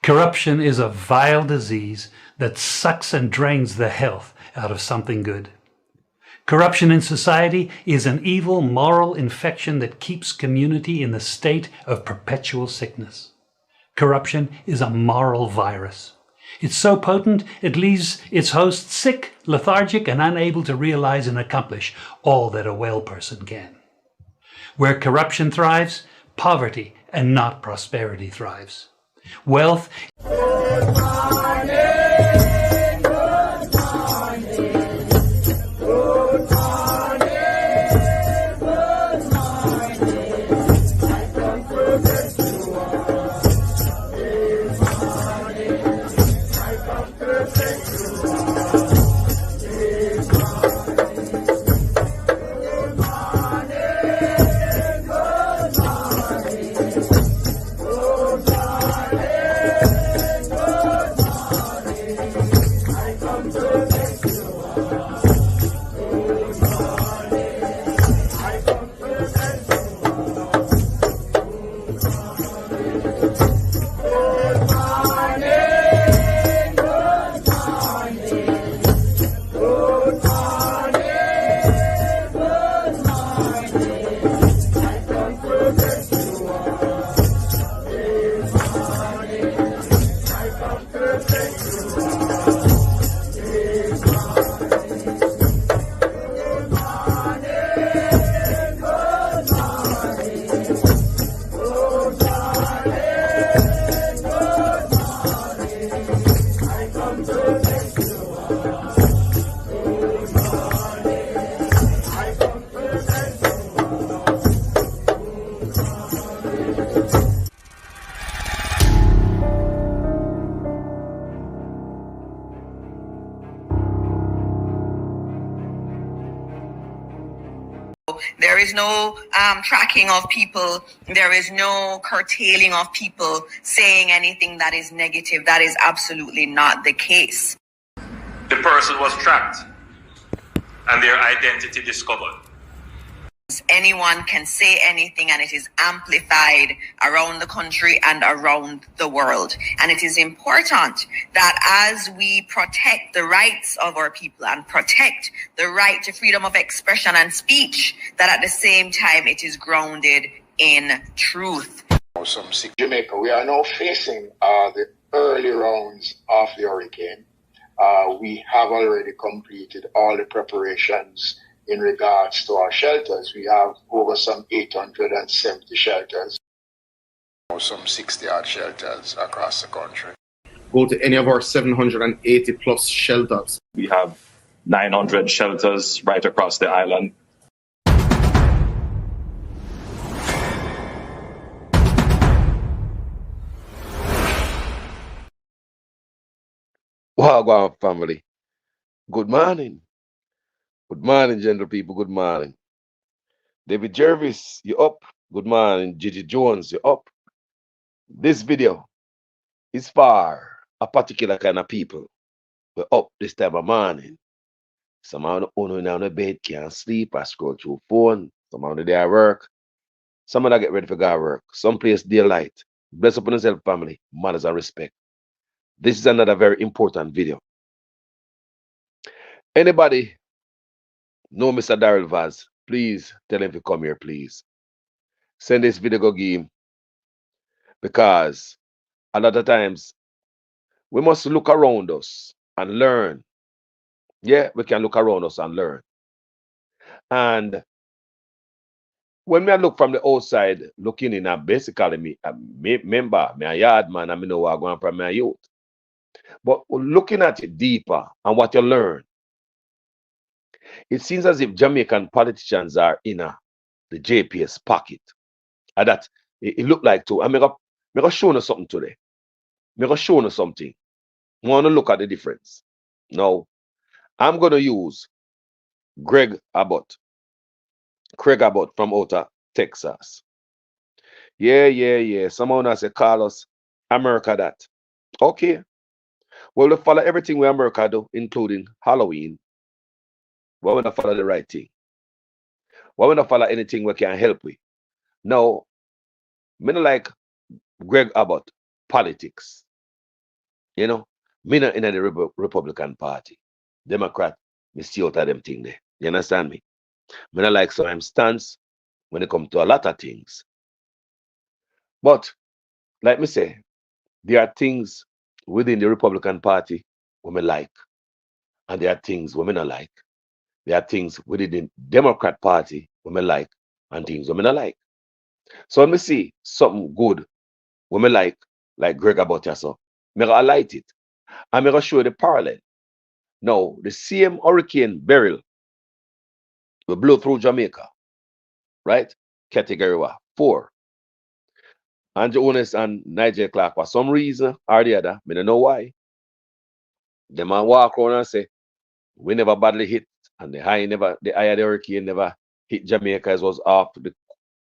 Corruption is a vile disease that sucks and drains the health out of something good. Corruption in society is an evil moral infection that keeps community in the state of perpetual sickness. Corruption is a moral virus. It's so potent it leaves its host sick, lethargic, and unable to realize and accomplish all that a well person can. Where corruption thrives, poverty and not prosperity thrives. Wealth There is no tracking of people. There is no curtailing of people saying anything that is negative. That is absolutely not the case. The person was tracked and their identity discovered. Anyone can say anything, and it is amplified around the country and around the world. And it is important that as we protect the rights of our people and protect the right to freedom of expression and speech, that at the same time it is grounded in truth. Jamaica, we are now facing the early rounds of the hurricane. We have already completed all the preparations in regards to our shelters. We have over some 870 shelters. Some 60-odd shelters across the country. Go to any of our 780 plus shelters. We have 900 shelters right across the island. Wagwan family. Good morning. Good morning, gentle people. Good morning. David Jervis, you up? Good morning. Gigi Jones, you up? This video is for a particular kind of people. We're up this time of morning. Some of them on the bed can't sleep. I scroll through phone. Some of them they at work. Some of them get ready for go work. Some place daylight. Bless upon yourself, family. Manners and respect. This is another very important video. Anybody know Mr. Daryl Vaz? Please tell him to come here, please. Send this video go give him. Because a lot of times we must look around us and learn. Yeah, we can look around us and learn. And when we look from the outside, looking in, basically me member, me a yard man, and me know what I'm going from my youth. But looking at it deeper and what you learn, it seems as if Jamaican politicians are in the JPS pocket. And that it look like too. I'm going to show you something today. I'm going to show you something. I want to look at the difference. Now, I'm going to use Craig Abbott from out of Texas. Yeah. Someone has to call us America that. Okay. Well, we follow everything we America do, including Halloween. Why we not follow the right thing? Why we not follow anything we can help with? No, me not like Greg Abbott politics. You know, me not in the Republican Party. Democrat, me see out of them thing there. You understand me? Me not like some stance when it comes to a lot of things. But like me say, there are things within the Republican Party women like, and there are things women not like. There are things within the Democrat Party women like, and things women not like. So let me see something good women like Greg about yourself. Me gonna highlight it. I'm gonna show you the parallel. Now, the same hurricane Beryl will blow through Jamaica, right? Category 4. And Jonas and Nigel Clark, for some reason or the other, I don't know why, the man walk around and say, we never badly hit, and the eye of the hurricane never hit Jamaica, as was off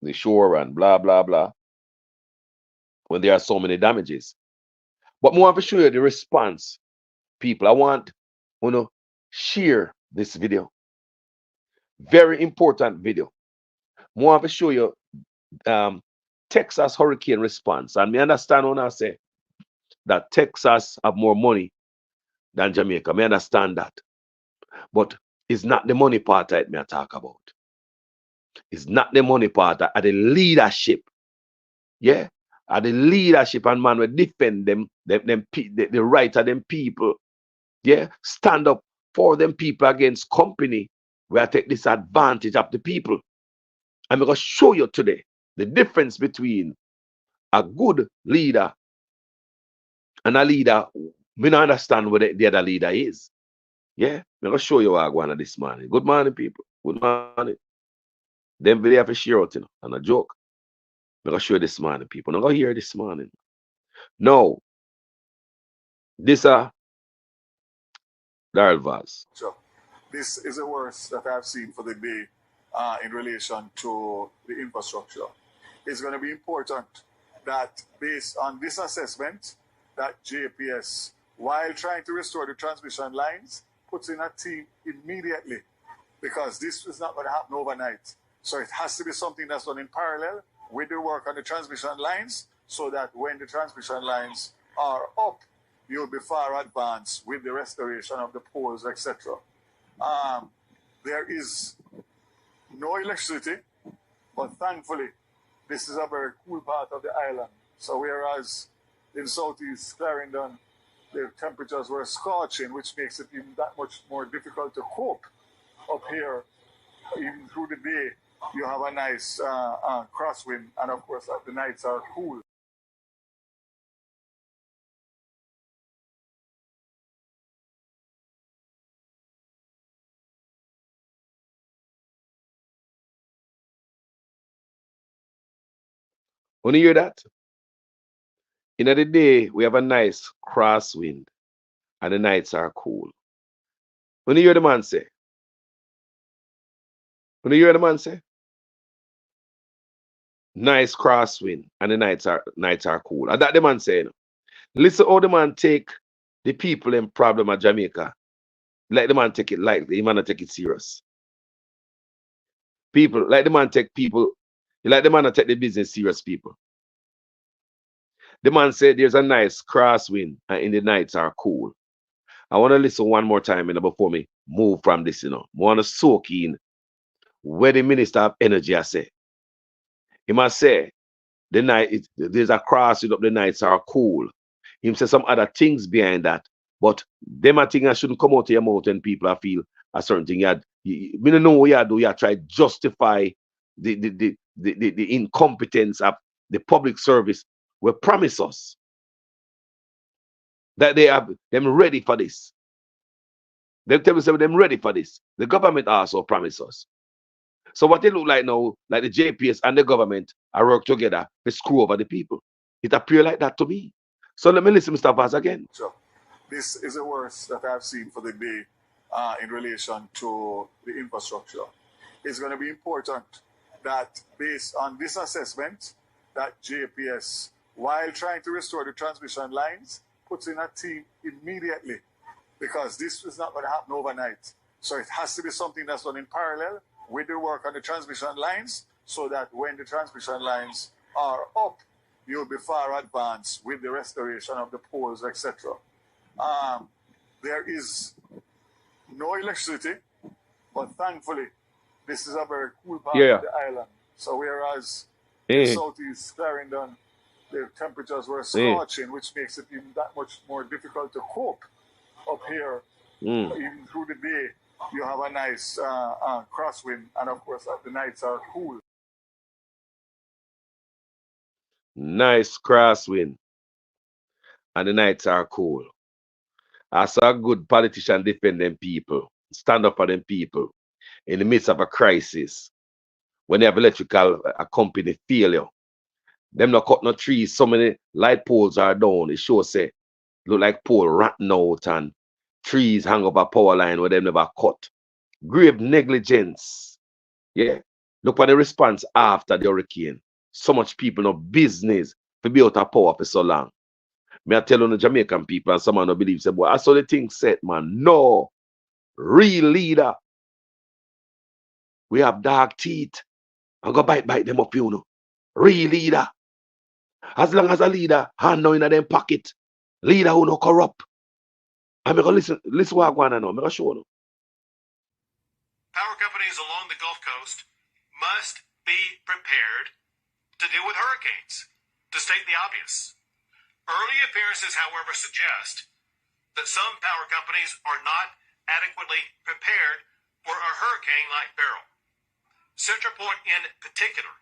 the shore and blah blah blah. When there are so many damages. But I want to show you the response, people. I want to share this video. Very important video. I want to show you Texas hurricane response. And me understand when I say that Texas have more money than Jamaica. Me understand that. But it's not the money part that me I talk about. It's not the money part, at the leadership. Yeah. At the leadership, and man will defend the right of them people. Yeah. Stand up for them people against company where I take disadvantage of the people. I'm going to show you today the difference between a good leader and a leader. Me not understand what the other leader is. Yeah. I'm going to show you what I go on this morning. Good morning, people. Good morning. Them video have to share out, and a joke. I'm going to show you this morning, people. I'm going to hear this morning. No. This Darrell Vaz. Sure. This is the worst that I've seen for the day in relation to the infrastructure. It's going to be important that based on this assessment, that JPS, while trying to restore the transmission lines, puts in a team immediately, because this is not going to happen overnight. So it has to be something that's done in parallel with the work on the transmission lines, so that when the transmission lines are up, you'll be far advanced with the restoration of the poles, etc. There is no electricity, but thankfully, this is a very cool part of the island. So whereas in southeast Clarendon, the temperatures were scorching, which makes it even that much more difficult to cope. Up here, even through the day, you have a nice crosswind, and of course, the nights are cool. When you hear that? In the day, we have a nice crosswind, and the nights are cool. When you hear the man say, nice crosswind, and the nights are cool. And that the man saying, listen how the man take the people in problem at Jamaica. Let the man take it lightly. The man not take it serious. People, like the man take people, like the man not take the business serious, people. The man said there's a nice crosswind and in the nights are cool. I want to listen one more time before me move from this, I want to soak in where the Minister of Energy I say. He must say there's a crosswind up, the nights are cool. He say some other things behind that. But them a thing I shouldn't come out of your mouth when people I feel a certain thing. You don't know what you do. You try to justify the incompetence of the public service will promise us that they are them ready for this. They tell us them ready for this. The government also promise us. So what they look like now, like the JPS and the government are work together to screw over the people. It appears like that to me. So let me listen, Mr. Vaz, again. Sure. This is the worst that I've seen for the day in relation to the infrastructure. It's going to be important that based on this assessment, that JPS, while trying to restore the transmission lines, puts in a team immediately, because this is not going to happen overnight. So it has to be something that's done in parallel with the work on the transmission lines, so that when the transmission lines are up, you'll be far advanced with the restoration of the poles, etc. There is no electricity, but thankfully, this is a very cool part of the island. So whereas in southeast Clarendon, the temperatures were scorching, which makes it even that much more difficult to cope up here. Even through the day, you have a nice crosswind, and of course, the nights are cool. Nice crosswind, and the nights are cool. I saw a good politician defend them people, stand up for them people in the midst of a crisis. When they have electrical company failure, them not cut no trees, so many light poles are down. It shows say look like pole rotten out and trees hang up a power line where them never cut. Grave negligence. Yeah. Look at the response after the hurricane. So much people no business to be out of power for so long. Me I tell on the Jamaican people and someone no believe say, boy, I saw the thing set, man. No. Real leader. We have dark teeth. And go bite them up, you know. Real leader. As long as a leader, hand now in them pocket. Leader who no corrupt. I'm gonna listen what I'm gonna know. I'm gonna show you. Power companies along the Gulf Coast must be prepared to deal with hurricanes, to state the obvious. Early appearances, however, suggest that some power companies are not adequately prepared for a hurricane like Beryl. CenterPoint in particular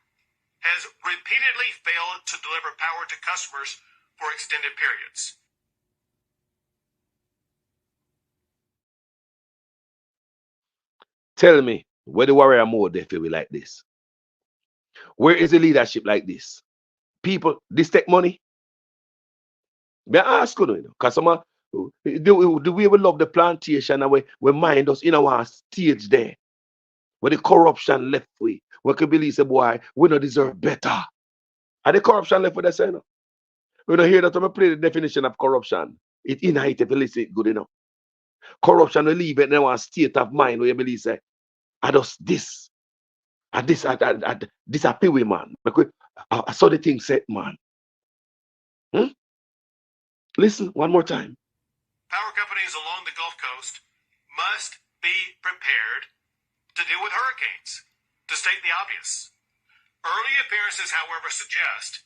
has repeatedly failed to deliver power to customers for extended periods. Tell me, where the warrior mode they feel like this? Where is the leadership like this? People, this take money? May I ask you, because some do we ever love the plantation and we mind us in our stage there? Where the corruption left we can believe say, boy, we don't deserve better. And the corruption left with us, you know? We don't hear that when I play the definition of corruption. It inherent if you listen good enough. Corruption will leave it in our state of mind where you believe say, I just this. This a pee man. Because I saw the thing set, man. Listen one more time. Power companies along the Gulf Coast must be prepared to deal with hurricanes, to state the obvious. Early appearances, however, suggest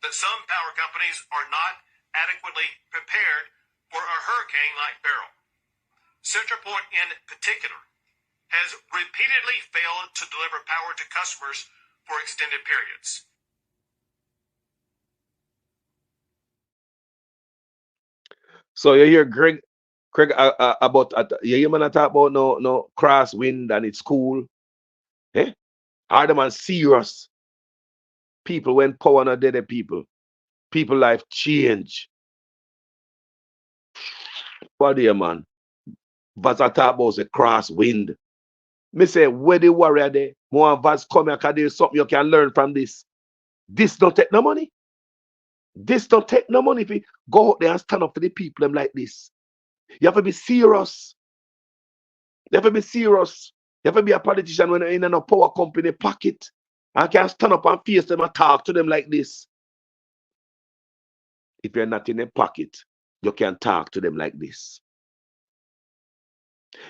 that some power companies are not adequately prepared for a hurricane like Beryl. CenterPoint in particular has repeatedly failed to deliver power to customers for extended periods. So you hear Craig about you hear man talk about no crosswind and it's cool. Are the man serious? People when power not dead people. People life change. What do you man? Vaz talk about the crosswind. Me say where the warrior there? More Vaz come here because there's something you can learn from this. This don't take no money. This don't take no money if you go out there and stand up for the people them like this. You have to be serious. You have to be serious. You have to be a politician when you're in a power company pocket. I can stand up and face them and talk to them like this. If you're not in a pocket, you can talk to them like this.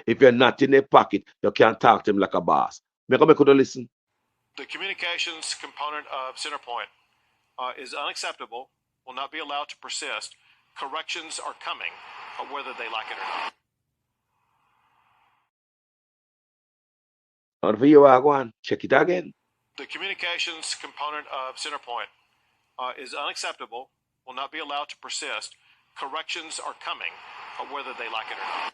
If you're not in a pocket, you can't talk to them like a boss. Make you listen. The communications component of CenterPoint is unacceptable, will not be allowed to persist. Corrections are coming, whether they like it or not. And for you, I go on, check it again. The communications component of CenterPoint is unacceptable, will not be allowed to persist. Corrections are coming, whether they like it or not.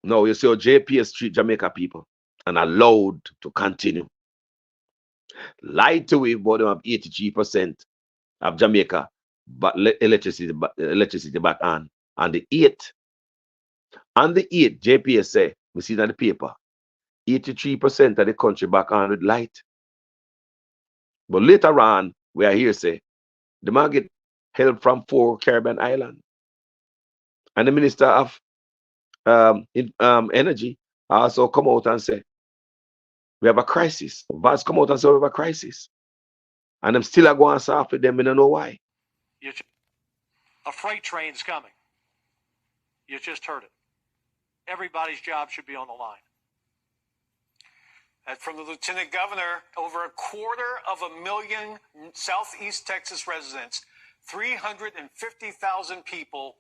No, you see JPS treat Jamaica people and allowed to continue. Lied to we about them have 83% of Jamaica, but electricity back on. And the 8, JPS say, we see it on the paper, 83% of the country back on with light. But later on, we are here say, the man get help from 4 Caribbean islands. And the Minister of Energy also come out and say, we have a crisis. Vaz come out and say we have a crisis. And them still are going to solve with them, we don't know why. A freight train's coming. You just heard it. Everybody's job should be on the line. And from the Lieutenant Governor, over 250,000 Southeast Texas residents, 350,000 people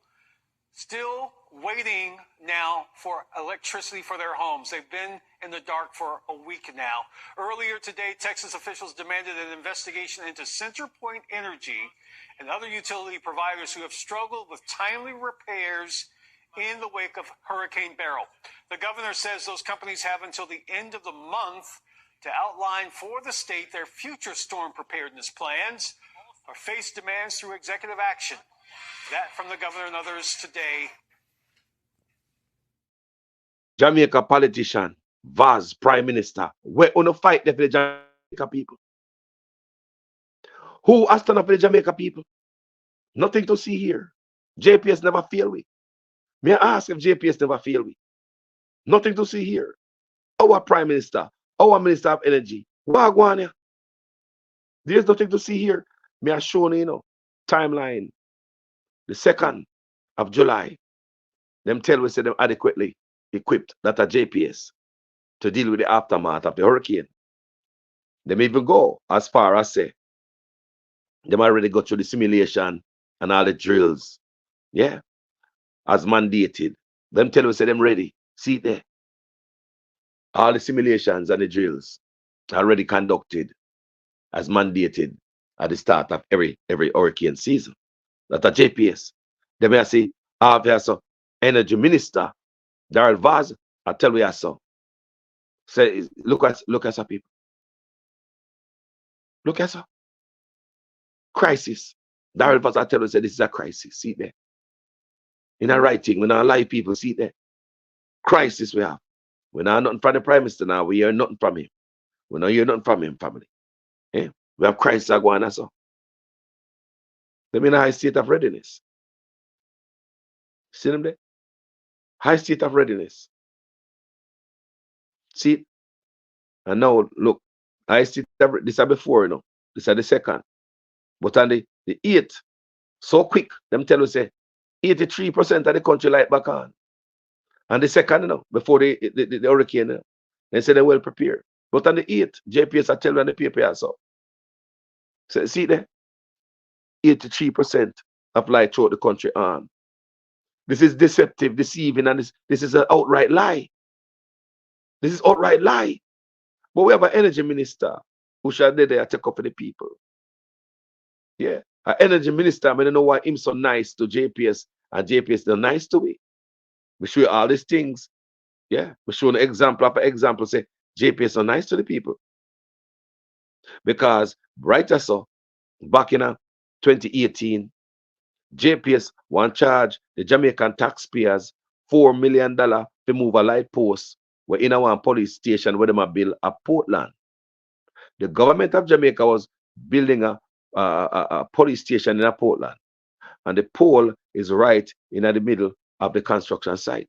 still waiting now for electricity for their homes. They've been in the dark for a week now. Earlier today, Texas officials demanded an investigation into CenterPoint Energy and other utility providers who have struggled with timely repairs in the wake of Hurricane Beryl. The governor says those companies have until the end of the month to outline for the state their future storm preparedness plans or face demands through executive action. That from the governor and others today. Jamaica politician, Vaz, Prime Minister, we're on a fight there for the Jamaica people. Who has stand up for the Jamaica people? Nothing to see here. JPS never fail we. May I ask if JPS never fail we? Nothing to see here. Our Prime Minister, our Minister of Energy, Wagwan. There's nothing to see here. May I show you, timeline. The 2nd of July, them tell we say them adequately equipped, that are JPS, to deal with the aftermath of the hurricane. Them even go as far as say, them already go through the simulation and all the drills. Yeah. As mandated. Them tell we say them ready. See there. All the simulations and the drills already conducted as mandated at the start of every hurricane season. That are JPS. They may say, so Energy Minister Darrell Vaz, I tell you so. Say, look at some people. Look at some crisis. Darrell Vaz, I tell you, say this is a crisis. See there. In our writing, when our live people see there. Crisis we have. We not nothing from the Prime Minister now. We hear nothing from him. We don't hear nothing from him, family. Yeah? We have crisis going on so. They mean a high state of readiness. See them there? High state of readiness. See it? And now look, high state of this is before, This is the 2nd. But on the 8th, so quick, them tell us say 83% of the country light back on. And the 2nd, before the hurricane, they say they're well prepared. But on the 8th, JPS are telling on the paper also. So see there? 83% of light throughout the country on. This is deceptive, deceiving, and this is an outright lie. This is outright lie. But we have an energy minister who shall be there take up for the people. Yeah. An energy minister, I don't know why him so nice to JPS and JPS not nice to me. We show you all these things. Yeah. We show an example after example, say JPS are nice to the people. Because right as so, back in 2018, JPS want charge the Jamaican taxpayers $4 million to move a light post where in our police station where they build a Portland. The government of Jamaica was building a police station in a Portland. And the pole is right in the middle of the construction site.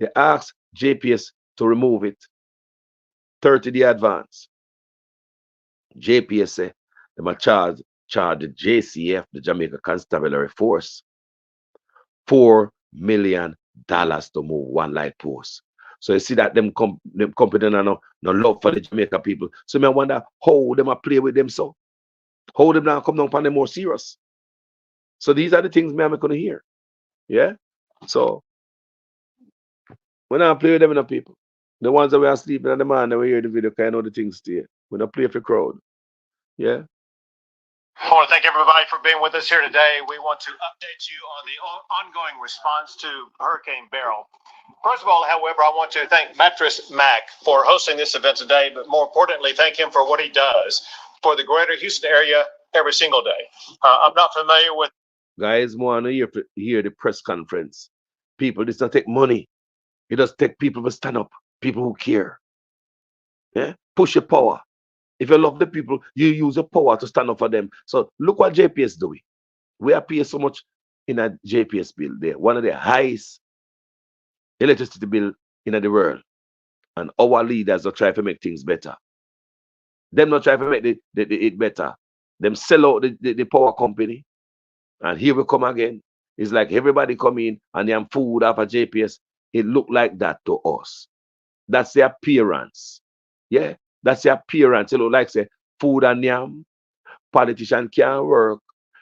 They asked JPS to remove it 30-day advance. JPS say they must charge the JCF, the Jamaica Constabulary Force, $4 million to move one light post. So you see that them company no love for the Jamaica people. So I wonder how them a play with them so. How them now come down upon them more serious. So these are the things I'm going to hear. Yeah? So when I play with them people, the ones that were sleeping and the man that we hear the video kind of know the things there. When I play for the crowd. Yeah? I want to thank everybody for being with us here today. We want to update you on the ongoing response to Hurricane Beryl. First of all, however, I want to thank Mattress Mac for hosting this event today, but more importantly, thank him for what he does for the greater Houston area every single day. I'm not familiar with... Guys, want to hear the press conference. People, this doesn't take money. It does take people to stand up, people who care. Yeah? Push your power. If you love the people, you use your power to stand up for them. So look what JPS doing. We are paying so much in a JPS bill there. One of the highest electricity bill in the world. And our leaders are trying to make things better. Them not trying to make it better. Them sell out the power company. And here we come again. It's like everybody come in and them food off a JPS. It look like that to us. That's the appearance. Yeah, that's the appearance. It look like say food and yam. Politician can't work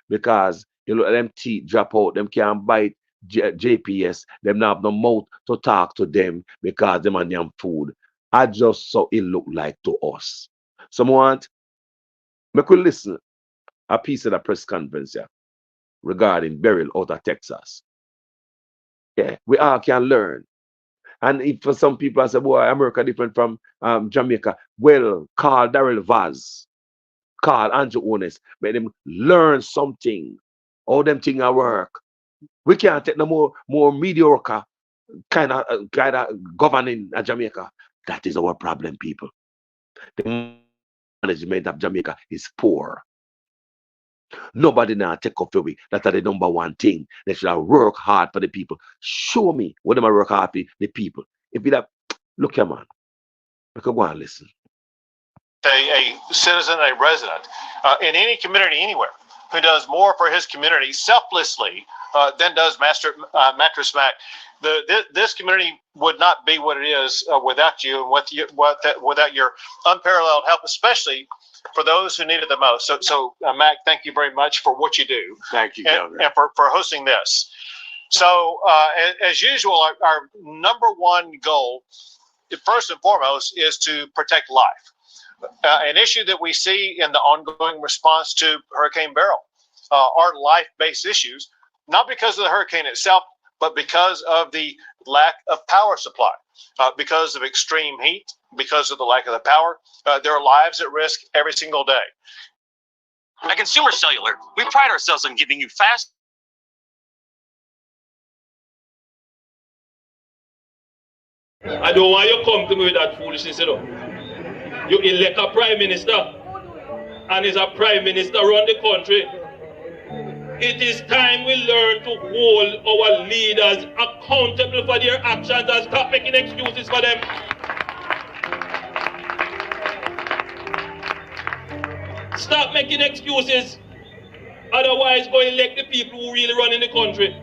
because you look at them teeth drop out. Them can't bite JPS. Them not have no mouth to talk to them because them and yam food. I just saw it look like to us. Someone, make we listen a piece of the press conference here regarding Beryl out of Texas. Yeah, we all can learn. And if for some people I say, boy, America different from Jamaica. Well, call Daryl Vaz, call Andrew Ones, make them learn something. All them things at work. We can't take no more mediocre kind of governing at Jamaica. That is our problem, people. The management of Jamaica is poor. Nobody now take off away. That's the number one thing. They should have work hard for the people. Show me what them work hard for the people. If you have, look here, man. We can go and listen. A citizen, a resident in any community anywhere who does more for his community selflessly than does Mattress Mac. This community would not be what it is without you and without your unparalleled help, especially for those who need it the most. So Mac, thank you very much for what you do. Thank you, and for hosting this. So as usual, our number one goal, first and foremost, is to protect life. An issue that we see in the ongoing response to Hurricane Beryl are life-based issues, not because of the hurricane itself, but because of the lack of power supply, because of extreme heat, because of the lack of the power. There are lives at risk every single day. At Consumer Cellular, we pride ourselves on giving you fast. I don't want you to come to me with that foolishness, you know. You elect a prime minister, and is a prime minister around the country. It is time we learn to hold our leaders accountable for their actions and stop making excuses for them. Stop making excuses. Otherwise, go elect the people who really run in the country.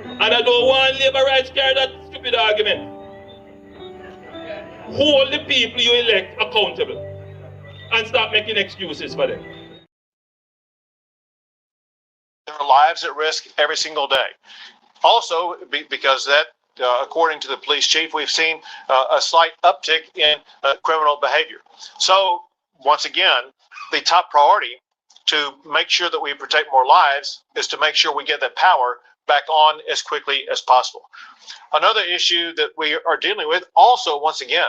And I don't want labor rights carry that stupid argument. Hold the people you elect accountable and stop making excuses for them. There are lives at risk every single day. Also, because that, according to the police chief, we've seen a slight uptick in criminal behavior. So, once again, the top priority to make sure that we protect more lives is to make sure we get that power back on as quickly as possible. Another issue that we are dealing with, also, once again,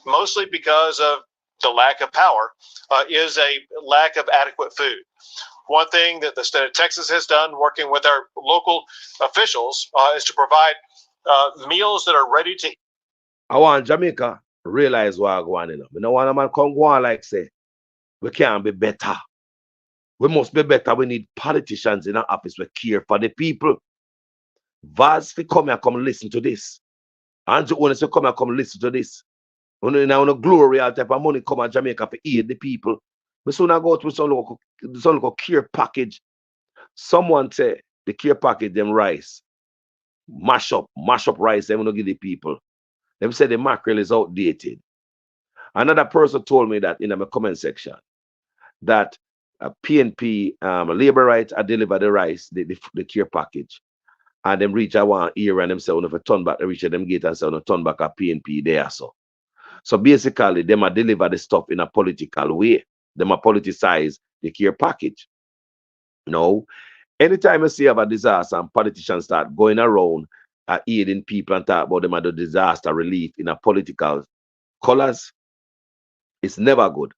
mostly because of the lack of power, is a lack of adequate food. One thing that the state of Texas has done, working with our local officials, is to provide meals that are ready to eat. I want Jamaica realize what I'm going on. I don't want a man come go on like say, we can't be better. We must be better. We need politicians in our office who care for the people. Vaz, come here, come listen to this. Andrew Ones, come here, come listen to this. Now, no glory, all type of money come to Jamaica to aid the people. We soon go to some local care package. Someone say the care package, them rice. Mash up rice, they want to give the people. Them say the mackerel is outdated. Another person told me that in my comment section that PNP labor rights are deliver the rice, the care package. And them reach a one ear and them say, if a turn back, they reach them gate and say, turn back a PNP there. So basically, them are deliver the stuff in a political way. Them are politicize the care package. No. Anytime you see of a disaster and politicians start going around aiding people and talk about them as the disaster relief in a political colors, it's never good.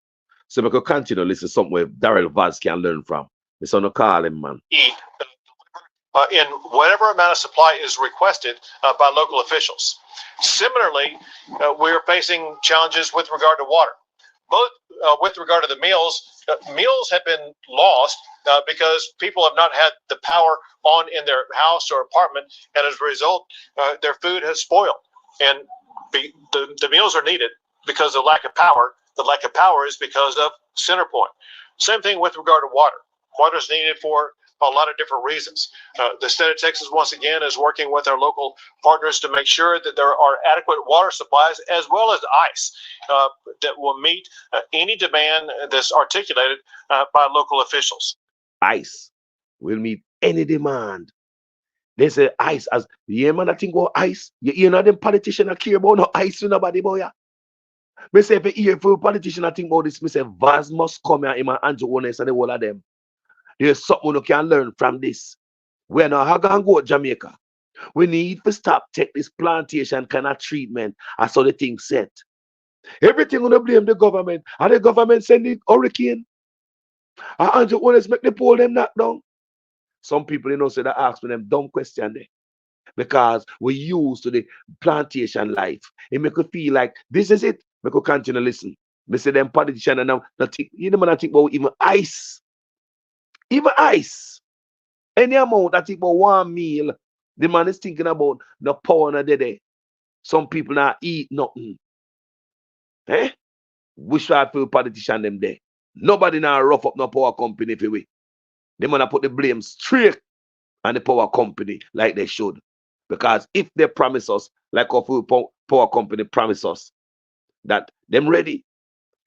So we could continue to listen to something where Daryl Vaz can learn from. It's on a call him, man. In whatever amount of supply is requested by local officials. Similarly, we're facing challenges with regard to water. Both with regard to the meals, meals have been lost because people have not had the power on in their house or apartment, and as a result, their food has spoiled. And the meals are needed because of lack of power, the lack of power is because of Centerpoint. Same thing with regard to water. Water is needed for a lot of different reasons. The state of Texas, once again, is working with our local partners to make sure that there are adequate water supplies as well as ice that will meet any demand that's articulated by local officials. Ice will meet any demand. They say ice as yeah, man, I think about ice. You know them politicians that care about no ice with nobody, boy. Yeah. Me say if you hear for a politician I think about this, me say Vaz must come here, him and Andrew Honest and the whole of them. There's something you can learn from this. We're not going to go to Jamaica. We need to stop take this plantation kind of treatment as how the thing set. Everything gonna blame the government. And the government send the hurricane. And Andrew Honest make the pole them knock down. Some people say that ask me them dumb question there. Because we're used to the plantation life. It make you feel like this is it. Make you continue to listen. Me say them politicians and now think about even ice. Even ice. Any amount that think about one meal, the man is thinking about the power in the day. Some people not eat nothing. Eh? Wish I feel politician them there. Nobody now rough up no power company for we. They wanna put the blame straight on the power company like they should. Because if they promise us, like our power company promise us, that them ready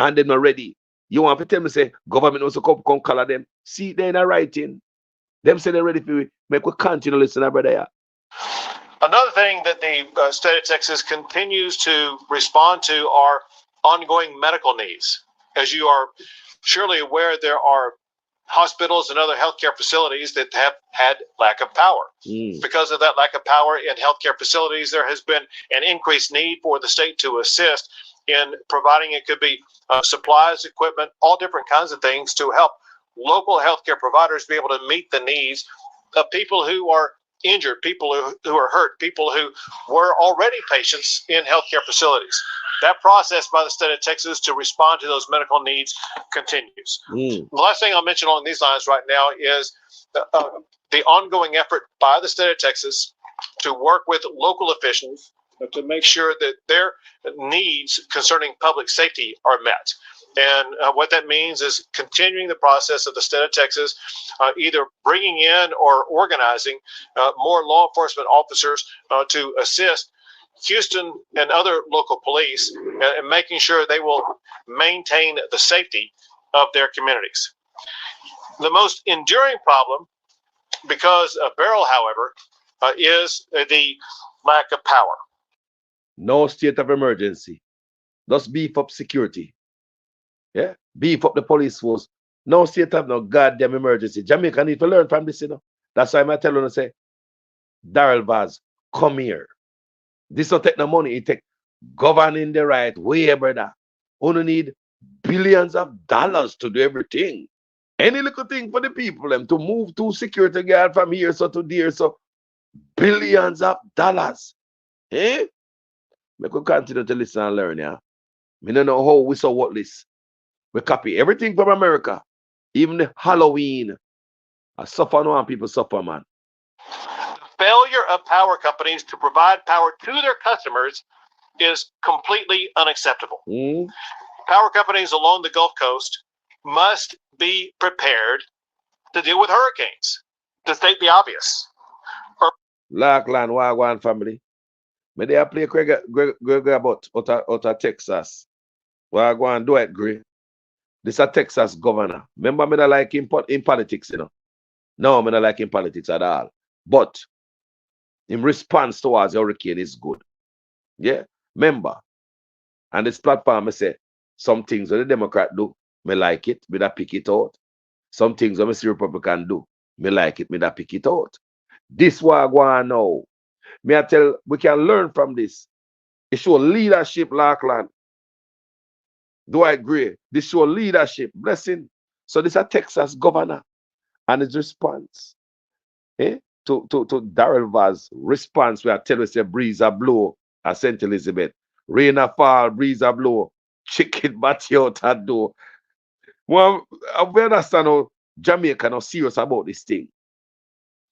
and they're not ready, you want to tell me say government also come color them. See, they're not writing. Them say they're ready for it. Make we continue listening, brother. Yeah. Another thing that the state of Texas continues to respond to are ongoing medical needs. As you are surely aware, there are hospitals and other healthcare facilities that have had lack of power. Because of that lack of power in healthcare facilities, there has been an increased need for the state to assist in providing, it could be supplies, equipment, all different kinds of things to help local healthcare providers be able to meet the needs of people who are injured, people who are hurt, people who were already patients in healthcare facilities. That process by the state of Texas to respond to those medical needs continues. The last thing I'll mention along these lines right now is the ongoing effort by the state of Texas to work with local officials to make sure that their needs concerning public safety are met. And what that means is continuing the process of the state of Texas, either bringing in or organizing more law enforcement officers to assist Houston and other local police and making sure they will maintain the safety of their communities. The most enduring problem, because of Beryl, however, is the lack of power. No state of emergency. Just beef up security. Yeah, beef up the police force. No state of no goddamn emergency. Jamaica need to learn from this, you know. That's why I tell you to say, Daryl Vaz, come here. This don't take no money. It take governing the right way, brother. Only need billions of dollars to do everything. Any little thing for the people them to move to security guard from here so to there, so billions of dollars. Eh? We could continue to listen and learn, yeah. We don't know how we saw what this. We copy everything from America. Even the Halloween. I suffer no and people suffer, man. The failure of power companies to provide power to their customers is completely unacceptable. Power companies along the Gulf Coast must be prepared to deal with hurricanes, to state the obvious. Lackland, Wagwan family. May they play Greg about out of Texas. Wagwan, do it, Gray. This is a Texas governor. Remember, me not like him in politics, you know. No, me not like him politics at all. But in response towards the hurricane is good. Yeah, remember. And this platform, I say, some things that the Democrat do, me like it, me da pick it out. Some things that the Republican do, me like it, me da pick it out. This what I want now. Me I tell, we can learn from this. It show leadership, Lackland. Do I agree? This show leadership, blessing. So this is a Texas governor and his response. To Daryl Vaz response where I tell you say breeze a blow at St. Elizabeth. Rain a fall, breeze a blow. Chicken batty out a door. Well, we understand how Jamaica now serious about this thing.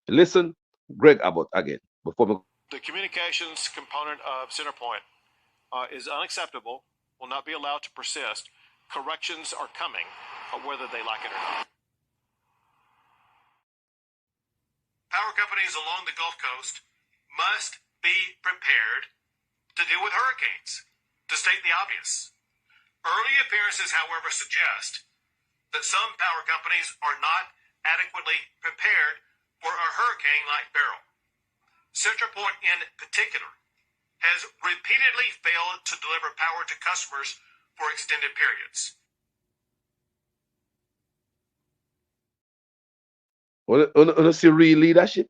Listen, Greg Abbott again. Before we... The communications component of Centerpoint is unacceptable, will not be allowed to persist. Corrections are coming, whether they like it or not. Power companies along the Gulf Coast must be prepared to deal with hurricanes, to state the obvious. Early appearances, however, suggest that some power companies are not adequately prepared for a hurricane like Beryl. CenterPoint in particular has repeatedly failed to deliver power to customers for extended periods. Want to see real leadership?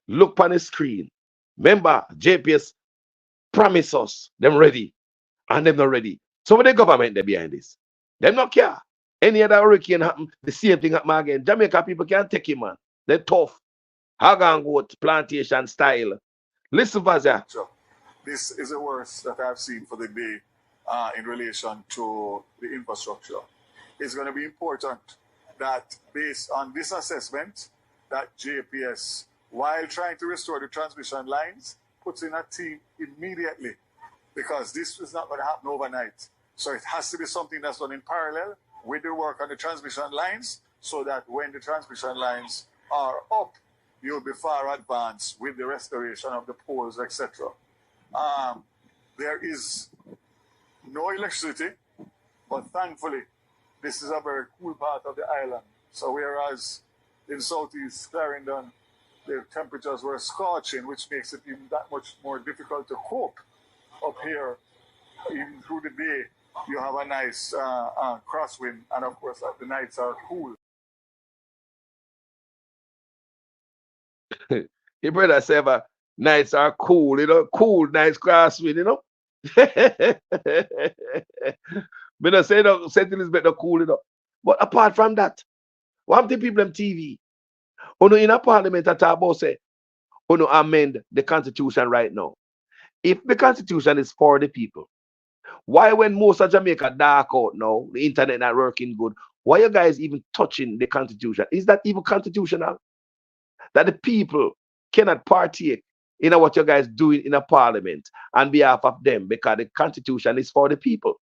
Look on the screen. Remember, JPS promise us them ready, and them not ready. Some of the government they behind this. Them not care. Any other hurricane happen, the same thing happen again. Jamaica people can't take it, man. They're tough. Hagangoat plantation style. Listen, Vazia. This is the worst that I've seen for the day in relation to the infrastructure. It's going to be important that based on this assessment, that JPS, while trying to restore the transmission lines, puts in a team immediately, because this is not going to happen overnight. So it has to be something that's done in parallel with the work on the transmission lines, so that when the transmission lines are up, you'll be far advanced with the restoration of the poles, etc. There is no electricity, but thankfully, this is a very cool part of the island. So whereas in southeast Clarendon, the temperatures were scorching, which makes it even that much more difficult to cope. Up here, even through the day, you have a nice crosswind, and of course, the nights are cool. Your brother said, nights are cool, cool, nice crosswind, Me not say no, St. Elizabeth not cool, But apart from that, what the people on TV? In a parliament at about say, amend the constitution right now. If the constitution is for the people, why when most of Jamaica dark out now, the internet not working good, why you guys even touching the constitution? Is that even constitutional? That the people cannot partake in what you guys doing in a parliament on behalf of them, because the constitution is for the people.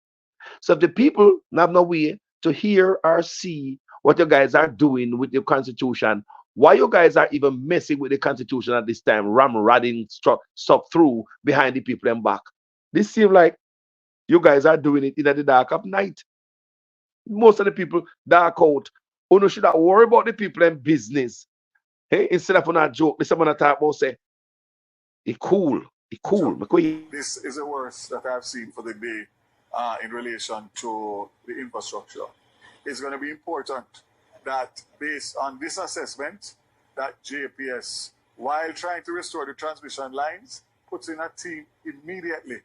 So if the people have no way to hear or see what you guys are doing with the constitution, why you guys are even messing with the constitution at this time, ramrodding stuff through behind the people and back? This seems like you guys are doing it in the dark of night. Most of the people dark out. You should not worry about the people in business. Hey, instead of a joke, this someone talk about say, it's cool. So this is the worst that I've seen for the day in relation to the infrastructure. It's going to be important that based on this assessment, that JPS, while trying to restore the transmission lines, puts in a team immediately,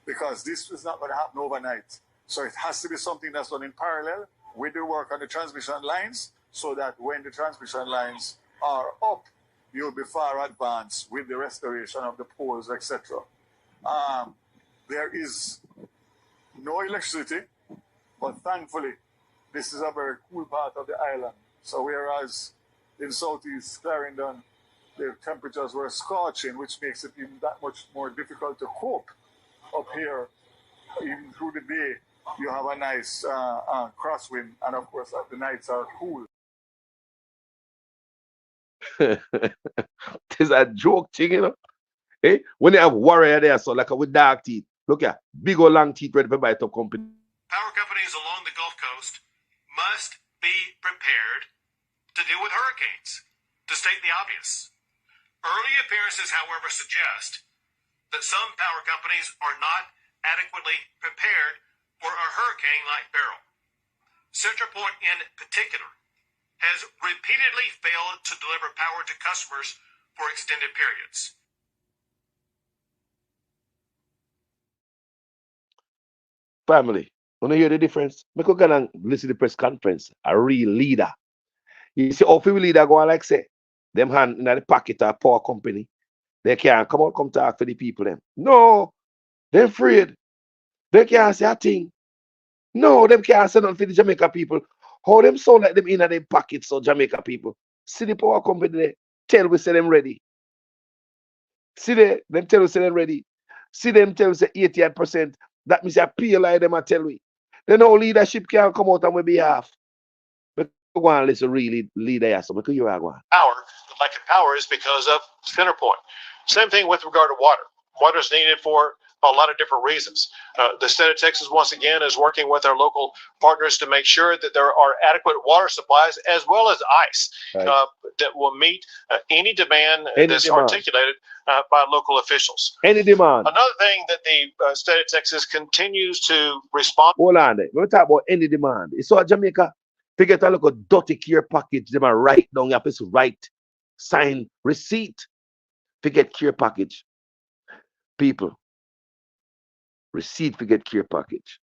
because this is not going to happen overnight. So it has to be something that's done in parallel with the work on the transmission lines, so that when the transmission lines are up, you'll be far advanced with the restoration of the poles, etc. There is no electricity, but thankfully, this is a very cool part of the island. So whereas in southeast Clarendon, the temperatures were scorching, which makes it even that much more difficult to cope. Up here, even through the day, you have a nice crosswind, and of course, the nights are cool. This is a joke thing, Hey, when they have warrior there, so like with dark teeth, look at big old long teeth ready for buy top company. Power companies along the Gulf Coast must be prepared to deal with hurricanes, to state the obvious. Early appearances, however, suggest that some power companies are not adequately prepared for a hurricane like Beryl. CenterPoint in particular has repeatedly failed to deliver power to customers for extended periods. Family, when you hear the difference, make you go and listen to the press conference. A real leader. You see, how few leader go on like say, them hand in the pocket of power company. They can't come out, come talk for the people them. No, they're afraid. They can't say a thing. No, them can't say nothing for the Jamaica people. How them sound like them in their pockets, so Jamaica people. See the power company there. Tell we say them ready. See them tell we say them ready. See them tell we say 88%. That means I pay like them I tell we. Then no leadership can come out on my behalf. But go on, listen, really leader, so because you are going. Power, the lack of power is because of Centerpoint. Same thing with regard to water. Water is needed for a lot of different reasons. The state of Texas, once again, is working with our local partners to make sure that there are adequate water supplies as well as ice that will meet any demand that's articulated by local officials. Any demand. Another thing that the state of Texas continues to respond. Hold on there. When we talk about any demand, it's so Jamaica, to get a little dirty care package, they might write down, you have to write, sign, receipt, to get care package. People, receipt to get care package.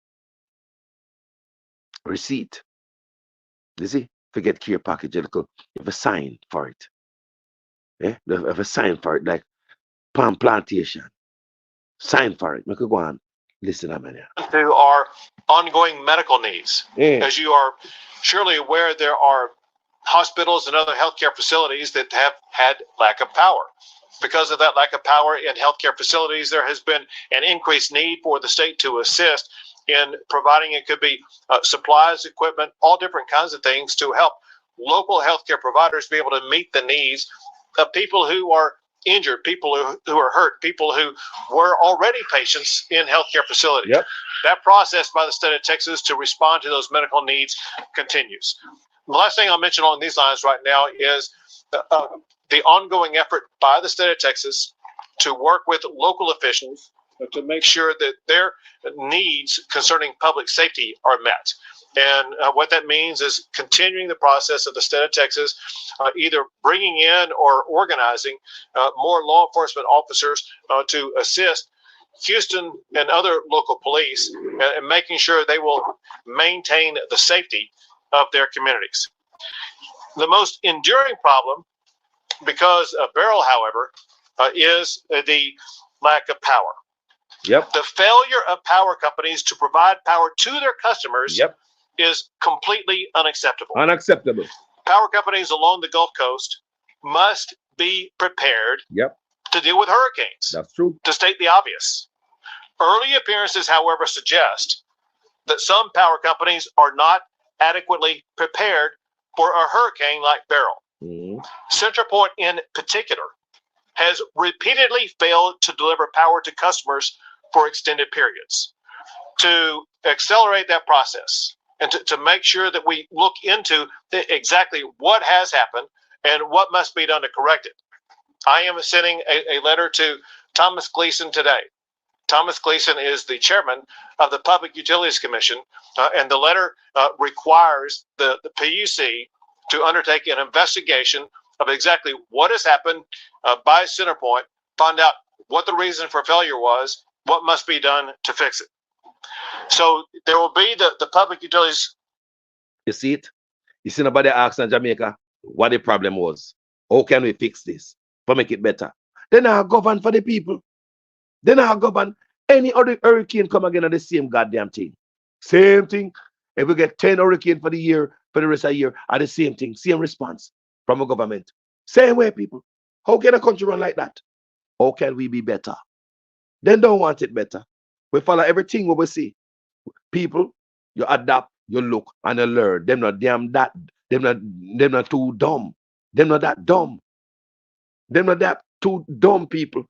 Receipt. You see, to get care package, you have a sign for it. Yeah, you have a sign for it, like palm plantation. Sign for it. Make it go on. Listen a minute. To our ongoing medical needs. As you are surely aware, there are hospitals and other healthcare facilities that have had lack of power. Because of that lack of power in healthcare facilities, there has been an increased need for the state to assist in providing, it could be supplies, equipment, all different kinds of things to help local healthcare providers be able to meet the needs of people who are injured, people who are hurt, people who were already patients in healthcare facilities. Yep. That process by the state of Texas to respond to those medical needs continues. The last thing I'll mention on these lines right now is the ongoing effort by the state of Texas to work with local officials to make sure that their needs concerning public safety are met. And what that means is continuing the process of the state of Texas, either bringing in or organizing more law enforcement officers to assist Houston and other local police and making sure they will maintain the safety of their communities. The most enduring problem, because of Beryl, however, is the lack of power. Yep. The failure of power companies to provide power to their customers is completely unacceptable. Unacceptable. Power companies along the Gulf Coast must be prepared to deal with hurricanes. That's true. To state the obvious. Early appearances, however, suggest that some power companies are not adequately prepared for a hurricane like Beryl. Centerpoint in particular has repeatedly failed to deliver power to customers for extended periods. To accelerate that process and to make sure that we look into exactly what has happened and what must be done to correct it, I am sending a letter to Thomas Gleason today. Thomas Gleason is the chairman of the Public Utilities Commission, and the letter requires the PUC to undertake an investigation of exactly what has happened by Centerpoint, find out what the reason for failure was, what must be done to fix it. So there will be the public utilities. You see it? You see nobody asking Jamaica what the problem was. How can we fix this to make it better? Then I govern for the people. Then I govern. Any other hurricane come again on the same goddamn thing. Same thing. If we get 10 hurricanes for the year, for the rest of the year, are the same thing. Same response from a government. Same way, people. How can a country run like that? How can we be better? They don't want it better. We follow everything what we see. People, you adapt, you look, and you learn. Them not damn that. Them not too dumb. Them not that dumb. Them not that too dumb people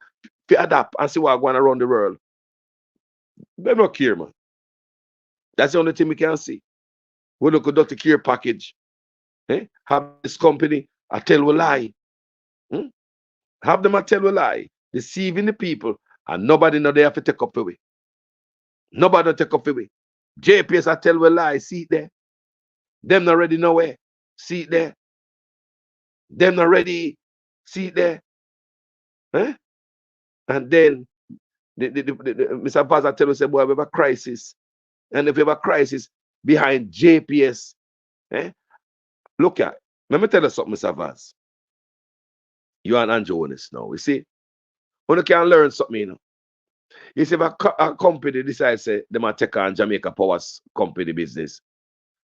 to adapt and see what's going around the world. They don't care, man. That's the only thing we can see. We look at the care package. Have this company I tell a lie. Have them I tell a lie. Deceiving the people. And nobody know they have to take up away. Nobody don't take up away. JPS I tell a lie. See it there. Them not ready nowhere. See it there. Them not ready. See it there. And then Mr. Vaz I tell you, say, boy, we have a crisis. And if we have a crisis behind JPS, look at, let me tell you something, Mr. Vaz. You and Andrew honest now. You see, when you can learn something, you know. You see, if a company decides say they might take on Jamaica Power's company business.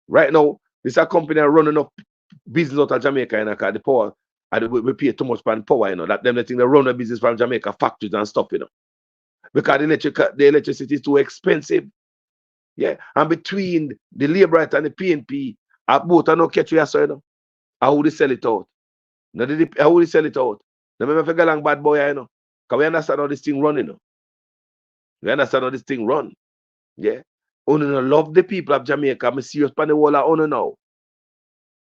Right now, this is a company running up business out of Jamaica, you know, because the power, and we pay too much for the power, you know. That them the thing they run a business from Jamaica factories and stuff, you know. Because the electricity is too expensive. Yeah. And between the Labour Right and the PNP, both are no catch you, you know. How would they sell it out? No, how would they sell it out? No, remember if you go bad boy, you know. Because we understand how this thing run, you know. We understand how this thing run. Yeah. Only no love the people of Jamaica. I'm serious pan the wall of honor now.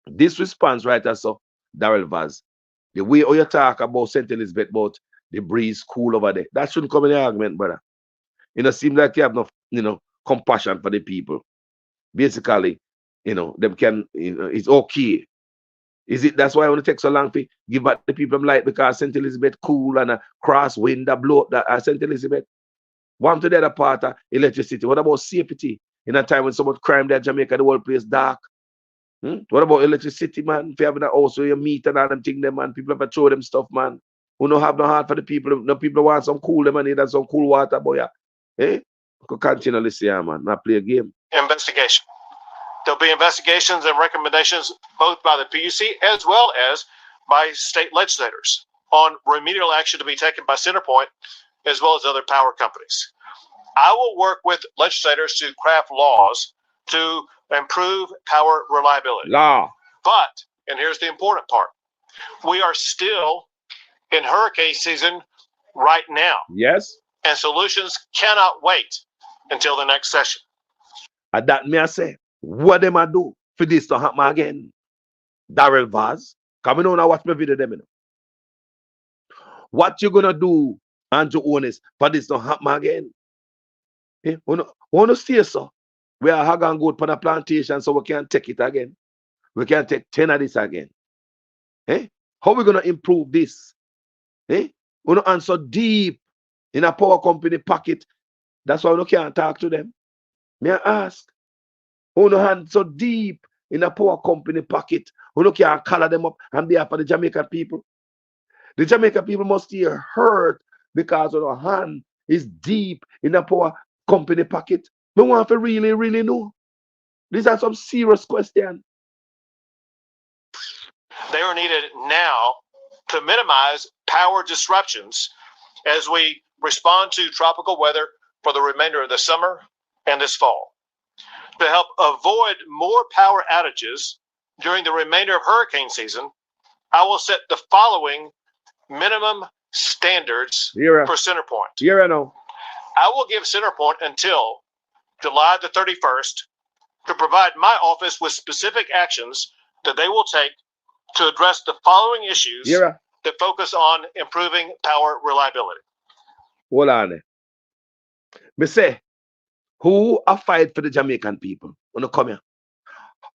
This response right as so, Daryl Vaz. The way you talk about St. Elizabeth, about the breeze cool over there, that shouldn't come in the argument, brother. You know, seems like you have no, you know, compassion for the people. Basically, you know, them can, you know, it's okay. Is it that's why I want to take so long to give back the people light because St. Elizabeth cool and a crosswind that blow up that St. Elizabeth? One to the other part of electricity. What about safety? In a time when so much crime there in Jamaica, the whole place dark. What about electricity, man? If you have a house where you meet and all them things, them, man, people have to throw them stuff, man. Who don't have no heart for the people. No people want some cool, them, and need some cool water, boy. Yeah. Eh? Could continue this year, man. Not play a game. Investigation. There'll be investigations and recommendations both by the PUC as well as by state legislators on remedial action to be taken by Centerpoint as well as other power companies. I will work with legislators to craft laws to improve power reliability. Law. But, and here's the important part, we are still in hurricane season right now. Yes. And solutions cannot wait until the next session. And that me I say, what them I do for this to happen again? Daryl Vaz, come on now watch my video them. You know. What you gonna do, Andrew Onis, for this to happen again? Eh? Want to see so? We are going to go to the plantation so we can take it again. We can take 10 of this again. Eh? How we going to improve this? Eh? We don't answer deep in a power company pocket. That's why we can't talk to them. May I ask? We don't answer deep in a power company pocket. We can't color them up and be for the Jamaican people. The Jamaican people must hear hurt because our hand is deep in a power company pocket. We want to really, really know. These are some serious questions. They are needed now to minimize power disruptions as we respond to tropical weather for the remainder of the summer and this fall. To help avoid more power outages during the remainder of hurricane season, I will set the following minimum standards for Centerpoint. Here I know. I will give Centerpoint until July the 31st to provide my office with specific actions that they will take to address the following issues that focus on improving power reliability. Hold on. Me say, who are fight for the Jamaican people? When you come here,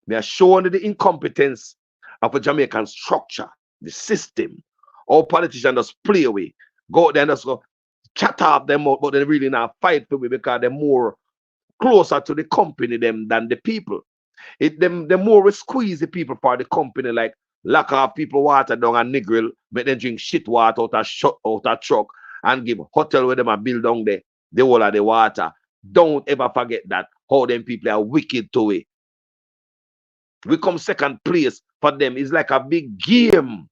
me are showing the incompetence of the Jamaican structure, the system. All politicians just play away. Go there and just go chat up them out, but they really not fight for me because they're more closer to the company them than the people. The more we squeeze the people for the company, like lock off people water down and niggle, make them drink shit water out of truck and give hotel where them a build down there, the whole of the water. Don't ever forget that how them people are wicked to it. We come second place for them. It's like a big game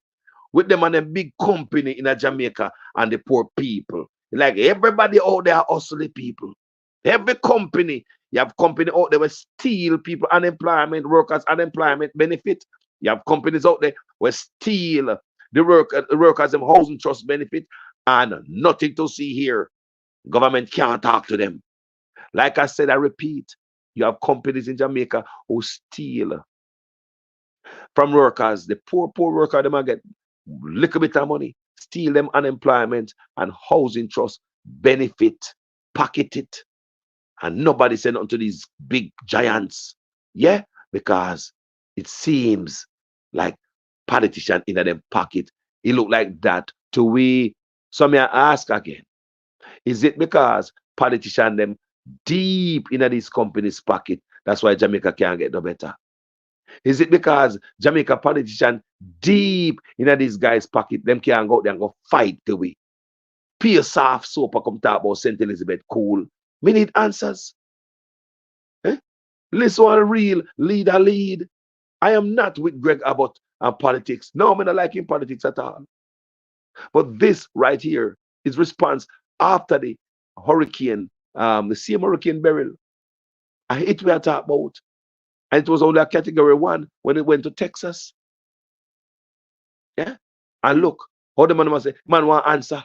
with them and a big company in a Jamaica and the poor people. Like everybody out there hustling people. Every company, you have company out there where steal people unemployment, workers unemployment benefit. You have companies out there where steal the workers them housing trust benefit, and nothing to see here. Government can't talk to them. Like I said, I repeat, you have companies in Jamaica who steal from workers. The poor worker, them get little bit of money, steal them unemployment and housing trust benefit, pocket it. And nobody said nothing to these big giants. Yeah, because it seems like politician in them pocket. It look like that to we. So may I ask again, is it because politician them deep in these companies' pocket? That's why Jamaica can't get no better. Is it because Jamaica politician deep in these guys' pocket, them can't go out there and go fight the way? Pure soft soap come talk about St. Elizabeth cool. We need answers. Listen, one real leader lead. I am not with Greg Abbott and politics. No, I'm not liking politics at all. But this right here is response after the hurricane, the same hurricane Beryl. It we are talking about. And it was only a category 1 when it went to Texas. Yeah. And look, how the man must say, man want answer.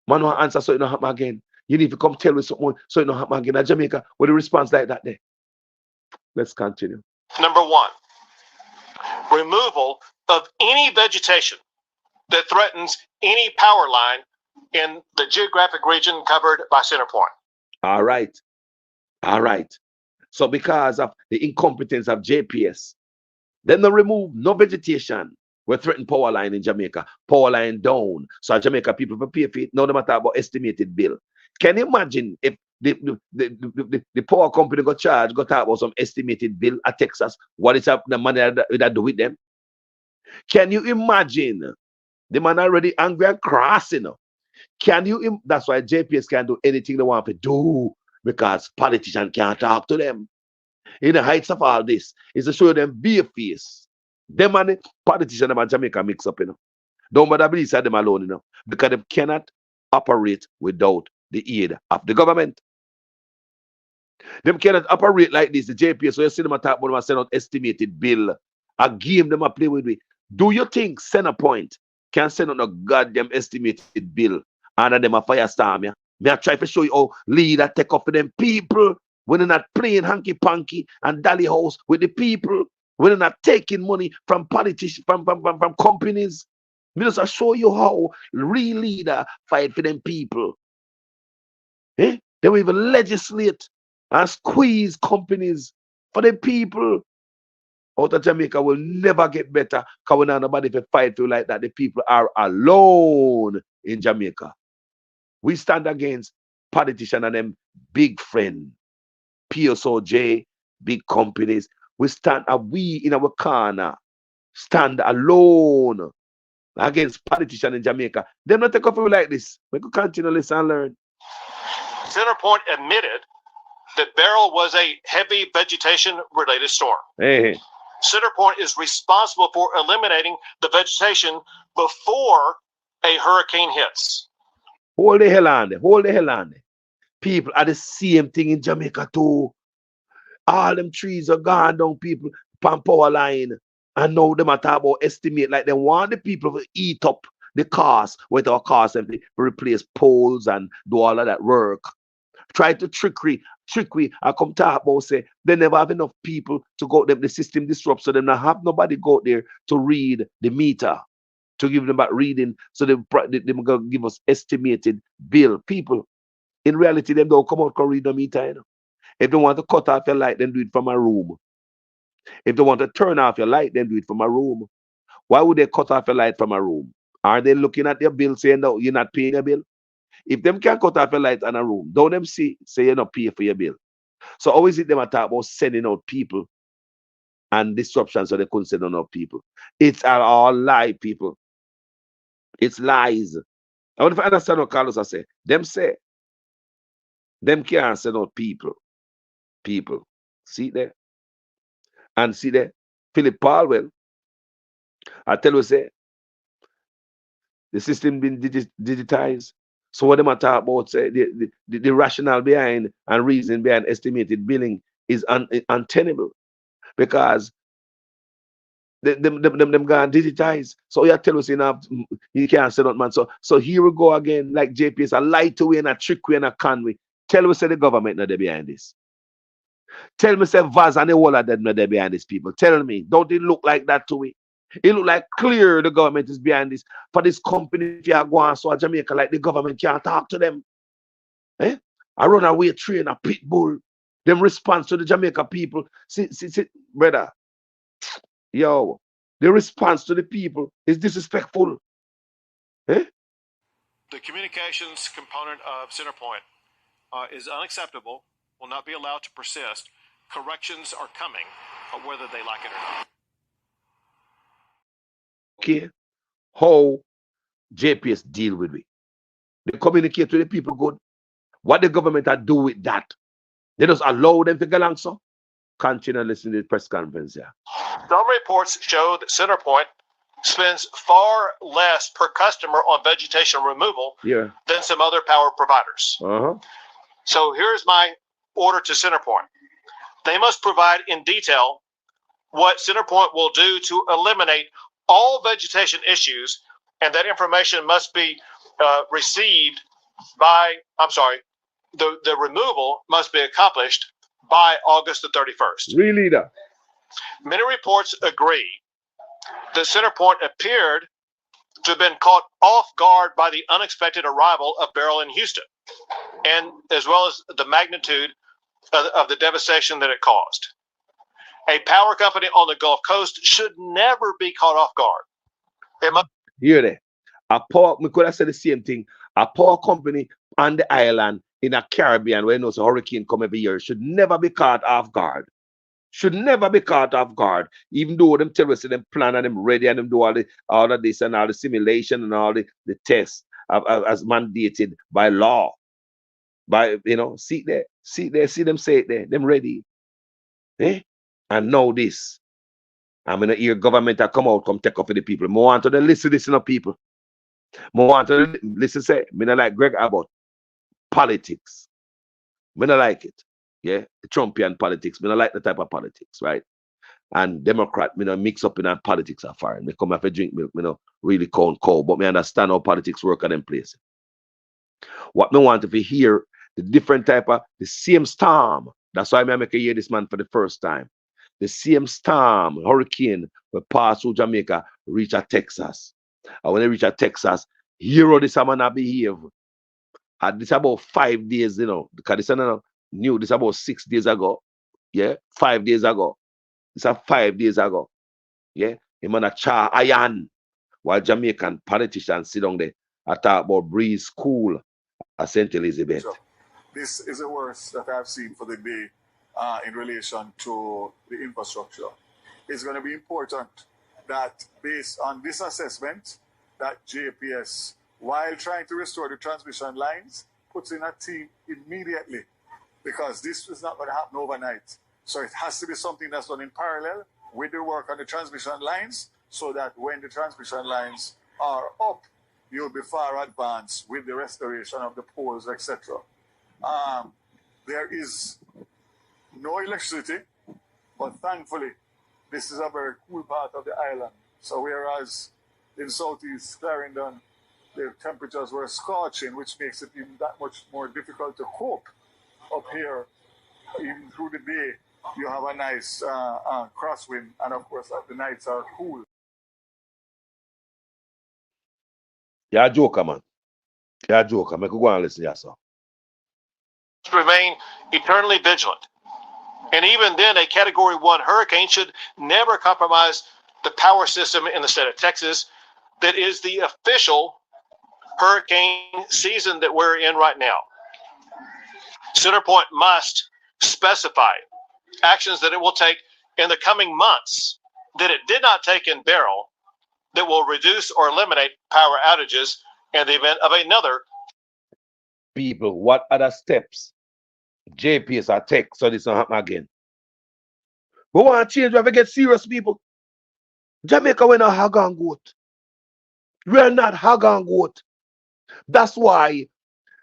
Man want answer so it don't happen again. You need to come tell me something so it don't happen again. At Jamaica, with a response like that there. Let's continue. Number 1, removal of any vegetation that threatens any power line in the geographic region covered by Centerpoint. All right. All right. So because of the incompetence of JPS, then they remove no vegetation. We threaten power line in Jamaica. Power line down. So Jamaica people prepare for it. Now they matter about estimated bill. Can you imagine if the power company got talk about some estimated bill at Texas? What is up the money that do with them? Can you imagine? The man already angry and cross, you know. Can you? That's why JPS can do anything they want to do because politicians can't talk to them. In the heights of all this is to show them bare face. Them and the politicians in Jamaica mix up, you know. Don't bother believe them alone, you know, because they cannot operate without the aid of the government. Them cannot operate like this. The JPS, so you see them talk about them send out estimated bill. A game them a play with. Do you think Centerpoint can send out a goddamn estimated bill under them a firestorm? Yeah? May I try to show you how leader take off for them people when they're not playing hanky panky and dally house with the people, when they're not taking money from politicians, from companies. Me just show you how real leader fight for them people. Eh? They will even legislate and squeeze companies for the people. Out of Jamaica will never get better because we don't have nobody to fight for like that. The people are alone in Jamaica. We stand against politicians and them big friend, PSOJ, big companies. We stand, we in our corner, stand alone against politicians in Jamaica. They're not take off like this. We could continue to listen and learn. Centerpoint admitted that Beryl was a heavy vegetation-related storm. Hey. Centerpoint is responsible for eliminating the vegetation before a hurricane hits. Hold the hell on there. Hold the hell on there. People are the same thing in Jamaica too. All them trees are gone down, people, pan power line. And now them are talking about estimate like they want the people to eat up the cost with our cost and replace poles and do all of that work. Try to trickery. I come talk about say they never have enough people to go them. The system disrupts, so they not have nobody go there to read the meter, to give them back reading. So they gonna give us estimated bill. People, in reality, them don't come out and read the meter. You know? If they want to cut off your light, then do it from a room. If they want to turn off your light, then do it from a room. Why would they cut off your light from a room? Are they looking at your bill saying no, you're not paying your bill? If them can cut off your light in a room, don't them say you're not paying for your bill. So always it them talk about sending out people and disruption so they couldn't send enough people. It's all lie, people. It's lies. I want to understand what Carlos I say. Them can't send out people. People. See there? And see there? Philip Palwell, I tell you, say, the system been digitized. So what them are talking about, say, the rationale behind and reason behind estimated billing is untenable because them gone digitize. So you tell us enough, you can't say that, man. So here we go again, like JPS, a lie to we and a trick we and a con we. Tell me say the government not there behind this. Tell me say Vaz and the whole of them not there behind this, people. Tell me, don't it look like that to we? It look like clear the government is behind this. For this company, if you are going so Jamaica, like the government can't talk to them. Eh? I run away train, a pit bull. Them response to the Jamaica people. See, brother. Yo, the response to the people is disrespectful. Eh? The communications component of Centerpoint is unacceptable, will not be allowed to persist. Corrections are coming, whether they like it or not. Okay, how JPS deal with it? They communicate to the people good. What the government are do with that? They just allow them to go along so? Continue to listen to the press conference here. Some reports show that Centerpoint spends far less per customer on vegetation removal than some other power providers. So here's my order to Centerpoint. They must provide in detail what Centerpoint will do to eliminate all vegetation issues, and that information must be received by, the removal must be accomplished by August the 31st. Really, that. Many reports agree that Centerpoint appeared to have been caught off guard by the unexpected arrival of Beryl in Houston, and as well as the magnitude of the devastation that it caused. A power company on the Gulf Coast should never be caught off guard. It must Hear that? We could have said the same thing. A power company on the island in a Caribbean where a hurricane come every year should never be caught off guard. Should never be caught off guard, even though them terrorists them plan and them ready and them do all of this and all the simulation and all the tests as mandated by law. By see them say it there, them ready. And know this. I'm gonna hear government come out, come take off for the people. More want to listen to people. More want to listen say, me not like Greg about politics. Me not like it. Yeah, the Trumpian politics. Me not like the type of politics, right? And Democrat, me not mix up in that politics are foreign. Me come have a drink milk, me not really cold, but me understand how politics work at them places. What me want to hear, the different type of, the same storm. That's why I make a hear this man for the first time. The same storm, hurricane, will pass through Jamaica, reach at Texas. And when they reach at Texas, hear this man behave. And this about 5 days, because this is new, this about 6 days ago. Yeah, 5 days ago. This is 5 days ago. Yeah, him on a char iron while Jamaican politicians sit down there and talk about Breeze School at St. Elizabeth. So, this is the worst that I've seen for the day in relation to the infrastructure. It's going to be important that based on this assessment, that JPS, while trying to restore the transmission lines, puts in a team immediately, because this is not going to happen overnight. So it has to be something that's done in parallel with the work on the transmission lines, so that when the transmission lines are up, you'll be far advanced with the restoration of the poles, etc. There is no electricity, but thankfully, this is a very cool part of the island. So whereas in southeast Clarendon, the temperatures were scorching, which makes it even that much more difficult to cope. Up here, even through the day, you have a nice crosswind, and of course, the nights are cool. Yeah, joker, man. Yeah, joker. Make go and listen, yes, sir. remain eternally vigilant. And even then, a Category 1 hurricane should never compromise the power system in the state of Texas that is the official hurricane season that we're in right now. Centerpoint must specify actions that it will take in the coming months that it did not take in Beryl that will reduce or eliminate power outages in the event of another. People, what other steps JPS are take so this don't happen again? We want to change, we have to get serious, people. Jamaica, we're not hog and goat. We're not hog and goat. That's why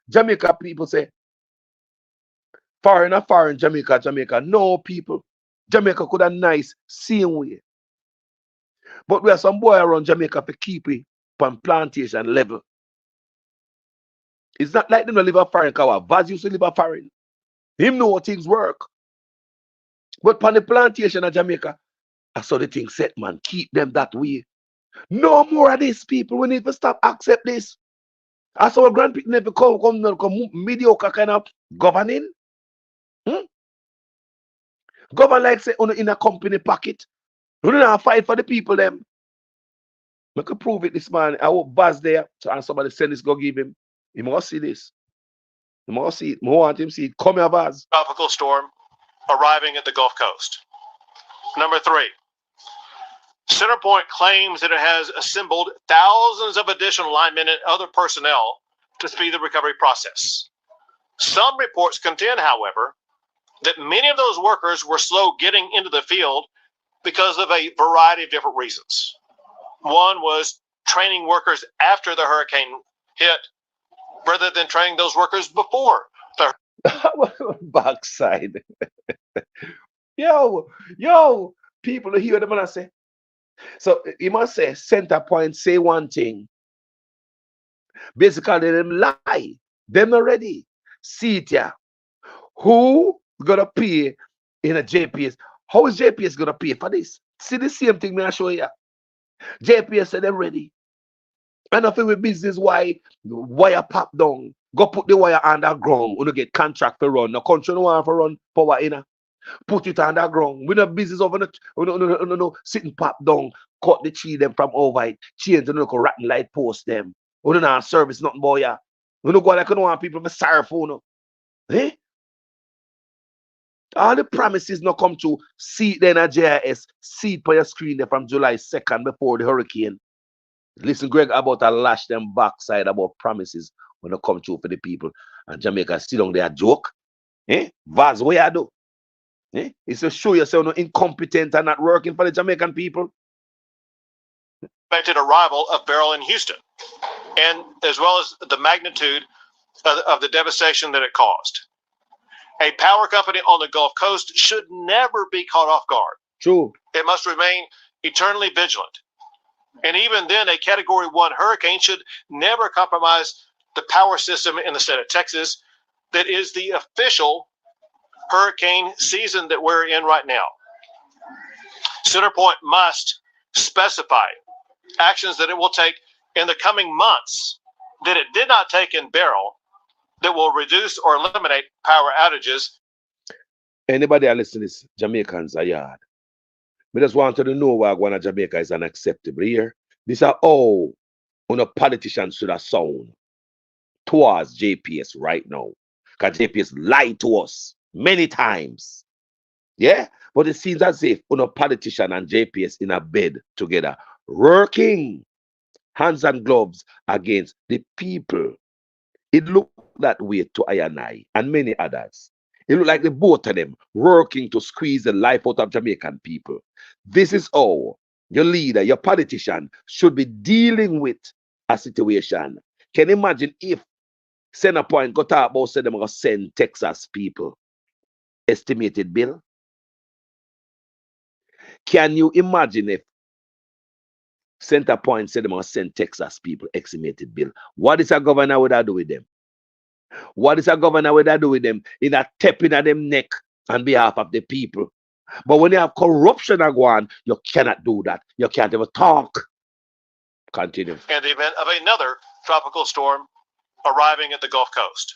Jamaica people say, foreign, Jamaica. No, people. Jamaica could have nice, same way. But we have some boy around Jamaica to keep it on plantation level. It's not like them to live a foreign, because Vaz used to live a foreign. Him know how things work. But on the plantation of Jamaica, I saw the thing set, man. Keep them that way. No more of this, people. We need to stop accept this. I saw a grandparents never come mediocre kind of governing. Govern like say in a company pocket. We don't fight for the people them. We can prove it this man. I hope Vaz there and somebody send this, go give him. He must see this. He must see it. I want him to see it. Come here, Vaz. Tropical storm arriving at the Gulf Coast. Number 3. Centerpoint claims that it has assembled thousands of additional linemen and other personnel to speed the recovery process. Some reports contend, however, that many of those workers were slow getting into the field because of a variety of different reasons. One was training workers after the hurricane hit rather than training those workers before the backside. Yo, people hear them and I say. So you must say center point, say one thing. Basically, them lie. Them not ready. See it here. Who gonna pay in a JPS? How is JPS gonna pay for this? See the same thing me I show you. JPS said they're ready. And nothing with business why wire pop down. Go put the wire underground. We don't get contract to run. No country no want to run power in. Put it underground. We no business over no sitting pop down. Cut the tree them from over it. Change the local rotten light post them. We don't have service nothing boy ya. We don't go like we don't want people to sorry for no. Eh? All the promises not come to see it then at JIS. See it on your screen there from July 2nd before the hurricane. Listen, Greg, about a lash them backside about promises when it come true for the people. And Jamaica still down there joke. Eh? Vaz, what you do? Eh? It's to show yourself no incompetent and not working for the Jamaican people. Expected arrival of Beryl in Houston, and as well as the magnitude of the devastation that it caused. A power company on the Gulf Coast should never be caught off guard. True. It must remain eternally vigilant. And even then, a Category 1 hurricane should never compromise the power system in the state of Texas that is the official hurricane season that we're in right now. Centerpoint must specify actions that it will take in the coming months that it did not take in Beryl that will reduce or eliminate power outages. Anybody that listen to this, Jamaicans are yard. We just wanted to know why going to Jamaica is unacceptable here. These are all on a politicians should have sound towards JPS right now. Because JPS lied to us many times. Yeah? But it seems as if on a politician and JPS in a bed together, working hands and gloves against the people. It looked that way to I and many others. It looked like the both of them working to squeeze the life out of Jamaican people. This is how your leader, your politician should be dealing with a situation. Can you imagine if Centerpoint got out about said them going to send Texas people estimated bill? Can you imagine if Centerpoint said them going to send Texas people estimated bill? What is a governor would I do with them? What is a governor would I do with them? In a tapping at them neck on behalf of the people. But when you have corruption go on, you cannot do that. You can't even talk. Continue. In the event of another tropical storm arriving at the Gulf Coast.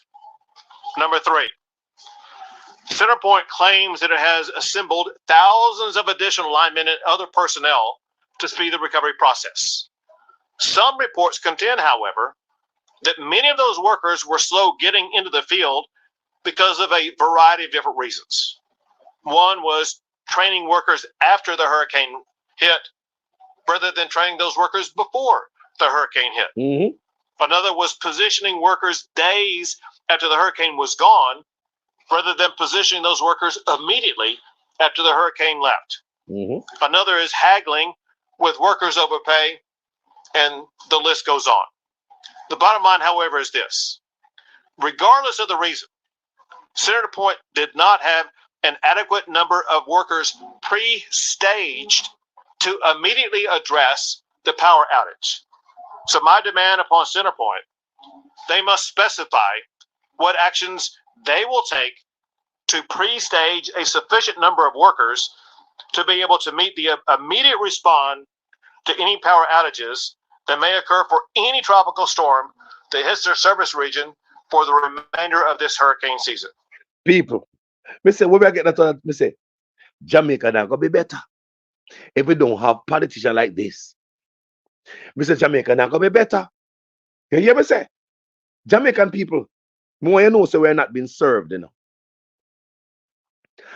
Number 3, Centerpoint claims that it has assembled thousands of additional linemen and other personnel to speed the recovery process. Some reports contend, however, that many of those workers were slow getting into the field because of a variety of different reasons. One was training workers after the hurricane hit rather than training those workers before the hurricane hit. Mm-hmm. Another was positioning workers days after the hurricane was gone rather than positioning those workers immediately after the hurricane left. Mm-hmm. Another is haggling with workers over pay, and the list goes on. The bottom line, however, is this. Regardless of the reason, Centerpoint did not have an adequate number of workers pre-staged to immediately address the power outage. So my demand upon Centerpoint, they must specify what actions they will take to pre-stage a sufficient number of workers to be able to meet the immediate response to any power outages that may occur for any tropical storm that hits their service region for the remainder of this hurricane season. People, me say, when we get that, me say, Jamaica now gonna be better if we don't have politicians like this. Me say, Jamaica now gonna be better. You hear me say? Jamaican people, more you know, so we're not being served, you know.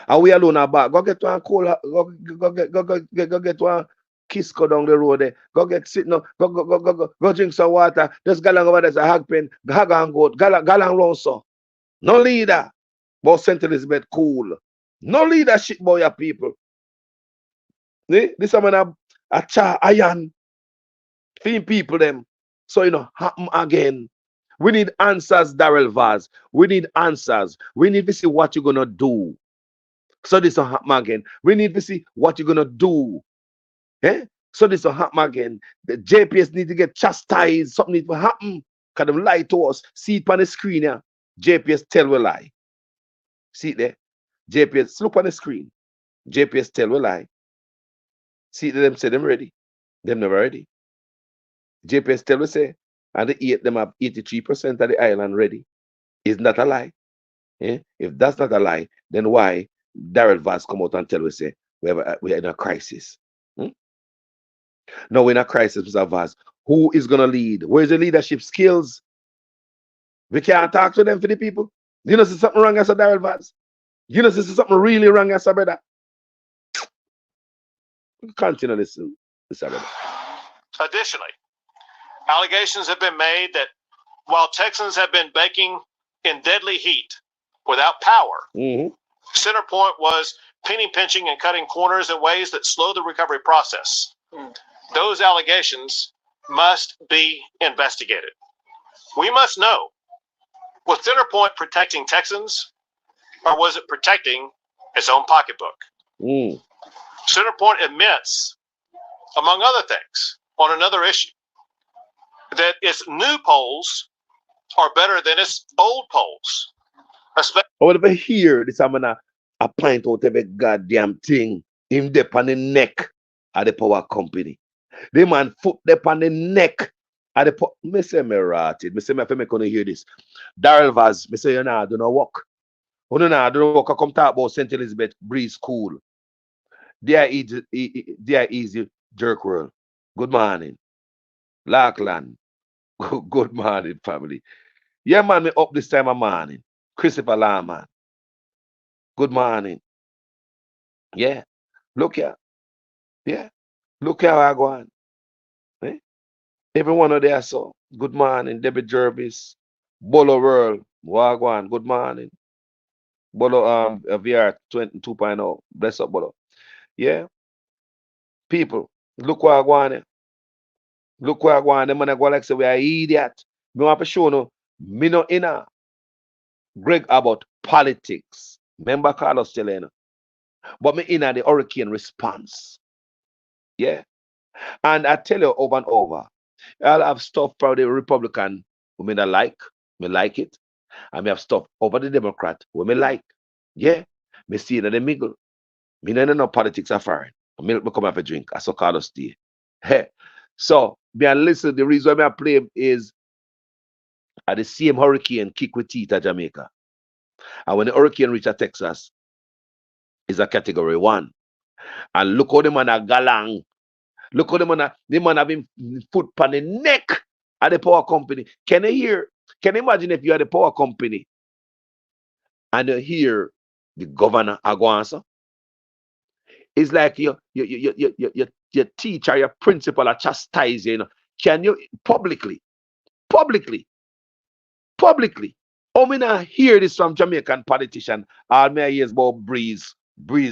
And we alone are back. Go get one cola, go get one kiss go down the road there. Go get sitting up, go drink some water. Just galang over there's a hag pen, hag and goat, galang round so. No leader. But St. Elizabeth cool. No leadership boy your people. This man a cha iron. Feed people them. So you know happen again. We need answers, Darrell Vaz. We need answers. We need to see what you're gonna do. So this will happen again. We need to see what you're gonna do. Eh? So this will happen again. The JPS need to get chastised. Something need to happen. Cause them lie to us. See it on the screen here. JPS tell we lie. See it there. JPS look on the screen. JPS tell we lie. See it them say them ready. Them never ready. JPS tell we say, and them have 83% of the island ready. Is not a lie. Eh? If that's not a lie, then why Darrell Vaz come out and tell we say we're in a crisis? Hmm? No, we're in a crisis, Mr. Vaz. Who is gonna lead? Where's the leadership skills? We can't talk to them for the people. You know, see something wrong as a Darrell Vaz. You know, see something really wrong as a brother. Continue listen, Mr. Brother. Additionally, allegations have been made that while Texans have been baking in deadly heat without power, Centerpoint was penny pinching and cutting corners in ways that slow the recovery process. Those allegations must be investigated. We must know, was Centerpoint protecting Texans, or was it protecting its own pocketbook? Centerpoint admits, among other things, on another issue, that its new polls are better than its old polls. I want to hear this. I'm gonna point out every goddamn thing. Him dip on the neck of the power company. The man foot dip on the neck of the power. Me say me rotted. Me say me have to make you hear this. Darrell Vaz, me say you know, do not walk. You know, do not walk. I come talk about St. Elizabeth Breeze School. They are easy jerk world. Good morning. Larkland. Good morning, family. Yeah, man, me up this time of morning. Christopher Lawman. Good morning. Yeah. Look here. Yeah. Look how I go on. Eh? Every one of there so. Good morning, Debbie Jervis. Bolo World. Wagwan. Good morning. Bolo VR 2.0. Bless up, Bolo. Yeah. People, look what I go on. Look what I go on. Them man I go like say we are idiot. Me want to show no. Me no inner. Greg about politics. Remember Carlos Telena. But me inner the hurricane response. Yeah. And I tell you over and over, I'll have stuff for the Republican who me not like. Me like it. And me have stuff over the Democrat who me like. Yeah. Me see it in the middle. Me no know politics are foreign. Me come have a drink. I saw Carlos T. Hey. So, me and listen, the reason why I play is at the same hurricane kick with teeth at Jamaica. And when the hurricane reach Texas, it's a category 1. And look how the man are galang. Look how the man have him foot on the neck at the power company. Can you imagine if you are the power company and you hear the governor Aguansa? It's like your teacher, your principal are chastising, you know. Can you publicly? Oh, me not hear this from Jamaican politician. All me hear is about Breeze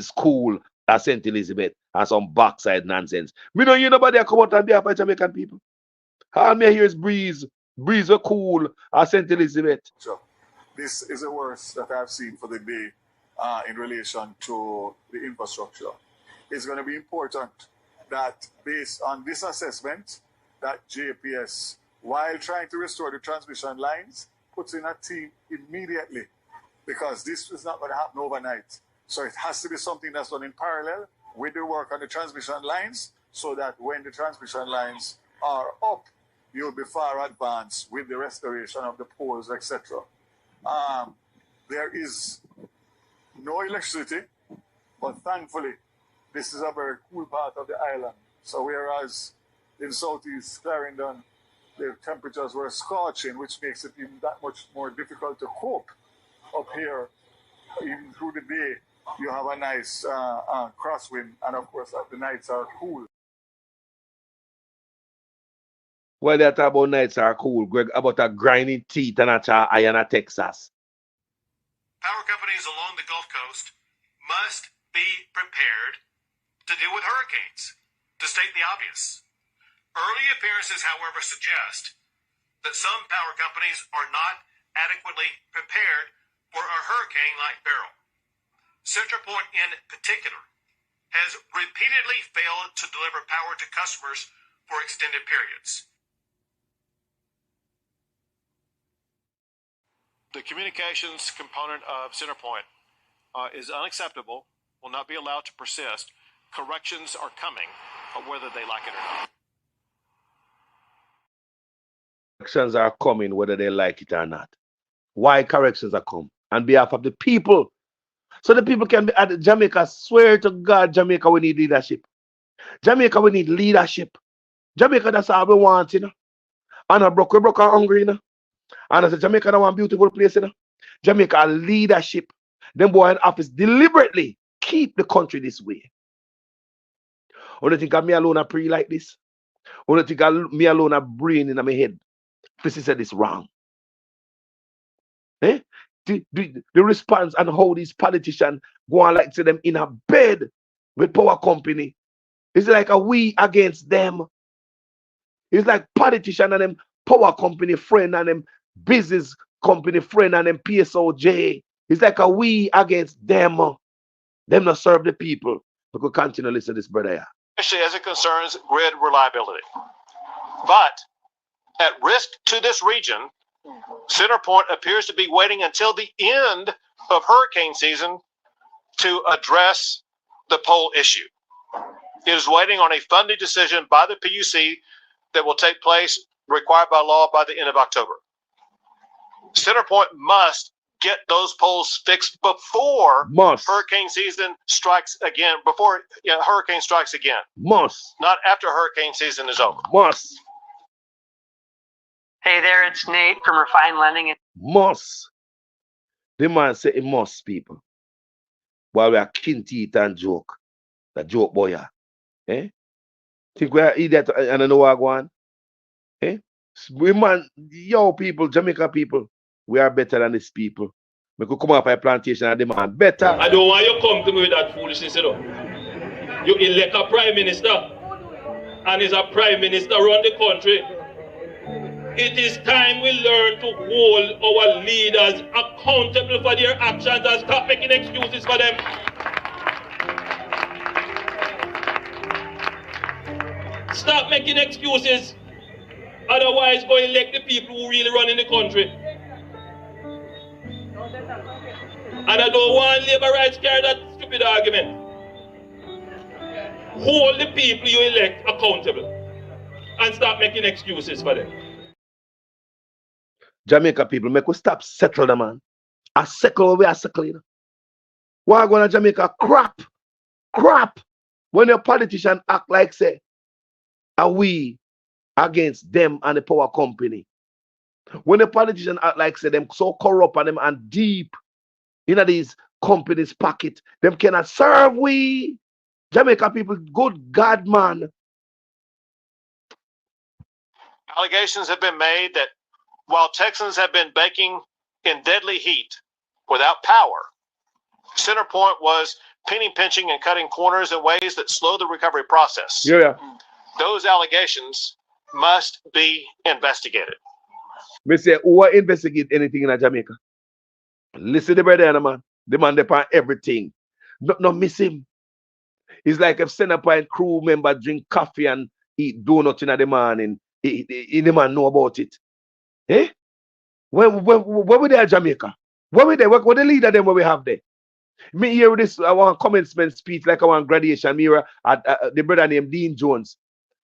School at St. Elizabeth and some backside nonsense. Me don't hear nobody come out and be for Jamaican people. All me hear is Breeze are cool at St. Elizabeth. Sure. This is the worst that I've seen for the day in relation to the infrastructure. It's going to be important that based on this assessment, that JPS, while trying to restore the transmission lines, puts in a team immediately, because this is not going to happen overnight. So it has to be something that's done in parallel with the work on the transmission lines, so that when the transmission lines are up, you'll be far advanced with the restoration of the poles, etc. There is no electricity, but thankfully, this is a very cool part of the island. So whereas in southeast Clarendon, the temperatures were scorching, which makes it even that much more difficult to cope. Up here, even through the day, you have a nice crosswind, and of course, the nights are cool. Well, they talk about nights are cool, Greg, about a grinding teeth and a iron at Texas. Power companies along the Gulf Coast must be prepared to deal with hurricanes, to state the obvious. Early appearances, however, suggest that some power companies are not adequately prepared for a hurricane like peril. CenterPoint in particular has repeatedly failed to deliver power to customers for extended periods. The communications component of CenterPoint is unacceptable, will not be allowed to persist. Corrections are coming, whether they like it or not. Corrections are coming whether they like it or not. Why corrections are come? On behalf of the people. So the people can be at Jamaica. Swear to God, Jamaica, we need leadership. Jamaica, we need leadership. Jamaica, that's all we want, you know. And we broke and hungry, you know. And I said, Jamaica, that's one beautiful place, you know. Jamaica leadership. Them boy in office deliberately keep the country this way. Only think of me alone I pray like this. Only think of me alone I brain in my head. This said this wrong. Eh? The response and how these politicians go on like to them in a bed with power company. It's like a we against them. It's like politician and them power company friend and them business company friend and them PSOJ. It's like a we against them. Them not serve the people. We could continue to listen to this brother here. Especially as it concerns grid reliability. But at risk to this region, CenterPoint appears to be waiting until the end of hurricane season to address the pole issue. It is waiting on a funding decision by the PUC that will take place, required by law, by the end of October. CenterPoint must get those poles fixed before hurricane season strikes again, before hurricane strikes again. Not after hurricane season is over. Hey there, it's Nate from Refined Lending. The man say it must, people. While we are kin teeth and joke. The joke boy. Eh? Think we are idiot and I know what I go on? Eh? We man, yo people, Jamaica people, we are better than these people. We could come up a plantation and demand better. I don't want you to come to me with that foolishness, you know. You elect a prime minister, and is a prime minister run the country. It is time we learn to hold our leaders accountable for their actions and stop making excuses for them. Stop making excuses. Otherwise, go elect the people who really run in the country. And I don't want labor rights carry that stupid argument. Hold the people you elect accountable and stop making excuses for them. Jamaica people, make we stop settle them, man. I settle where we are settling. Why going to Jamaica? Crap. When your politician act like say, are we against them and the power company? When the politician act like say them so corrupt and them and deep in these companies' pocket, them cannot serve we. Jamaica people, good God, man. Allegations have been made that while Texans have been baking in deadly heat without power, CenterPoint was penny pinching and cutting corners in ways that slow the recovery process. Yeah. Those allegations must be investigated. Me say, who investigate anything in Jamaica? Listen to the brother, man. The man depend everything. No miss him. It's like if CenterPoint crew member drink coffee and eat donuts in the morning, the man know about it. Eh? Where were they at Jamaica? Where were they? What the leader them where we have there? Me hear this, I want commencement speech like I want graduation. Me hear the brother named Dean Jones.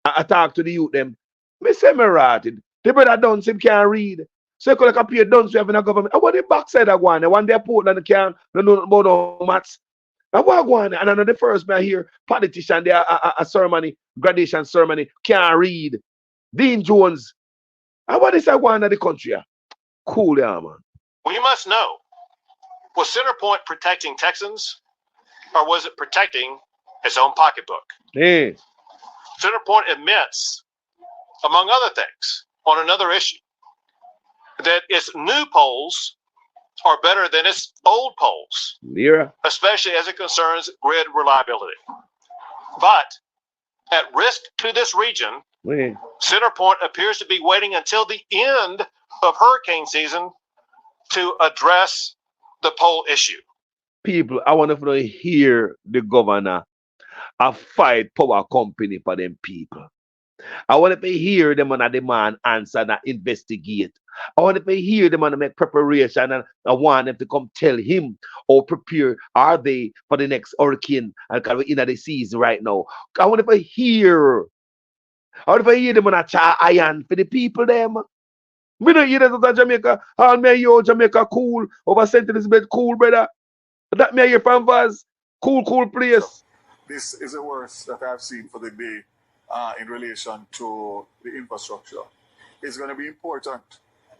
I talk to the youth them. Me say me rotted. The brother Duns him can't read. So you could like appear Duns we have in a government. I want the backside of one. One day Portland can't know about no maths. I want one. And I know the first man here, politician there a ceremony, graduation ceremony, can't read. Dean Jones. I want this one of the country. Cool, yeah, man. We must know, was CenterPoint protecting Texans or was it protecting its own pocketbook? Hey. CenterPoint admits, among other things, on another issue, that its new polls are better than its old polls, especially as it concerns grid reliability. But at risk to this region, CenterPoint appears to be waiting until the end of hurricane season to address the pole issue. People, I want to hear the governor a fight power company for them people. I want to hear them on a demand answer and investigate. I want to hear them on make preparation, and I want them to come tell him or prepare are they for the next hurricane and we're in the season right now. I want to hear. I want to hear them on a cha iron for the people them. We don't hear that out of Jamaica. All me yo Jamaica cool over St. Elizabeth cool brother. That me hear from Vaz. Cool place. This is the worst that I've seen for the day in relation to the infrastructure. It's going to be important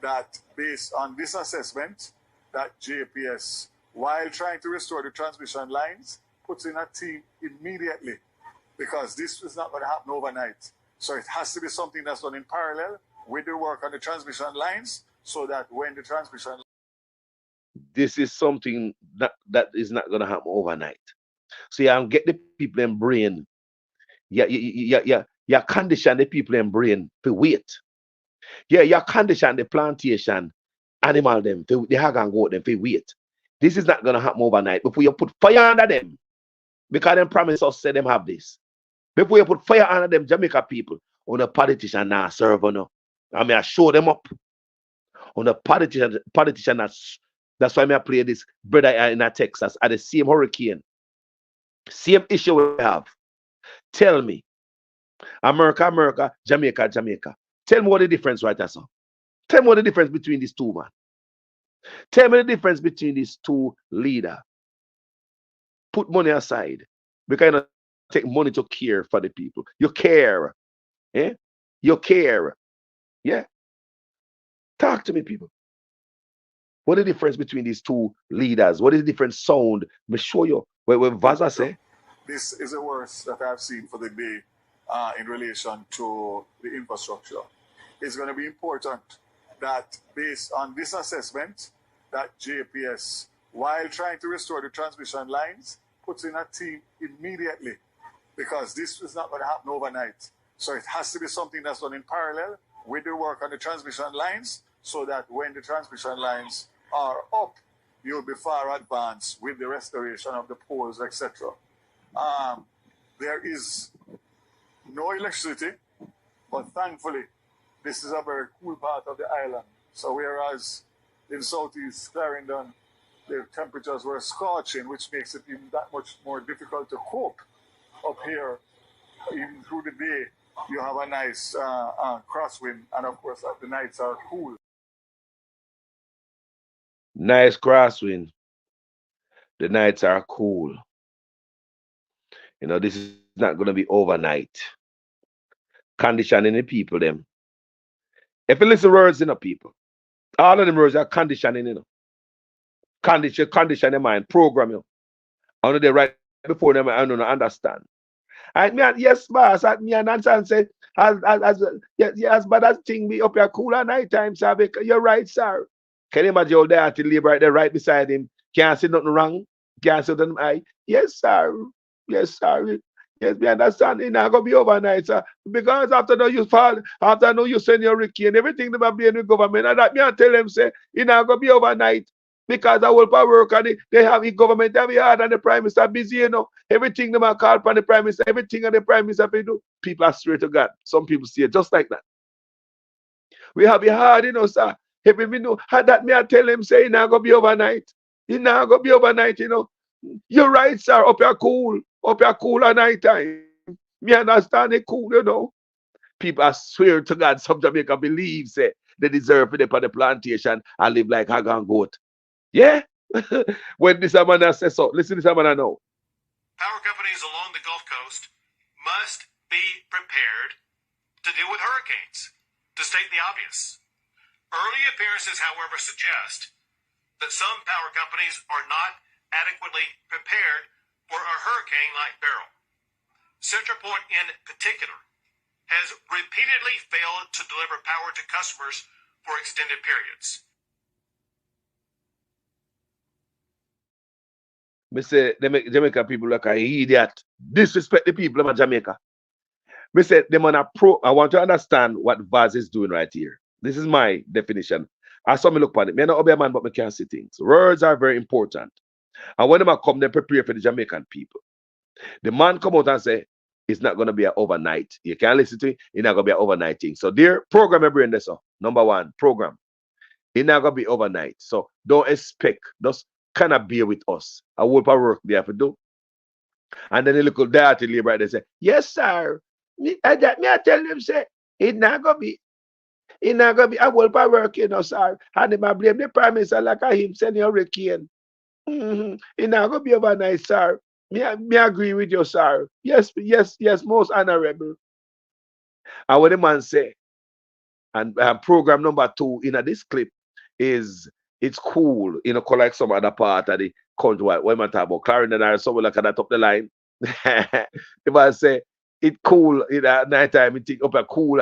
that based on this assessment, that JPS, while trying to restore the transmission lines, puts in a team immediately, because this is not going to happen overnight. So it has to be something that's done in parallel with the work on the transmission lines, so that when the transmission... This is something that is not going to happen overnight. So you get the people in brain. You condition the people in brain to wait. Yeah, you condition the plantation animal them, the hog and goat them to wait. This is not going to happen overnight. Before you put fire under them, because them promise us say them have this. Before you put fire under them Jamaica people, on the politician now serve on. I mean, I show them up. On the politician that's why I play this brother in Texas at the same hurricane. Same issue we have. Tell me. America, Jamaica. Tell me what the difference right there, sir. Tell me what the difference between these two, man. Tell me the difference between these two leaders. Put money aside. Because you don't take money to care for the people. You care. Eh? You care. Yeah. Talk to me, people. What is the difference between these two leaders? What is the different sound? Me show you. What Vaza say? This is the worst that I've seen for the day in relation to the infrastructure. It's going to be important that based on this assessment, that JPS, while trying to restore the transmission lines, puts in a team immediately, because this is not going to happen overnight. So it has to be something that's done in parallel with the work on the transmission lines, so that when the transmission lines are up, you'll be far advanced with the restoration of the poles, etc. There is no electricity, but thankfully, this is a very cool part of the island. So whereas in southeast Clarendon, the temperatures were scorching, which makes it even that much more difficult to cope. Up here, even through the day, you have a nice crosswind, and of course, the nights are cool. Nice crosswind. The nights are cool. You know, this is not going to be overnight. Conditioning the people, them. If you listen to words, people, all of them words are conditioning, Condition the mind, program you. I know they right before them, I don't understand. And me, yes, boss, me and Nansan say, as bad as thing be up here cool at night time, sir. You're right, sir. Can you imagine all there to live right there, right beside him? Can't see nothing wrong. Can't see nothing eye. Yes, sir. Yes, sir. Yes, we understand. It's not gonna be overnight, sir. Because after now you fall, after now you send your Ricky and everything they be in the government. And that me I tell them say it's not gonna be overnight. Because I will work on it. They have the government every hard and the prime minister busy, Everything them are call upon the prime minister, everything and the prime minister they do. People are straight to God. Some people see it just like that. We have it hard, sir. If we know that me I tell them say it's not gonna be overnight. It's not gonna be overnight, You're right, sir. Up here cool at night time. Me understand it cool, People, I swear to God, some Jamaica believe say they deserve to live on the plantation and live like hog and goat. Yeah? When this man says so, listen to this man now. Power companies along the Gulf Coast must be prepared to deal with hurricanes, to state the obvious. Early appearances, however, suggest that some power companies are not adequately prepared for a hurricane-like peril. CenterPoint in particular has repeatedly failed to deliver power to customers for extended periods. Me say they make Jamaica people like an idiot. Disrespect the people of Jamaica. Me say them on a pro. I want to understand what Vaz is doing right here. This is my definition. I saw me look upon it. Me not obey a man, but me can't see things. Words are very important. And when them come, they prepare for the Jamaican people. The man come out and say, it's not going to be an overnight. You can't listen to it. It's not going to be an overnight thing. So their program every this. Number one, program. It's not going to be overnight. So don't expect. Just kind of bear with us. I will work they have to do. And then the little dirty labor, they say, yes, sir. I tell them, say, it's not going to be. It's not going to be a world power work, sir. And they might blame the prime minister like him sending a hurricane. It's not going to be overnight, sir. Me agree with you, sir. Yes, most honorable. And what the man say, and program number 2 in this clip is it's cool, like some other part of the country. When I talk about Clarendon or somewhere like that up the line, if I say it's cool in the night time, it take up a cool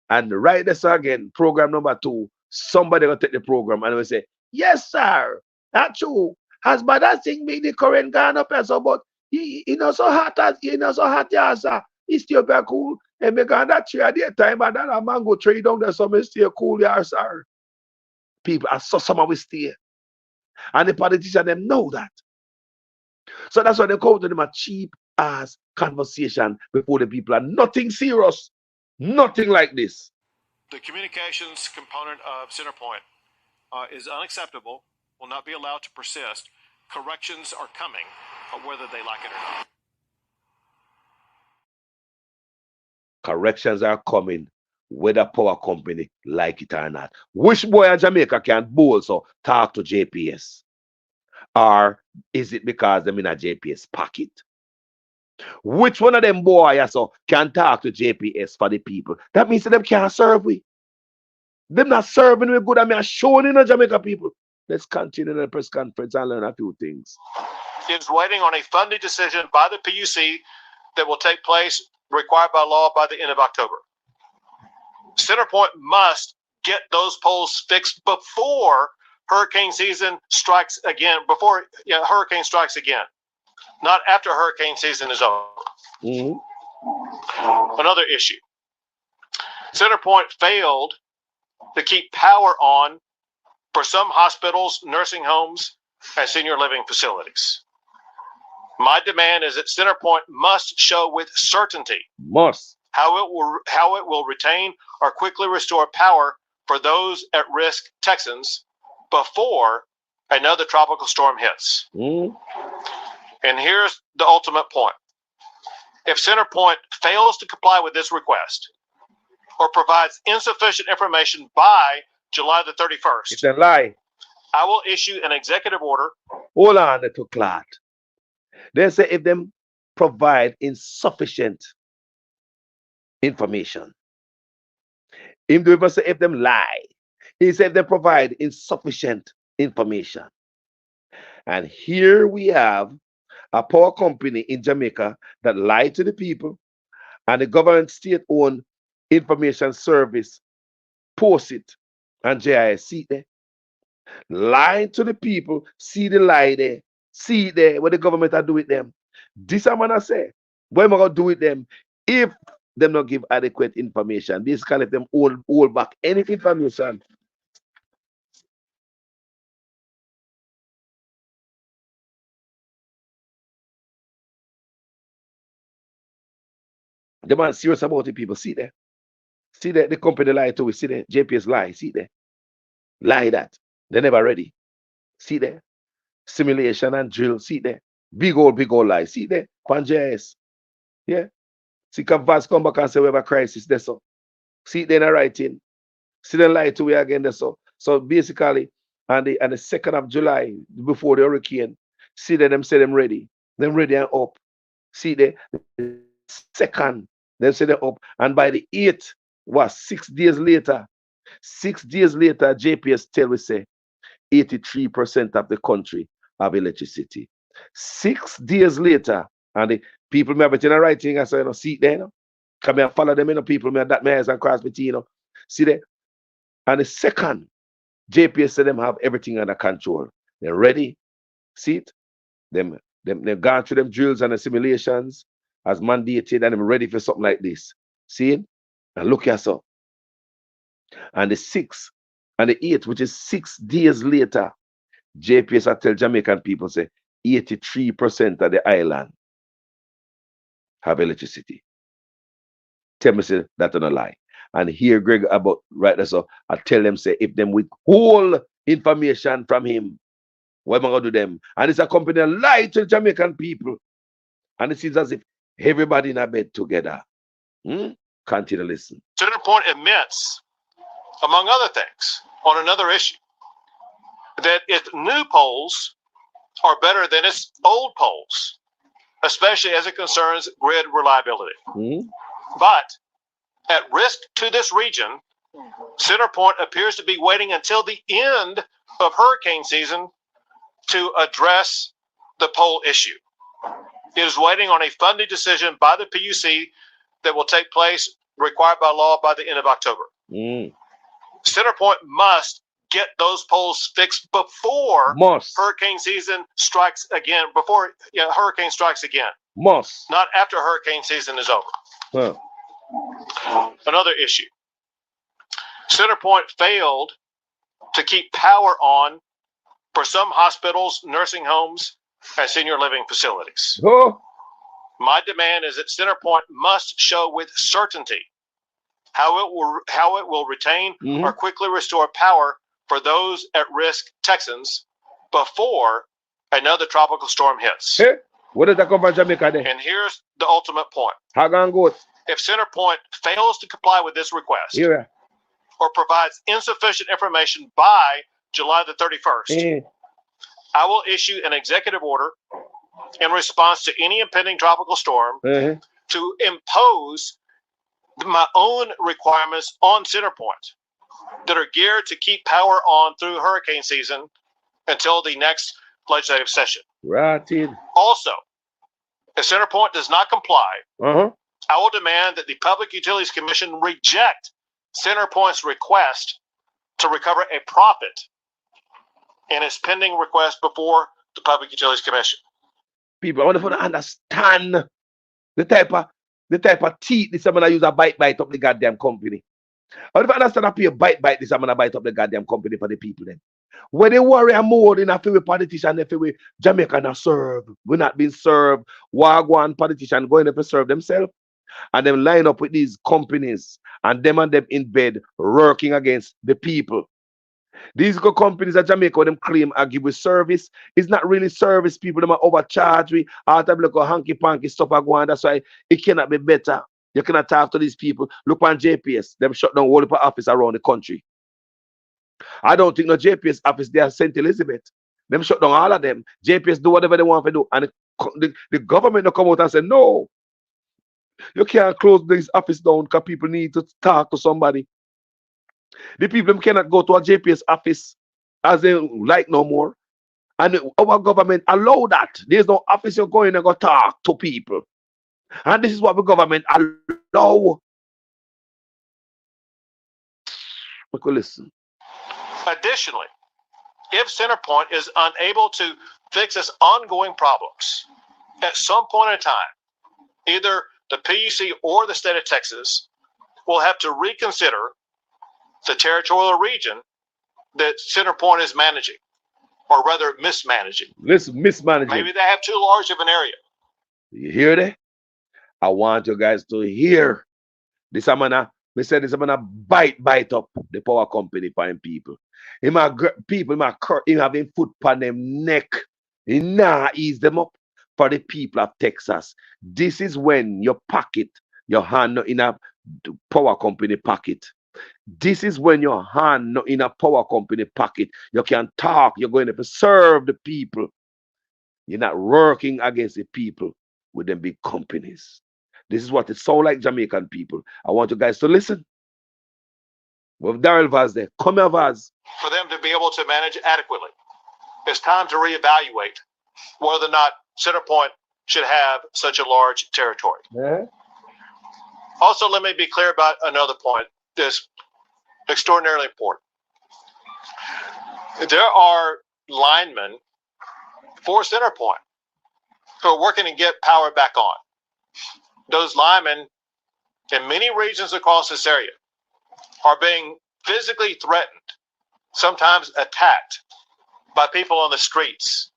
and right there so again, program number 2, somebody gonna take the program and we say, yes, sir, that's true. As bad as thing make the current gone up as so, but he not so hot as yeah, sir. He still be cool. And me gone that tree at the time and that a mango tree down there, so me stay cool, yeah, sir. People are so some will stay. And the politicians them know that. So that's why they call them a cheap ass conversation before the people are nothing serious. Nothing like this. The communications component of Centerpoint is unacceptable, will not be allowed to persist. Corrections are coming, whether they like it or not. Corrections are coming, whether power company like it or not. Which boy in Jamaica can bowl so talk to JPS? Or is it because them in a JPS pocket? Which one of them boys so can talk to JPS for the people? That means that them can't serve we. Them not serving we good. I mean, showing in the Jamaica people. Let's continue the press conference and learn a few things. Is waiting on a funding decision by the PUC that will take place, required by law, by the end of October. Centerpoint must get those poles fixed before hurricane season strikes again, hurricane strikes again, not after hurricane season is over. Another issue. Centerpoint failed to keep power on for some hospitals, nursing homes, and senior living facilities. My demand is that Centerpoint must show with certainty how it will retain or quickly restore power for those at risk Texans before another tropical storm hits. And here's the ultimate point. If Centerpoint fails to comply with this request or provides insufficient information by July the 31st, it's a lie. I will issue an executive order. Hold on, little clot. They say if them provide insufficient information. Him do say if them lie. He said if they provide insufficient information. And here we have a power company in Jamaica that lied to the people, and the government state-owned information service post it and JIS see there. Lying to the people, see the lie there. See there what the government are doing with them. This I'm gonna say. What am I gonna do with them if them not give adequate information? Basically, if them hold back any information. The man serious about the people. See there. See there, the company lie to we. See there, JPS lie. See there. Lie that. They're never ready. See there. Simulation and drill. See there. Big old lie. See there. Panjas. Yeah. See, Vaz come back and say we have a crisis there. So see then a writing. See them lie to we again there. So basically, on the 2nd of July, before the hurricane, see them say them ready. Them ready and up. See there. The 2nd, them say them up. And by the 8th, was 6 days later. 6 days later, JPS tell we say 83% of the country have electricity. 6 days later, and the people may have been writing and say, see there, come here, follow them, people may that may and cross between, see there. And the 2nd, JPS said them have everything under control. They're ready, see it. They've gone through them drills and the simulations as mandated, and they're ready for something like this. See it? And look here, so. And the 6th and the 8th, which is 6 days later, JPS I tell Jamaican people say 83% of the island have electricity. Tell me say that's not a lie. And here Greg about right there, so I tell them say if them withhold information from him, what am I gonna do them? And it's a company that lie to the Jamaican people. And it seems as if everybody in a bed together. Continue to listen. CenterPoint admits, among other things, on another issue, that its new polls are better than its old polls, especially as it concerns grid reliability. But at risk to this region, CenterPoint appears to be waiting until the end of hurricane season to address the poll issue. It is waiting on a funding decision by the PUC that will take place, required by law, by the end of October. CenterPoint must get those polls fixed before hurricane season strikes again, before hurricane strikes again. Not after hurricane season is over. Another issue. CenterPoint failed to keep power on for some hospitals, nursing homes, and senior living facilities. My demand is that CenterPoint must show with certainty how it will retain or quickly restore power for those at risk Texans before another tropical storm hits. What does that come from Jamaica then? And here's the ultimate point. How gonna go? If CenterPoint fails to comply with this request or provides insufficient information by July the 31st, I will issue an executive order in response to any impending tropical storm to impose my own requirements on CenterPoint that are geared to keep power on through hurricane season until the next legislative session. Also, if CenterPoint does not comply, I will demand that the Public Utilities Commission reject CenterPoint's request to recover a profit in its pending request before the Public Utilities Commission. People, I want to understand the type of teeth this I'm gonna use a bite up the goddamn company. I want to understand how people bite this I'm gonna bite up the goddamn company for the people then. When they worry more than if we politician, if we Jamaican are served, we're not being served. Wagwan politician going up to serve themselves, and them line up with these companies and them in bed working against the people. These good companies at Jamaica, them claim and give with service. It's not really service. People them are overcharged. We out of look hanky panky stuff are going. That's why it cannot be better. You cannot talk to these people. Look on JPS. Them shut down all the office around the country. I don't think no JPS office they are St. Elizabeth. Them shut down all of them. JPS do whatever they want to do. And the government will come out and say, no, you can't close this office down because people need to talk to somebody. The people cannot go to a JPS office as they like no more. And our government allow that. There's no office you're going and go talk to people. And this is what the government allow. We could listen. Additionally, if CenterPoint is unable to fix its ongoing problems, at some point in time, either the PUC or the state of Texas will have to reconsider the territorial region that CenterPoint is managing, or rather mismanaging. Mismanaging. Maybe they have too large of an area. You hear that? I want you guys to hear this. I'm gonna bite up the power company for him people. Him having foot on them neck. He nah ease them up for the people of Texas. This is when your pocket, your hand in a power company pocket. This is when your hand not in a power company pocket. You can talk. You're going to serve the people. You're not working against the people with them big companies. This is what it sounds like, Jamaican people. I want you guys to listen. With Daryl Vaz there. Come here, Vaz. For them to be able to manage adequately, it's time to reevaluate whether or not CenterPoint should have such a large territory. Also, let me be clear about another point that's extraordinarily important. There are linemen for CenterPoint who are working to get power back on. Those linemen in many regions across this area are being physically threatened, sometimes attacked by people on the streets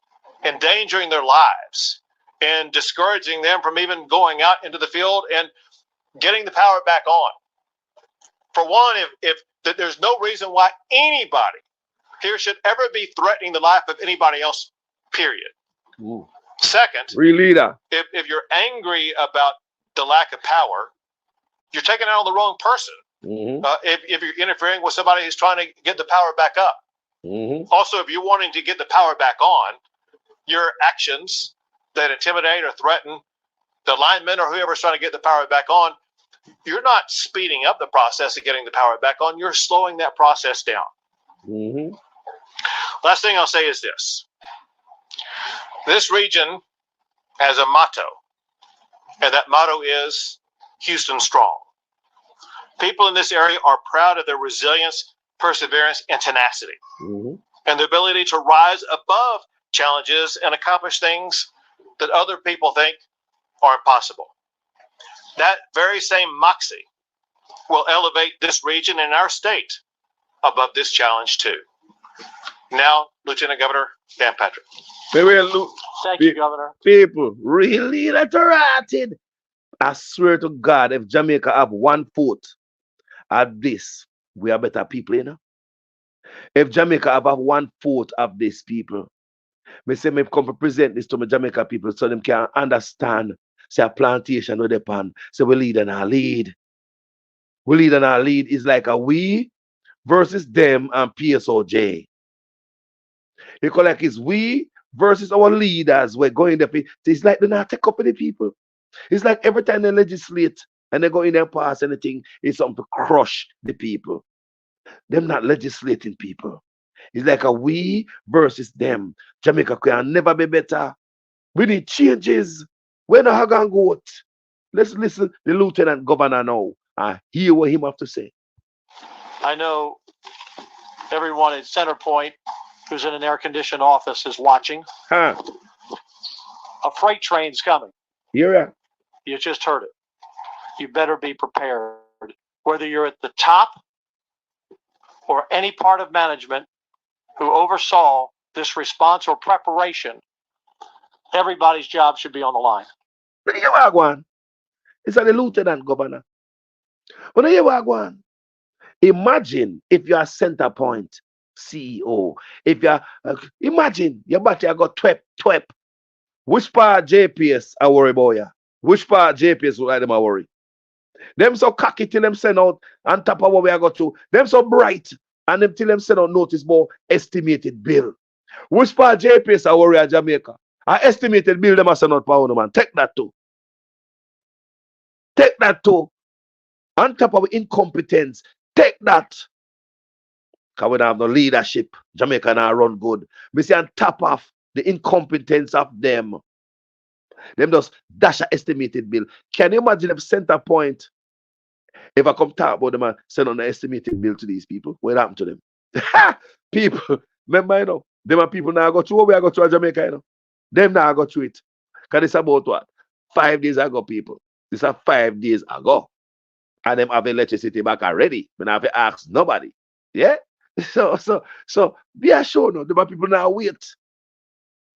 endangering their lives and discouraging them from even going out into the field and getting the power back on. For one, if there's no reason why anybody here should ever be threatening the life of anybody else, period. Ooh. Second, Real leader. If you're angry about the lack of power, you're taking it on the wrong person. Mm-hmm. If you're interfering with somebody who's trying to get the power back up. Mm-hmm. Also, if you're wanting to get the power back on, your actions that intimidate or threaten the linemen or whoever's trying to get the power back on, you're not speeding up the process of getting the power back on. You're slowing that process down. Mm-hmm. Last thing I'll say is this. This region has a motto, and that motto is Houston Strong. People in this area are proud of their resilience, perseverance, and tenacity, Mm-hmm. and the ability to rise above challenges and accomplish things that other people think are impossible. That very same moxie will elevate this region and our state above this challenge too. Now, Lieutenant Governor Dan Patrick. Thank you, Governor. People, really literated. I swear to God, if Jamaica have 1/4 of this, we are better people, you know. If Jamaica have 1/4 of these people, me say me come to present this to my Jamaica people so them can understand. Say a plantation with the pan. So we lead and our lead. We lead and our lead is like a we versus them and PSOJ. You call like it's we versus our leaders. We're going there. It's like they not take up with the people. It's like every time they legislate and they go in there and pass anything, it's something to crush the people. Them not legislating people. It's like a we versus them. Jamaica can never be better. We need changes. We're not going to go. Let's listen to the Lieutenant Governor now and hear what he have to say. I know everyone at Center Point who's in an air-conditioned office is watching. Huh. A freight train's coming. Yeah. You just heard it. You better be prepared. Whether you're at the top or any part of management who oversaw this response or preparation, everybody's job should be on the line. You are going. It's the Lieutenant Governor. When you are going, imagine if you are Center Point CEO. If you are, imagine your battery got twep. Which part JPS I worry about you? Which part JPS will let them worry? Them so cocky till them send out on top of what we are got to. Them so bright and them till them send out notice more estimated bill. Which part JPS I worry at Jamaica? I estimated bill them a send out pound man. Take that too. Take that too. On top of incompetence, take that. Because we don't have no leadership. Jamaica now run good. We see on top of the incompetence of them just dash a estimated bill. Can you imagine if Center Point, if I come talk about them and send on an estimated bill to these people? What happened to them? People, remember, you know, them are people now go through what we are going through in Jamaica, you know. Them now go through it. Because it's about what? 5 days ago, people. This is 5 days ago. And them have electricity back already. But I have to ask nobody. Yeah? So be assured, no, the people now wait.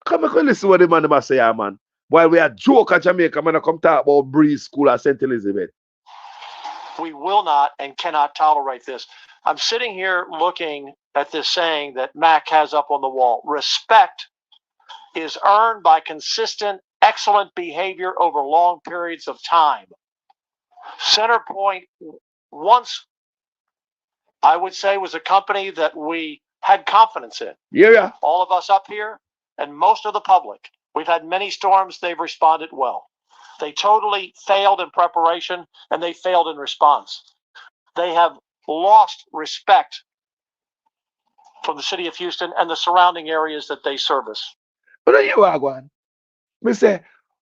Come and listen what the man say, man. While we are joke at Jamaica, man, I come talk about Breeze School at St. Elizabeth. We will not and cannot tolerate this. I'm sitting here looking at this saying that Mac has up on the wall. Respect is earned by consistent, excellent behavior over long periods of time. Center Point once, I would say, was a company that we had confidence in. Yeah. All of us up here and most of the public. We've had many storms. They've responded well. They totally failed in preparation and they failed in response. They have lost respect from the city of Houston and the surrounding areas that they service. But you are going. Me say,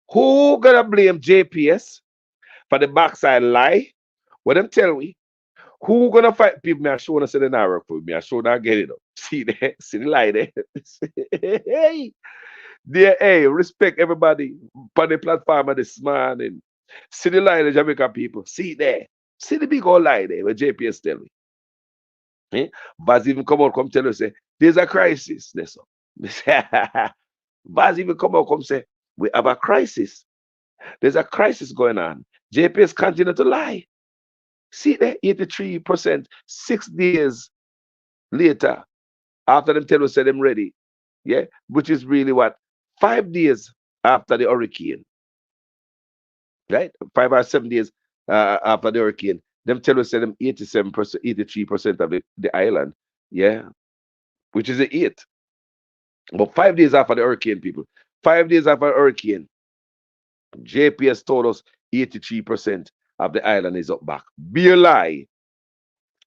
who gonna blame JPS for the backside lie? What them tell me? Who gonna fight people? Me I show them say they not work for me. I show them get it up. See there, see the lie there. Hey, there, hey, respect everybody on the platform of this morning. See the lie, the Jamaican people. See there. See the big old lie there where JPS tell me. Vaz even come out, come tell us, say, there's a crisis. Vaz even come out come say, we have a crisis. There's a crisis going on. JPS continue to lie. See there, 83%, 6 days later, after them tell us say them ready. Yeah, which is really what? 5 days after the hurricane. Right? 5 or 7 days after the hurricane. Them tell us say them 87%, 83% of the island. Yeah. Which is the 8. But 5 days after the hurricane, people. 5 days after the hurricane, JPS told us 83% of the island is up back. Be a lie.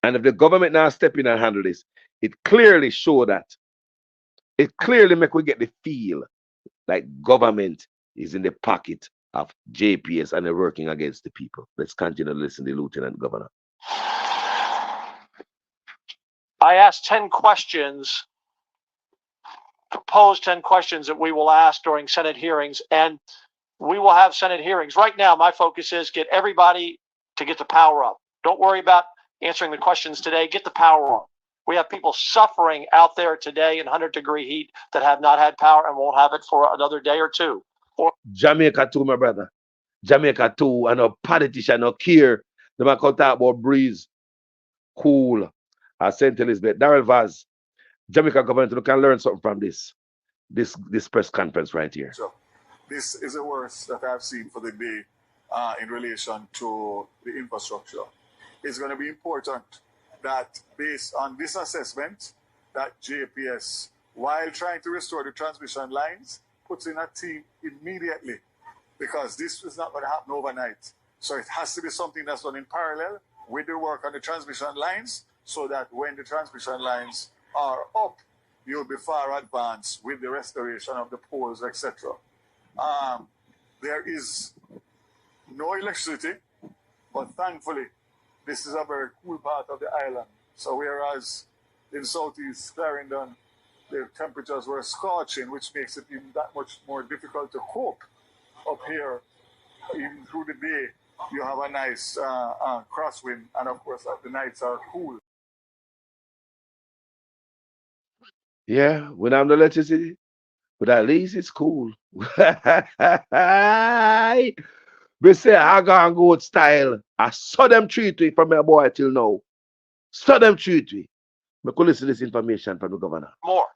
And if the government now step in and handle this, it clearly show that. It clearly make we get the feel like government is in the pocket of JPS and they're working against the people. Let's continue to listen to the Lieutenant Governor. I asked 10 questions, proposed 10 questions that we will ask during Senate hearings, and we will have Senate hearings. Right now, my focus is get everybody to get the power up. Don't worry about answering the questions today. Get the power up. We have people suffering out there today in 100-degree heat that have not had power and won't have it for another day or two. Jamaica too, my brother. Jamaica too, and no politician, no care. They might come talk about breeze, cool. St. Elizabeth, Darrell Vaz, Jamaica government can learn something from this press conference right here. So, this is the worst that I've seen for the day in relation to the infrastructure. It's going to be important that based on this assessment, that JPS, while trying to restore the transmission lines, puts in a team immediately, because this is not going to happen overnight. So it has to be something that's done in parallel with the work on the transmission lines, so that when the transmission lines are up, you'll be far advanced with the restoration of the poles, etc. There is no electricity, but thankfully, this is a very cool part of the island. So whereas in southeast Clarendon, the temperatures were scorching, which makes it even that much more difficult to cope. Up here, even through the day, you have a nice crosswind, and of course, the nights are cool. Yeah, when I'm the electricity, but at least it's cool. We say I gonna go style. I saw them treat me from my boy till now. Saw them treat me. I could listen to this information from the governor. More.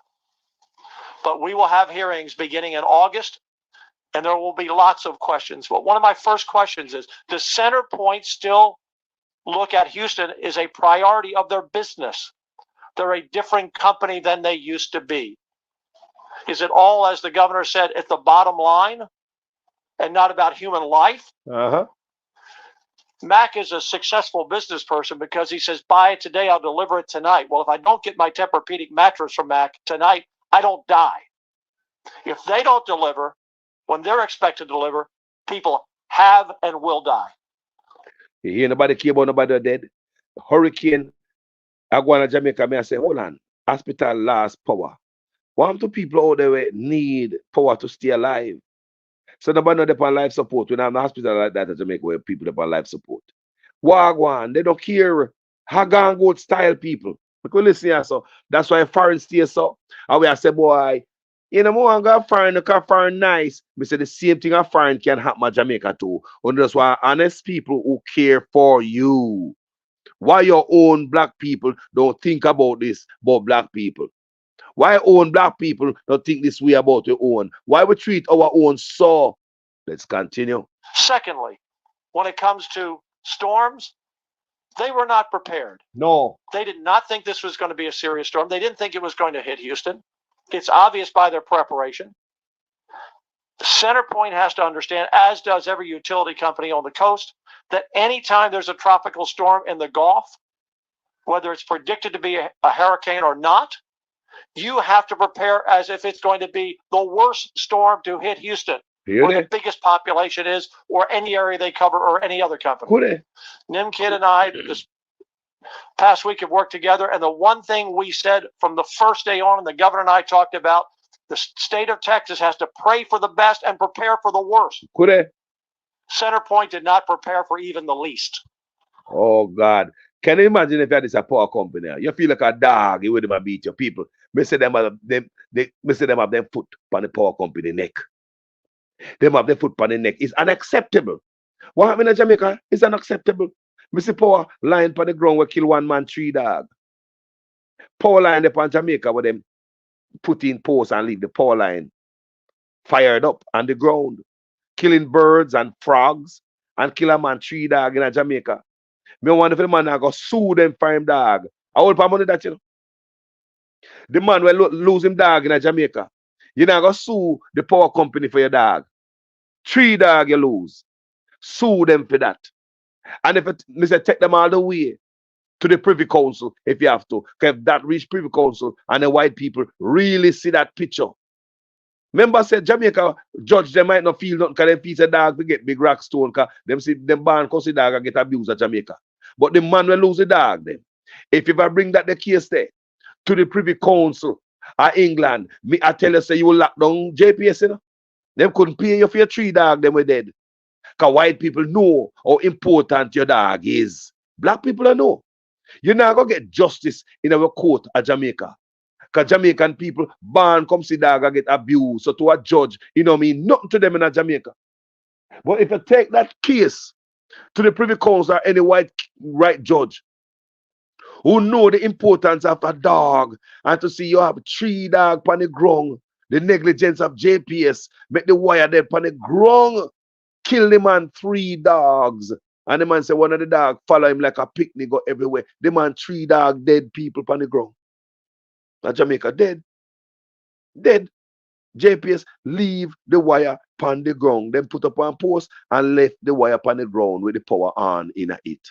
But we will have hearings beginning in August, and there will be lots of questions. But one of my first questions is, does CenterPoint still look at Houston as a priority of their business? They're a different company than they used to be. Is it all, as the governor said, at the bottom line and not about human life? Uh-huh. Mac is a successful business person because he says, buy it today, I'll deliver it tonight. Well, if I don't get my Tempur-Pedic mattress from Mac tonight, I don't die. If they don't deliver when they're expected to deliver, people have and will die. You hear nobody care about nobody dead? Hurricane, I go to Jamaica, I say, hold on, hospital lost power. One to people out there need power to stay alive. So nobody know they're on life support. When I'm in a hospital like that in Jamaica where people are on life support. Wagwan, they don't care. Hagan goat style people. Because listen here, so that's why foreign stay so. And we say, boy, you know, more got foreign, because foreign nice. We say the same thing a foreign can happen in Jamaica too. And that's why honest people who care for you. Why your own black people don't think about this about black people? Why own black people don't think this way about your own? Why we treat our own so? Let's continue. Secondly, when it comes to storms, they were not prepared. No. They did not think this was going to be a serious storm. They didn't think it was going to hit Houston. It's obvious by their preparation. CenterPoint has to understand, as does every utility company on the coast, that anytime there's a tropical storm in the Gulf, whether it's predicted to be a hurricane or not, you have to prepare as if it's going to be the worst storm to hit Houston, where the biggest population is, or any area they cover, or any other company. Nimkid and I this past week have worked together, and the one thing we said from the first day on, and the governor and I talked about, the state of Texas has to pray for the best and prepare for the worst. CenterPoint did not prepare for even the least. Oh, God. Can you imagine if that is a power company? You feel like a dog, you wouldn't beat your people. me say them have them foot on the power company neck. Them have their foot on the neck. It's unacceptable. What happened in Jamaica? It's unacceptable. Me see power lying on the ground where kill 1 man, 3 dog. Power line upon Jamaica where them put in posts and leave the power line fired up on the ground, killing birds and frogs and kill a man, 3 dog in Jamaica. Me wonder if the man I go sue them for him dog. How old money that you know? The man will lose him dog in Jamaica. You not go sue the power company for your dog. 3 dog you lose. Sue them for that. And if me say take them all the way to the Privy Council if you have to. Because if that reach Privy Council and the white people really see that picture. Remember said Jamaica judge they might not feel nothing because them piece of dog to get big rock stone because them see them born cause the dog and get abused at Jamaica. But the man will lose the dog then. If you ever bring that the case there to the Privy Council of England, me I tell you say you will lock down JPS, you know. Them couldn't pay you for your 3 dog, them were dead. Because white people know how important your dog is. Black people don't know. You're not going to get justice in our court at Jamaica. Because Jamaican people born come see dog and get abused. So to a judge, mean nothing to them in Jamaica. But if you take that case to the Privy Council or any white right judge who know the importance of a dog and to see you have 3 dogs on the ground, the negligence of JPS, make the wire there on the ground, kill the man 3 dogs. And the man say one of the dogs follow him like a picnic go everywhere. The man 3 dogs dead people on the ground. Now Jamaica dead. Dead. JPS leave the wire on the ground. Then put up on post and left the wire on the ground with the power on in it.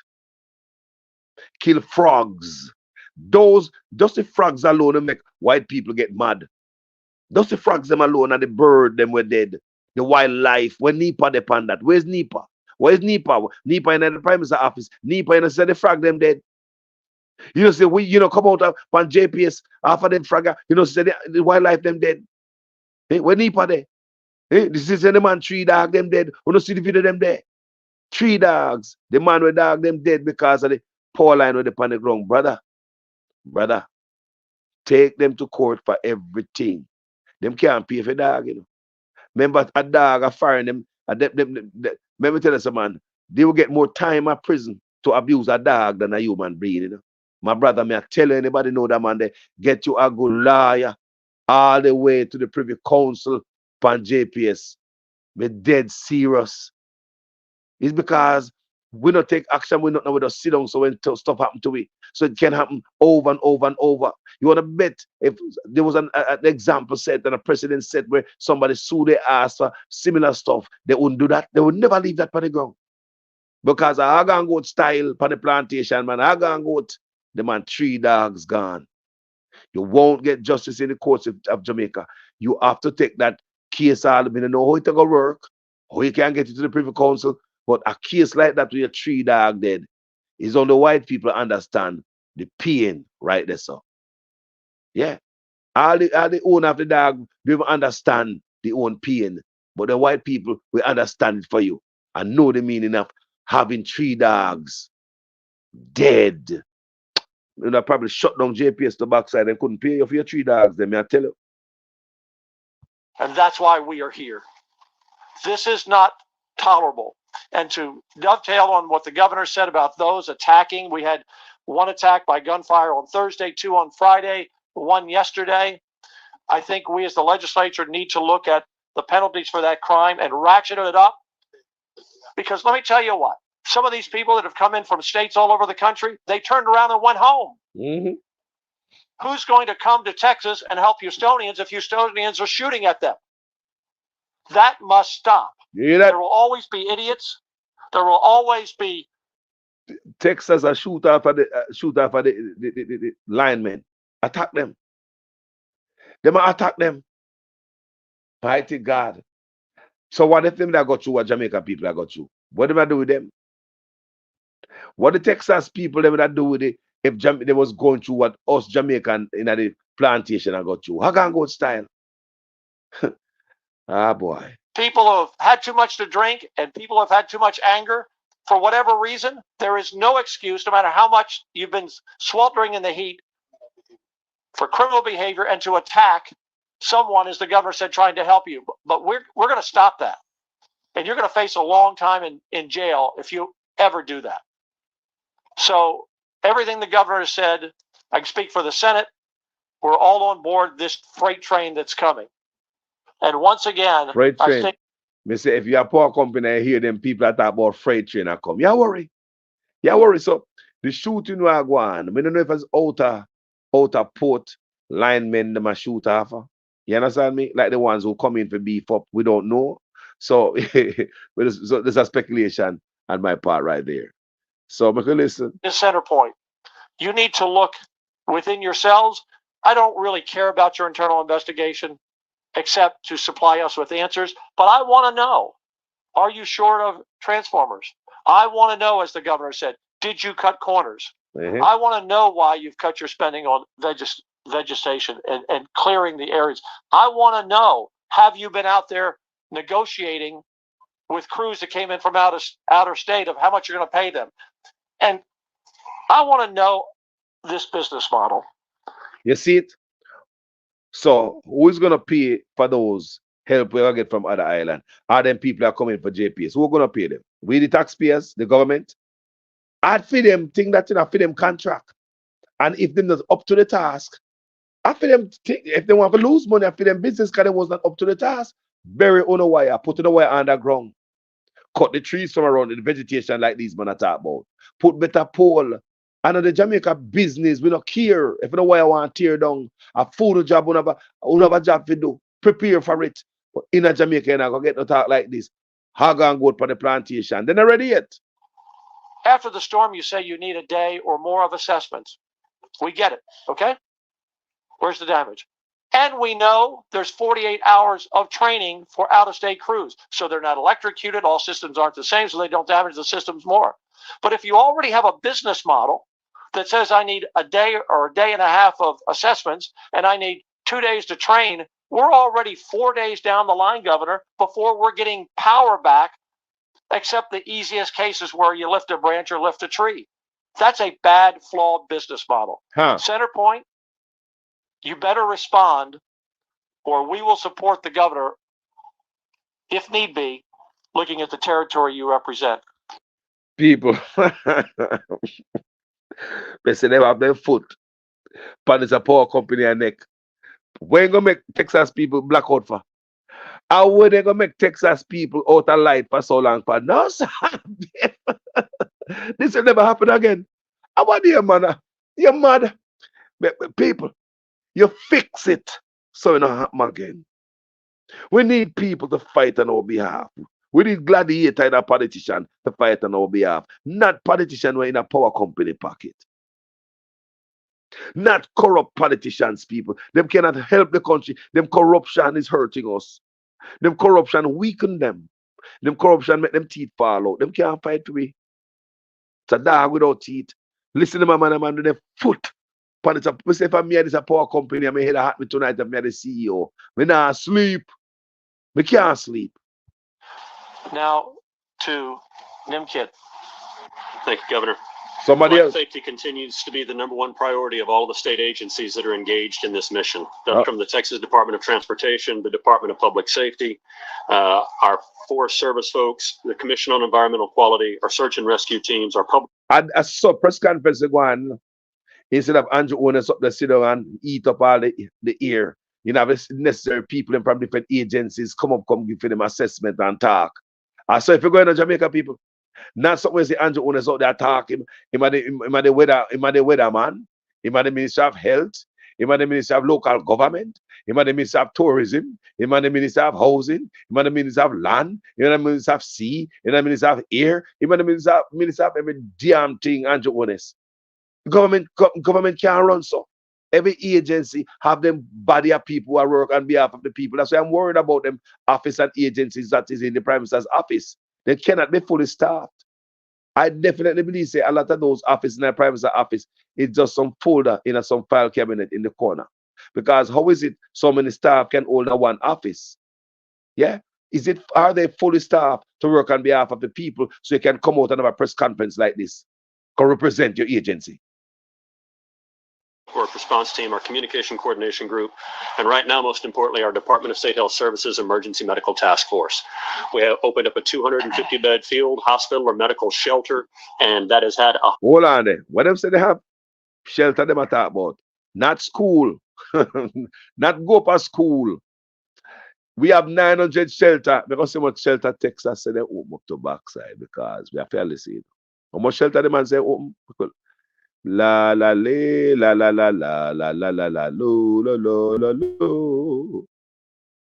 Kill frogs. Those just the frogs alone make white people get mad. Just the frogs them alone and the bird them were dead. The wildlife. Where Nipa depend that? Where's Nipa? Where's Nipa? Nipa in the Prime Minister office. Nipa in the frag them dead. Say we come out of pan JPS after them fragger. Say the wildlife them dead. Where Nipa there? This is the man 3 dogs them dead. We see the video them there. 3 dogs. The man with dog them dead because of the power line with the pan the ground. Brother, take them to court for everything. Them can't pay for dog, Remember a dog a firing them. Let me tell you some man, they will get more time at prison to abuse a dog than a human being, My brother, may I tell you, anybody know that man, they get you a good lawyer all the way to the Privy Council pan JPS. We're dead serious. It's because we don't take action, we don't know we just sit down so when stuff happen to we. So it can happen over and over and over. You want to bet if there was an example set and a precedent set where somebody sued their ass for similar stuff, they wouldn't do that. They would never leave that on the ground. Because I gonna go style on the plantation, man. I gonna go the man 3 dogs gone. You won't get justice in the courts of Jamaica. You have to take that case all. I don't know how it going to work, how you can get it to the Privy Council, but a case like that with your 3 dog dead is on the white people understand the pain right there, so. Yeah. All the owner of the dog, they will understand the own pain, but the white people will understand it for you and know the meaning of having 3 dogs dead. Probably shut down JPS to backside and couldn't pay you for your 3 dogs, then may I tell you. And that's why we are here. This is not tolerable. And to dovetail on what the governor said about those attacking, we had 1 attack by gunfire on Thursday, 2 on Friday, 1 yesterday. I think we as the legislature need to look at the penalties for that crime and ratchet it up. Because let me tell you what, some of these people that have come in from states all over the country, they turned around and went home. Mm-hmm. Who's going to come to Texas and help Houstonians if Houstonians are shooting at them? That must stop. There will always be idiots. There will always be. Texas are shoot off of the linemen. Attack them. They might attack them. Mighty God. So what if them that got you, what Jamaica people that got you? What do I do with them? What the Texas people them that do with it if they was going through what us Jamaican in the plantation I got you? How can I go style? Ah boy. People have had too much to drink and people have had too much anger for whatever reason. There is no excuse, no matter how much you've been sweltering in the heat. for criminal behavior and to attack someone, as the governor said, trying to help you. But we're going to stop that. And you're going to face a long time in jail if you ever do that. So everything the governor has said, I can speak for the Senate, we're all on board this freight train that's coming. And once again, freight train. I think, Me say if you're a poor company, I hear them people that talk about freight train and come. You worry. You worry. So the shooting will go on. I don't know if it's outer port linemen them a shoot off. You understand me? Like the ones who come in for beef up. We don't know. So, so there's a speculation on my part right there. So make a listen. the center point. You need to look within yourselves. I don't really care about your internal investigation except to supply us with answers. But I want to know, are you short of transformers? I want to know, as the governor said, did you cut corners? I want to know why you've cut your spending on vegetation and clearing the areas. I want to know, have you been out there negotiating with crews that came in from outer state of how much you're going to pay them? And I want to know this business model. You see it? So who's gonna pay for those help we're gonna get from other island? Are them people that are coming for JPS? Who's gonna pay them? We the taxpayers, the government. I'd feed them think that I feed them contract. And if them not up to the task, I feed them if they want to lose money, I feed them business because they was not up to the task. Bury on a wire, put the wire underground, cut the trees from around the vegetation like these man I talk about. Put better pole. And the Jamaica business, we don't care if you know why I want to tear down a full job, we have a job to do. Prepare for it. But in a Jamaica, you're not going to get no talk like this. Hog and goat for the plantation. They're not ready yet. After the storm, you say you need a day or more of assessments. We get it, okay? Where's the damage? And we know there's 48 hours of training for out-of-state crews. So they're not electrocuted. All systems aren't the same, so they don't damage the systems more. But if you already have a business model that says I need a day or a day and a half of assessments and I need 2 days to train, we're already 4 days down the line, Governor, before we're getting power back, except the easiest cases where you lift a branch or lift a tree. That's a bad, flawed business model. Center point, you better respond or we will support the governor, if need be, looking at the territory you represent. People, they say they have their foot, but it's a power company and neck. When gonna make Texas people blackout for? How would they gonna make Texas people out of light for so long for? No, sir. This will never happen again. How about you, man? You're mad. People, you fix it so it don't happen again. We need people to fight on our behalf. We need gladiator in a politician to fight on our behalf. Not politicians who are in a power company pocket. Not corrupt politicians, people. Them cannot help the country. Them corruption is hurting us. Them corruption weaken them. Them corruption make them teeth fall out. Them can't fight for me. It's a dog without teeth. Listen to my man with their foot. But it's a, say if I'm here, this a power company, I'm here to hat me tonight, I'm here the CEO. Me not sleep. Me can't sleep. Now to Nimkit. Thank you, Governor. Somebody else. Safety continues to be the #1 priority of all the state agencies that are engaged in this mission. From the Texas Department of Transportation, the Department of Public Safety, our Forest Service folks, the Commission on Environmental Quality, our search and rescue teams, our public. I saw press conference going. Instead of Andrew owners up the sit down and eat up all the ear, you know, have necessary people from different agencies come give them assessment and talk. So if you're going to Jamaica, people, not something where the Andrew owners out there talking, him are the weather man, him are the Minister of Health, him are the Minister of Local Government, him are the Minister of Tourism, him are the Minister of Housing, him are the Minister of Land, him are the Minister of Sea, him are the Minister of Air, him are the Minister of every damn thing, Andrew owners. Government can't run so. Every agency have them body of people who work on behalf of the people. That's why I'm worried about them office and agencies that is in the Prime Minister's office. They cannot be fully staffed. I definitely believe say a lot of those offices in the Prime Minister's office is just some folder in some file cabinet in the corner. Because how is it so many staff can hold one office? Yeah? Are they fully staffed to work on behalf of the people so you can come out and have a press conference like this? Can represent your agency? Work Response Team, our Communication Coordination Group, and right now, most importantly, our Department of State Health Services Emergency Medical Task Force. We have opened up a 250-bed field, hospital, or medical shelter, and that has had a... Hold on there. What them say they have? Shelter them I talk about. Not school. Not go for school. We have 900 shelter. Because so much shelter Texas say they open up to backside because we are fairly seen. How much shelter the man say open? La la le la la la la la la la la lo lo lo lo lo.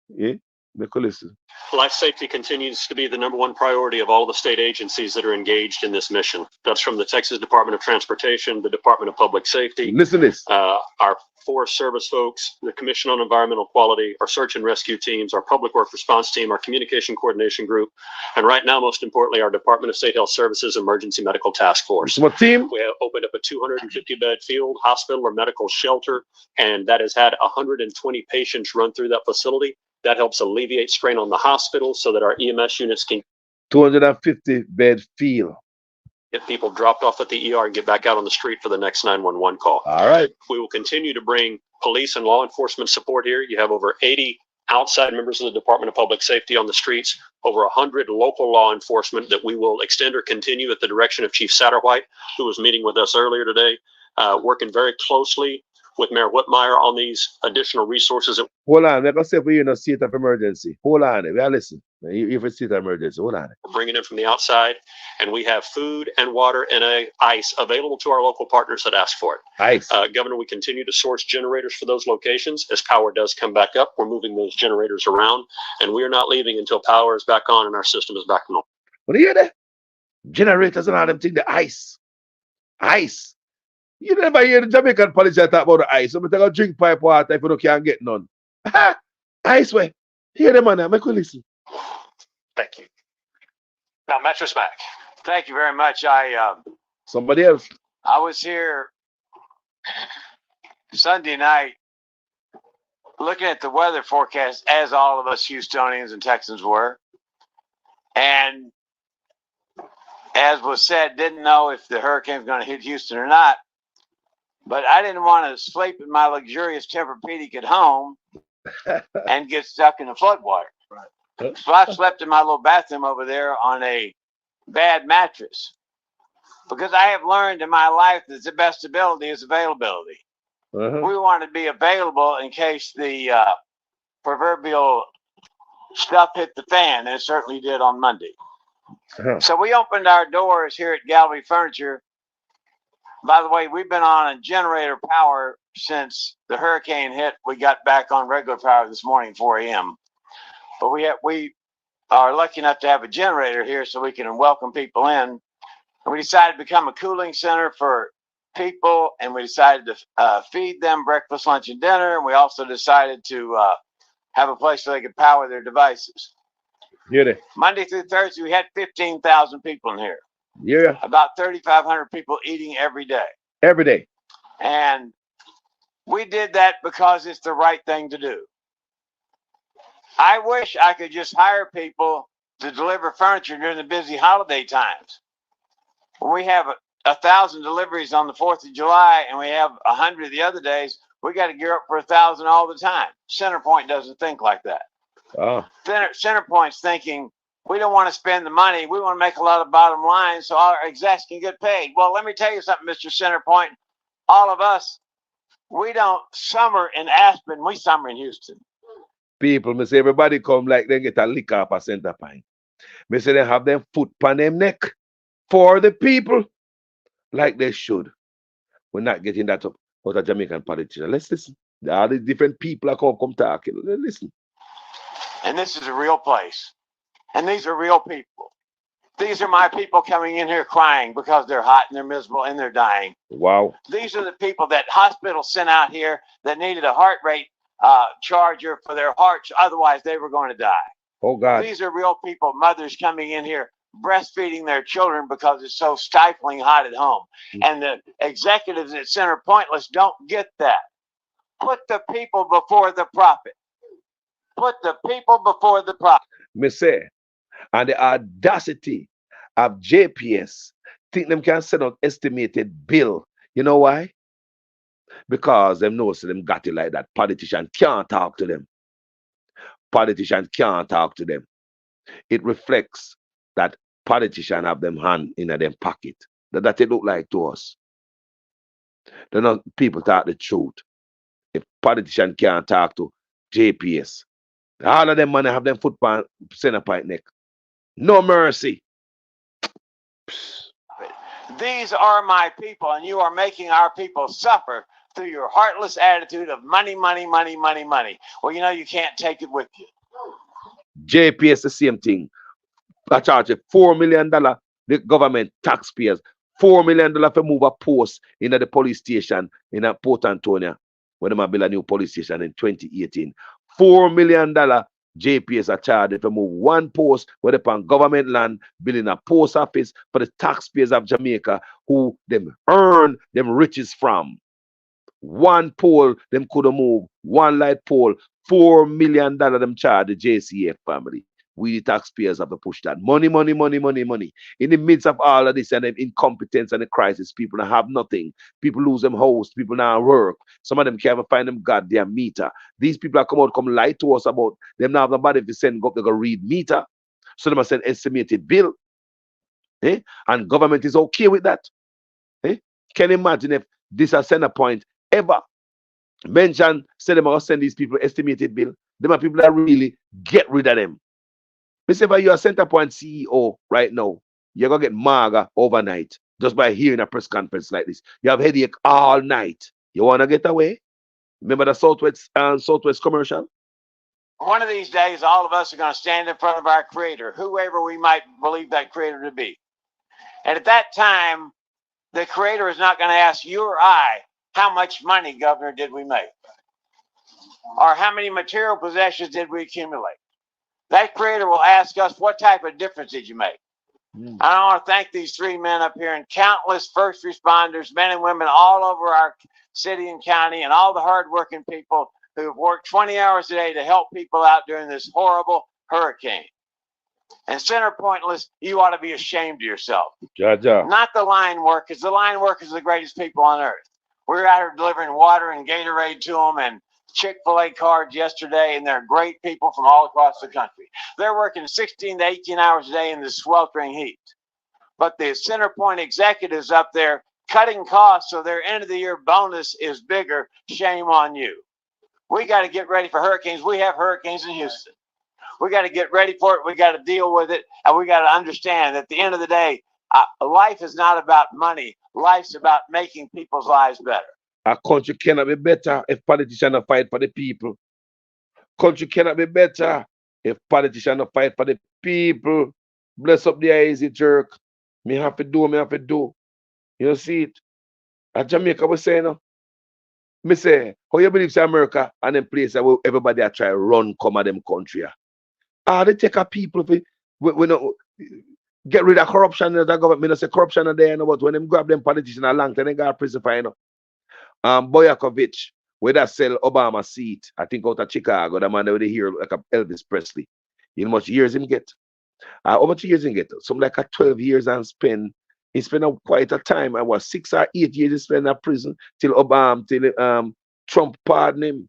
Yeah, make a listen. Life safety continues to be the #1 priority of all the state agencies that are engaged in this mission. That's from the Texas Department of Transportation, the Department of Public Safety. Listen to this. Our Forest Service folks, the Commission on Environmental Quality, our search and rescue teams, our Public Work Response Team, our Communication Coordination Group, and right now, most importantly, our Department of State Health Services Emergency Medical Task Force. What team? We have opened up a 250-bed field, hospital, or medical shelter, and that has had 120 patients run through that facility. That helps alleviate strain on the hospital so that our EMS units can 250-bed field. Get people dropped off at the ER and get back out on the street for the next 911 call. All right. We will continue to bring police and law enforcement support here. You have over 80 outside members of the Department of Public Safety on the streets, over 100 local law enforcement that we will extend or continue at the direction of Chief Satterwhite, who was meeting with us earlier today, working very closely with Mayor Whitmire on these additional resources. Hold on, like I said, we're in a state of emergency. Hold on, we are listening. If it's a state of emergency, hold on. We're bringing in from the outside, and we have food and water and ice available to our local partners that ask for it. Ice. Governor, we continue to source generators for those locations. As power does come back up, we're moving those generators around, and we are not leaving until power is back on and our system is back normal. What do you hear that? Generators and all them things, the ice. Ice. You never hear the Jamaican politician talk about the ice. So I'm going to drink pipe water if you can't get none. Ice way. Hear them, man. Make we listen. Thank you. Now, Metro Smack. Thank you very much. Somebody else. I was here Sunday night looking at the weather forecast, as all of us Houstonians and Texans were. And as was said, didn't know if the hurricane was going to hit Houston or not. But I didn't want to sleep in my luxurious Tempur-Pedic at home and get stuck in the floodwater. Right. So I slept in my little bathroom over there on a bad mattress. Because I have learned in my life that the best ability is availability. We want to be available in case the proverbial stuff hit the fan, and it certainly did on Monday. So we opened our doors here at Gallery Furniture. By the way, we've been on a generator power since the hurricane hit. We got back on regular power this morning, 4 a.m. But we are lucky enough to have a generator here so we can welcome people in. And we decided to become a cooling center for people, and we decided to feed them breakfast, lunch, and dinner. And we also decided to have a place where they could power their devices. Yeah. Monday through Thursday, we had 15,000 people in here. Yeah. About 3,500 people eating every day. Every day. And we did that because it's the right thing to do. I wish I could just hire people to deliver furniture during the busy holiday times. When we have 1,000 deliveries on the 4th of July and we have 100 the other days, we got to gear up for 1,000 all the time. Centerpoint doesn't think like that. Oh. Centerpoint's thinking, we don't want to spend the money. We want to make a lot of bottom line so our execs can get paid. Well, let me tell you something, Mr. Centerpoint. All of us, we don't summer in Aspen. We summer in Houston. People, me say everybody come like they get a lick up a center point. Me say they have them foot on them neck for the people like they should. We're not getting that up out of Jamaican politicians. Let's listen. All the different people are come talking. Listen. And this is a real place. And these are real people. These are my people coming in here crying because they're hot and they're miserable and they're dying. Wow. These are the people that hospitals sent out here that needed a heart rate charger for their hearts. Otherwise, they were going to die. Oh, God. These are real people, mothers coming in here breastfeeding their children because it's so stifling hot at home. And the executives at Center Pointless don't get that. Put the people before the profit. Put the people before the profit. Me say, and the audacity of JPS think them can send out estimated bill. You know why? because them know so them got it like that. Politicians can't talk to them. Politicians can't talk to them. It reflects that politicians have them hand in them pocket. That it look like to us. They're not people talk the truth. If politicians can't talk to JPS, all of them money have them foot pan center point neck. No mercy. These are my people, and you are making our people suffer through your heartless attitude of money, money, money, money, money. Well, you know you can't take it with you. JPS the same thing. I charge $4 million, the government taxpayers, $4 million for move a post in the police station in Port Antonio when they build a new police station in 2018. $4 million JPS are charged to move one post where they on government land, building a post office for the taxpayers of Jamaica who them earn them riches from. One pole them could have moved, one light pole, $4 million them charge the JCF family. We the taxpayers have to push that. Money, money, money, money, money. In the midst of all of this and the incompetence and the crisis, people don't have nothing. People lose them house. People now work. Some of them can't even find them goddamn meter. These people are come lie to us about them now have nobody to send go, they go read meter. So they must send estimated bill. Eh? And government is okay with that. Eh? Can you imagine if this a center point ever mention say them must send these people estimated bill? Them are people that really get rid of them. If you're a center point CEO right now, you're going to get maga overnight just by hearing a press conference like this. You have headache all night. You want to get away? Remember the Southwest commercial? One of these days, all of us are going to stand in front of our Creator, whoever we might believe that Creator to be. And at that time, the Creator is not going to ask you or I, how much money, Governor, did we make? Or how many material possessions did we accumulate? That Creator will ask us, what type of difference did you make? And I want to thank these three men up here and countless first responders, men and women all over our city and county, and all the hardworking people who have worked 20 hours a day to help people out during this horrible hurricane. And Center Pointless, you ought to be ashamed of yourself. Not the line workers. The line workers are the greatest people on earth. We're out here delivering water and Gatorade to them and Chick-fil-A cards yesterday, and they're great people from all across the country. They're working 16 to 18 hours a day in this sweltering heat. But the Centerpoint executives up there cutting costs so their end of the year bonus is bigger. Shame on you. We got to get ready for hurricanes. We have hurricanes in Houston. We got to get ready for it. We got to deal with it. And we got to understand that at the end of the day, life is not about money. Life's about making people's lives better. A country cannot be better if politicians don't fight for the people. Country cannot be better if politicians don't fight for the people. Bless up the easy jerk. Me have to do. You see it? At Jamaica, we say, no? Me say, how you believe say America and them places where everybody are try to run come at them country? They take a people, we know, get rid of corruption in the government. Me not say corruption are there, no, but when them grab them politicians a long time, they got prison for, you know. Boyakovich, where that sell Obama seat, I think out of Chicago, the man that they hear like a Elvis Presley. You know how much years him get? How much years him get? Some like a 12 years and spend. He spent quite a time. I was 6 or 8 years he spent in prison till Trump pardon him.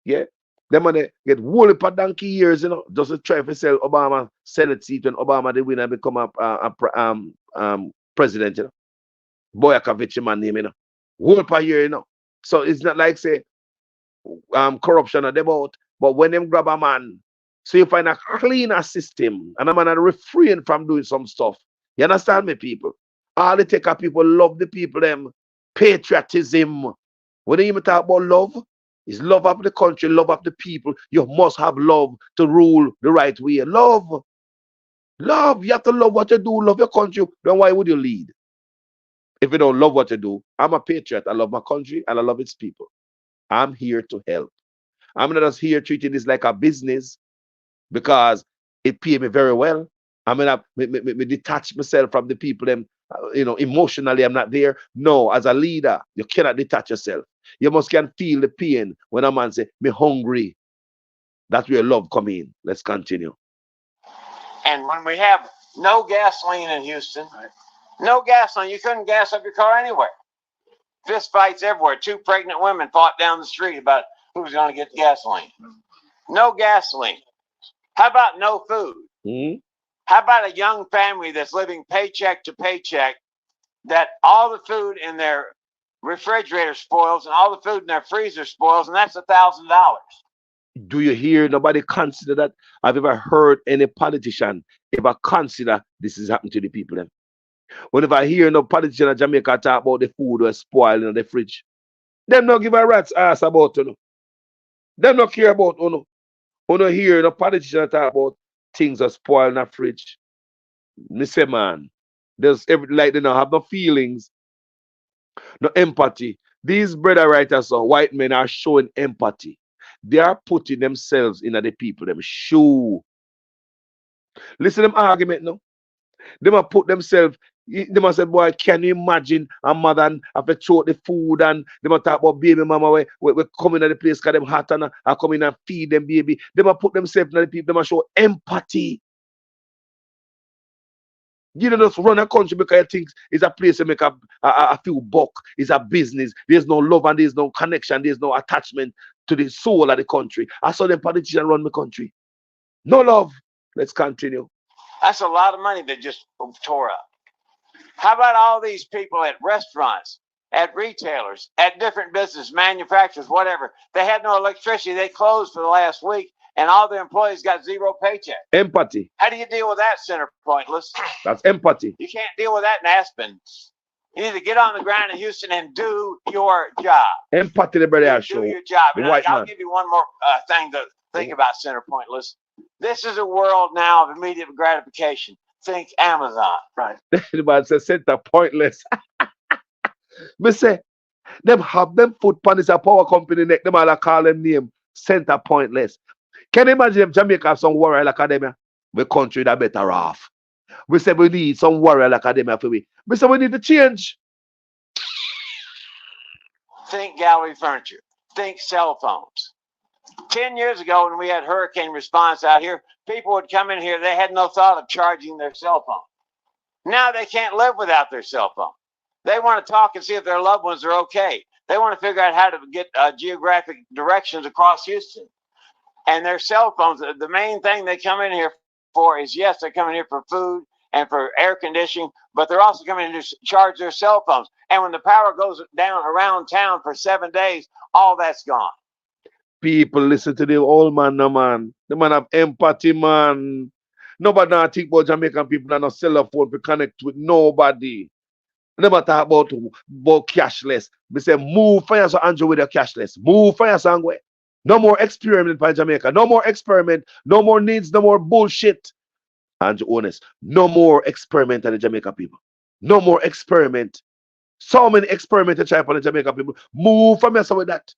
Yeah. Them man they get whole for donkey years, you know, just to try to sell Obama Senate seat when Obama they win and become a president, you know. Boyakovich man name, you know. Whole per year, you know. So it's not like say corruption or about, but when them grab a man, so you find a cleaner system and a man refrain from doing some stuff. You understand me, people? All the take of people love the people, them patriotism. When you even talk about love, it's love of the country, love of the people. You must have love to rule the right way. Love. Love. You have to love what you do, love your country. Then why would you lead? If you don't love what you do, I'm a patriot. I love my country and I love its people. I'm here to help. I'm not just here treating this like a business because it pays me very well. I mean, I detach myself from the people. Them, you know, emotionally, I'm not there. No, as a leader, you cannot detach yourself. You must can feel the pain when a man say, "Me hungry." That's where love come in. Let's continue. And when we have no gasoline in Houston, no gasoline, you couldn't gas up your car anywhere. Fist fights everywhere. 2 pregnant women fought down the street about who was going to get gasoline. No gasoline. How about no food? Mm-hmm. How about a young family that's living paycheck to paycheck, that all the food in their refrigerator spoils and all the food in their freezer spoils, and that's $1,000. Do you hear nobody consider that? I've ever heard any politician ever consider this is happening to the people then. Whenever I hear no politician in Jamaica talk about the food was spoiled in the fridge, them not give a rat's ass about you know. Them not care about you know. You don't hear no politician talk about things are spoiled in the fridge. Me say man, there's every like they don't have no feelings, no empathy. These brother writers or white men are showing empathy. They are putting themselves in the people them shoe. Listen to them argument now. They must put themselves. They must say, boy, can you imagine a mother and have to throw the food and they must talk about baby mama we coming to the place because them hot and I come in and feed them baby. They must put themselves in the people. They must show empathy. You don't just run a country because you think it's a place to make a few buck. It's a business. There's no love and there's no connection. There's no attachment to the soul of the country. I saw them politicians run the country. No love. Let's continue. That's a lot of money they just tore up. How about all these people at restaurants, at retailers, at different business, manufacturers, whatever? They had no electricity. They closed for the last week, and all the employees got 0 paycheck. Empathy. How do you deal with that, Center Pointless? That's empathy. You can't deal with that in Aspen. You need to get on the ground in Houston and do your job. Empathy, the brother show. Do your job. And I'll man. give you one more thing to think about, Center Pointless. This is a world now of immediate gratification. Think Amazon. Right. The man says Center Pointless. Me say, them have them foot pan is a power company neck. Them all call them name Center Pointless. Can you imagine if Jamaica have some warrior academia? We country that better off. We say we need some warrior academia for we. We say we need to change. Think gallery furniture. Think cell phones. 10 years ago, when we had hurricane response out here, people would come in here. They had no thought of charging their cell phone. Now they can't live without their cell phone. They want to talk and see if their loved ones are okay. They want to figure out how to get geographic directions across Houston. And their cell phones, the main thing they come in here for is, yes, they're coming here for food and for air conditioning, but they're also coming in to charge their cell phones. And when the power goes down around town for 7 days, all that's gone. People listen to the old man, no man. The man have empathy, man. Nobody now think about Jamaican people and not cell phone to connect with nobody. Never talk about cashless. We say move fire so Andrew with your cashless. Move fire so Angwe. No more experiment by Jamaica. No more experiment. No more needs. No more bullshit. And honest. No more experiment on the Jamaica people. No more experiment. So many experiments to try for the Jamaica people. Move from mess with that.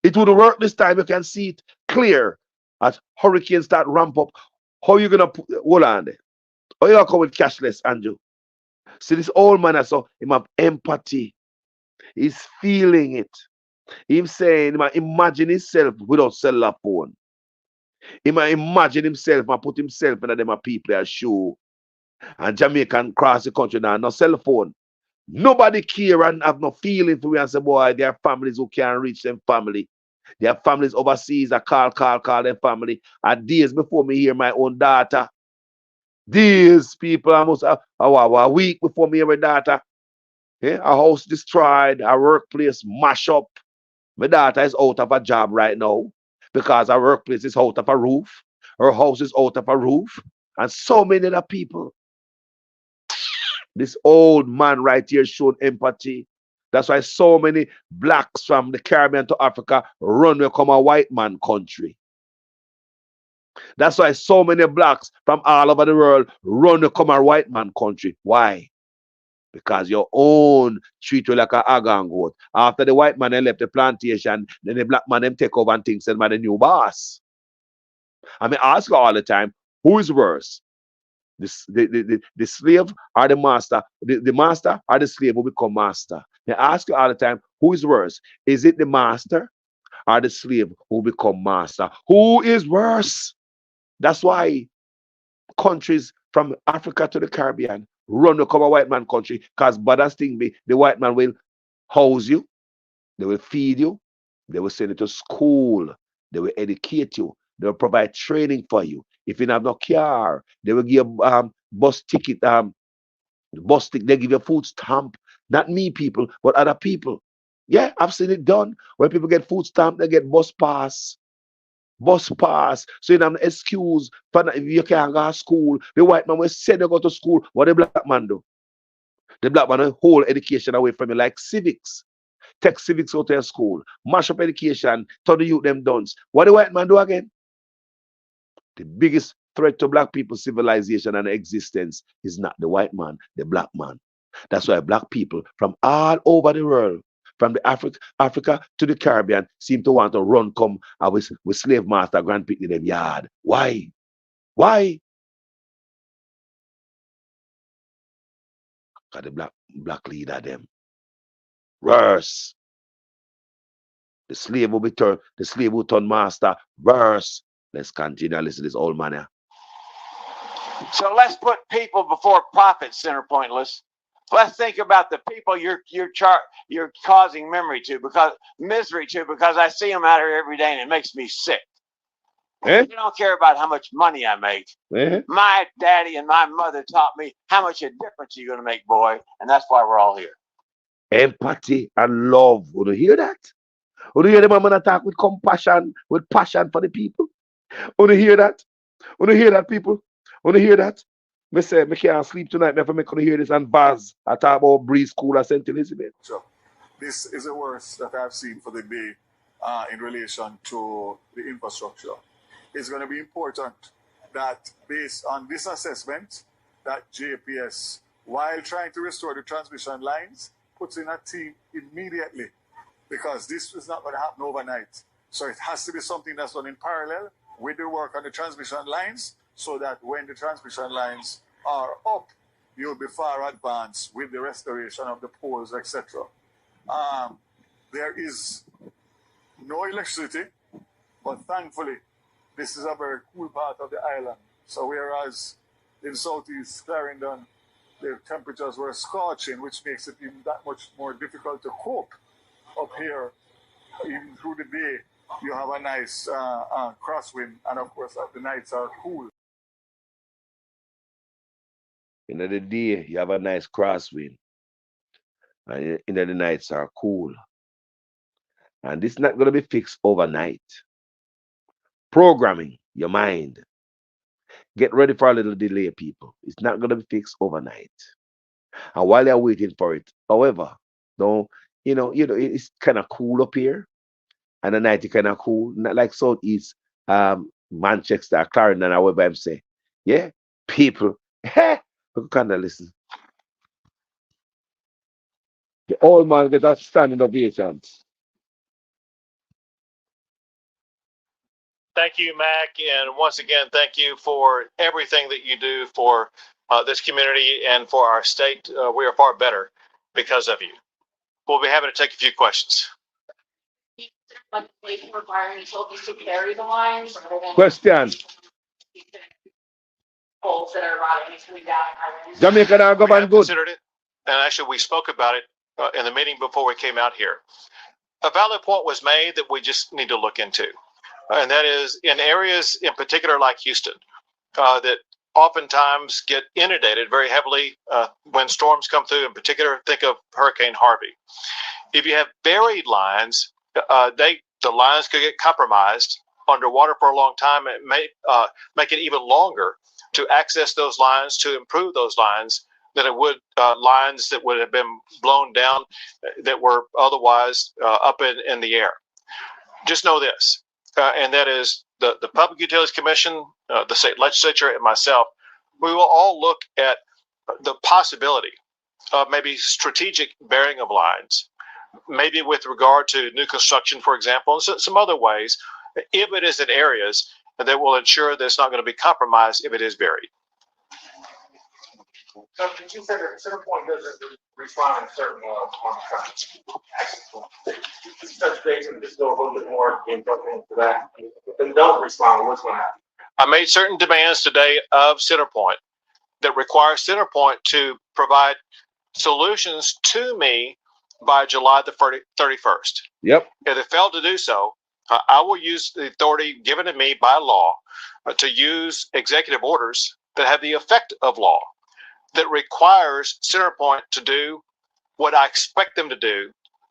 It would work this time. You can see it clear as hurricanes start ramp up. How you gonna put hold on there? How you gonna come with cashless, Andrew? See this old man, so him have empathy. He's feeling it. He's saying, he might imagine himself without cellular phone. He might imagine himself and put himself in them people show. And Jamaican cross the country now, no cell phone. Nobody care and have no feeling for me and say, boy, there are families who can't reach them family. There are families overseas that call them family. And days before me hear my own daughter. These people almost a week before me hear my daughter. Yeah, a house destroyed, a workplace mash up. My daughter is out of a job right now because her workplace is out of a roof. Her house is out of a roof. And so many other people. This old man right here showed empathy. That's why so many blacks from the Caribbean to Africa run to become a white man country. That's why so many blacks from all over the world run to become a white man country. Why? Because your own treat you like a hog and goat. After the white man left the plantation, then the black man them take over and thinks they're the new boss. I mean, ask you all the time, who is worse? The slave or the master? The master or the slave will become master. They ask you all the time, who is worse? Is it the master or the slave who become master? Who is worse? That's why countries from Africa to the Caribbean run to come a white man country, because baddest thing be the white man will house you, They will feed you. They will send you to school. They will educate you. They will provide training for you. If you have no car, they will give you bus ticket. Bus ticket. They give you a food stamp. Not me, people, but other people. Yeah, I've seen it done. When people get food stamp, they get bus pass. Bus pass. So you don't have an excuse for if you can't go to school. The white man will send you go to school. What the black man do? The black man will hold education away from you like civics. Take civics out of school. Mash up education. Tell the youth them dons. What the white man do again? The biggest threat to black people's civilization and existence is not the white man, the black man. That's why black people from all over the world, from the Africa to the Caribbean, seem to want to run come with slave master grand pick in them yard. Why? Why? Because the black leader them. Worse. The slave will turn master. Worse. Let's continue to listen to this old man here. So let's put people before profit, center pointless. Let's think about the people you're causing misery to because I see them out here every day and it makes me sick. You don't care about how much money I make. My daddy and my mother taught me how much a difference you're going to make, boy, and that's why we're all here. Empathy and love. Would you hear that? Would you hear the man attack with compassion, with passion for the people? Would you hear that? Would you hear that, people? Would you hear that? Me say, me can't sleep tonight. Me have to hear this and Vaz. I talk about Breeze School at St. Elizabeth. Sure. This is the worst that I've seen for the day in relation to the infrastructure. It's going to be important that based on this assessment, that JPS, while trying to restore the transmission lines, puts in a team immediately because this is not going to happen overnight. So it has to be something that's done in parallel with the work on the transmission lines so that when the transmission lines are up, you'll be far advanced with the restoration of the poles, etc. There is no electricity, but thankfully, this is a very cool part of the island. So whereas in southeast Clarendon, the temperatures were scorching, which makes it even that much more difficult to cope. Up here, even through the day, you have a nice crosswind, and of course, the nights are cool. In the day, you have a nice crosswind, and in the nights are cool. And this is not going to be fixed overnight. Programming your mind. Get ready for a little delay, people. It's not going to be fixed overnight. And while you're waiting for it, however, it's kind of cool up here, and the night is kind of cool, not like southeast Manchester, Clarendon, however I'm saying. Yeah, people, kind of listen. The old man get a standing ovation. Thank you, Mac. And once again, thank you for everything that you do for this community and for our state. We are far better because of you. We'll be happy to take a few questions. Requiring utilities to carry the lines. Question. Poles that are rotting and coming down. Jamaica now go good. Considered it, and actually we spoke about it in the meeting before we came out here. A valid point was made that we just need to look into, and that is in areas in particular like Houston that oftentimes get inundated very heavily when storms come through. In particular, think of Hurricane Harvey. If you have buried lines, the lines could get compromised underwater for a long time. It may make it even longer to access those lines, to improve those lines, than it would lines that would have been blown down that were otherwise up in the air. Just know this, and that is the Public Utilities Commission, the state legislature, and myself, we will all look at the possibility of maybe strategic burying of lines, maybe with regard to new construction, for example, and some other ways, if it is in areas that will ensure that it's not going to be compromised if it is buried. So you said that Centerpoint doesn't respond in certain touch base and just go a little bit more into that. If they don't respond, what's going to happen? I made certain demands today of Centerpoint that require Centerpoint to provide solutions to me by July the 31st. Yep. If they fail to do so, I will use the authority given to me by law to use executive orders that have the effect of law, that requires CenterPoint to do what I expect them to do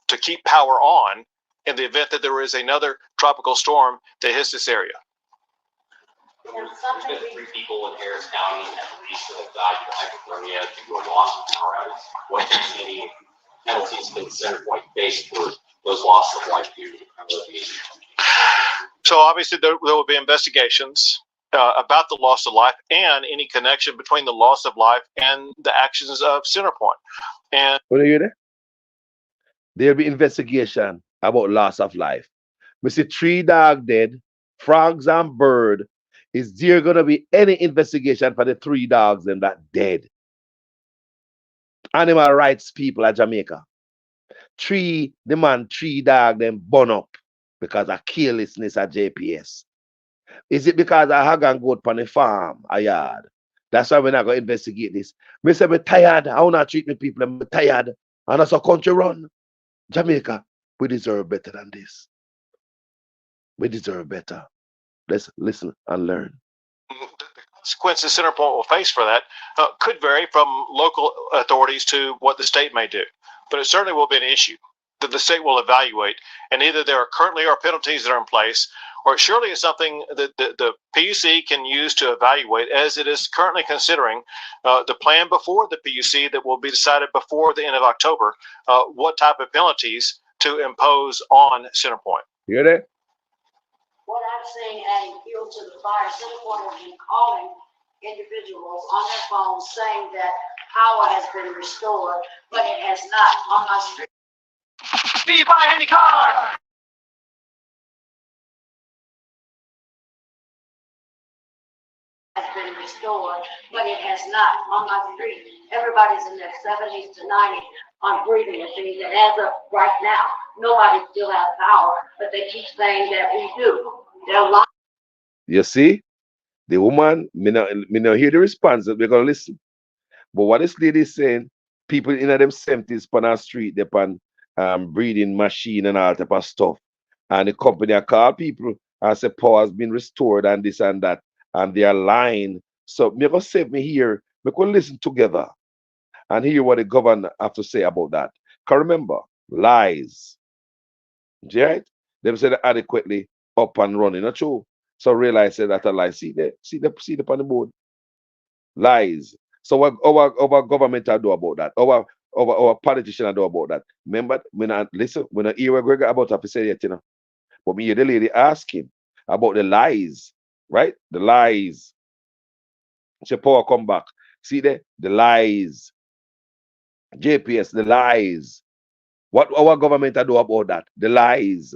to keep power on in the event that there is another tropical storm that hits this area. There's been 3 people in Harris County at least that have died of hypothermia due to a loss of power outage. What is any penalties can CenterPoint face for those loss of life due to remediation? So obviously there will be investigations about the loss of life and any connection between the loss of life and the actions of CenterPoint. And what are you there? There'll be investigation about loss of life. We see 3 dogs dead, frogs and bird. Is there gonna be any investigation for the 3 dogs them that dead? Animal rights people at Jamaica. 3 dog them burn up because of carelessness at JPS. Is it because I hag and goat on the farm, a yard? That's why we're not going to investigate this. Me say me tired. I want to treat me people. I'm tired. And that's a country run. Jamaica, we deserve better than this. We deserve better. Let's listen and learn. The consequences CenterPoint will face for that could vary from local authorities to what the state may do. But it certainly will be an issue that the state will evaluate. And either there currently are penalties that are in place, or it surely is something that the PUC can use to evaluate, as it is currently considering the plan before the PUC that will be decided before the end of October, what type of penalties to impose on CenterPoint. You hear that? What I'm saying, adding fuel to the fire, CenterPoint has been calling individuals on their phones saying that power has been restored, but it has not. On my street. Do you buy any car? Has been restored, but it has not. On my street, everybody's in their 70s to 90s on breathing machines, and as of right now, nobody still has power, but they keep saying that we do. They're lying. You see, the woman, me not hear the response. We're gonna listen. But what this lady is saying, people in them 70s on our street, they pan breathing machine and all type of stuff. And the company I call people and say power has been restored and this and that. And they are lying. So me go save me here. We could listen together and hear what the governor have to say about that. Because remember, lies. Right? Them said adequately up and running, not true. So realize that a lie. See the on the board. Lies. So what our government do about that? Our politicians do about that. Remember, when I listen, when I hear what Gregor about to say yet, you know. But me hear the lady asking about the lies, right? The lies. She power come back. See the lies. JPS, the lies. What our government do about that? The lies.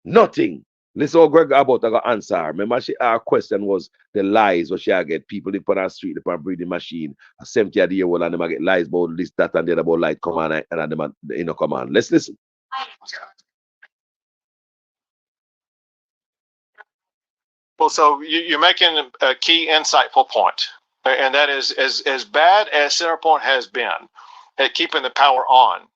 Nothing. Listen what Greg about I answer. Remember our question was the lies what she get. People in the street, the breathing machine, a 70-year-old and them get lies about this, that, and the other about light come on and them come on. Let's listen. Well, so you're making a key insightful point, and that is as bad as CenterPoint has been at keeping the power on,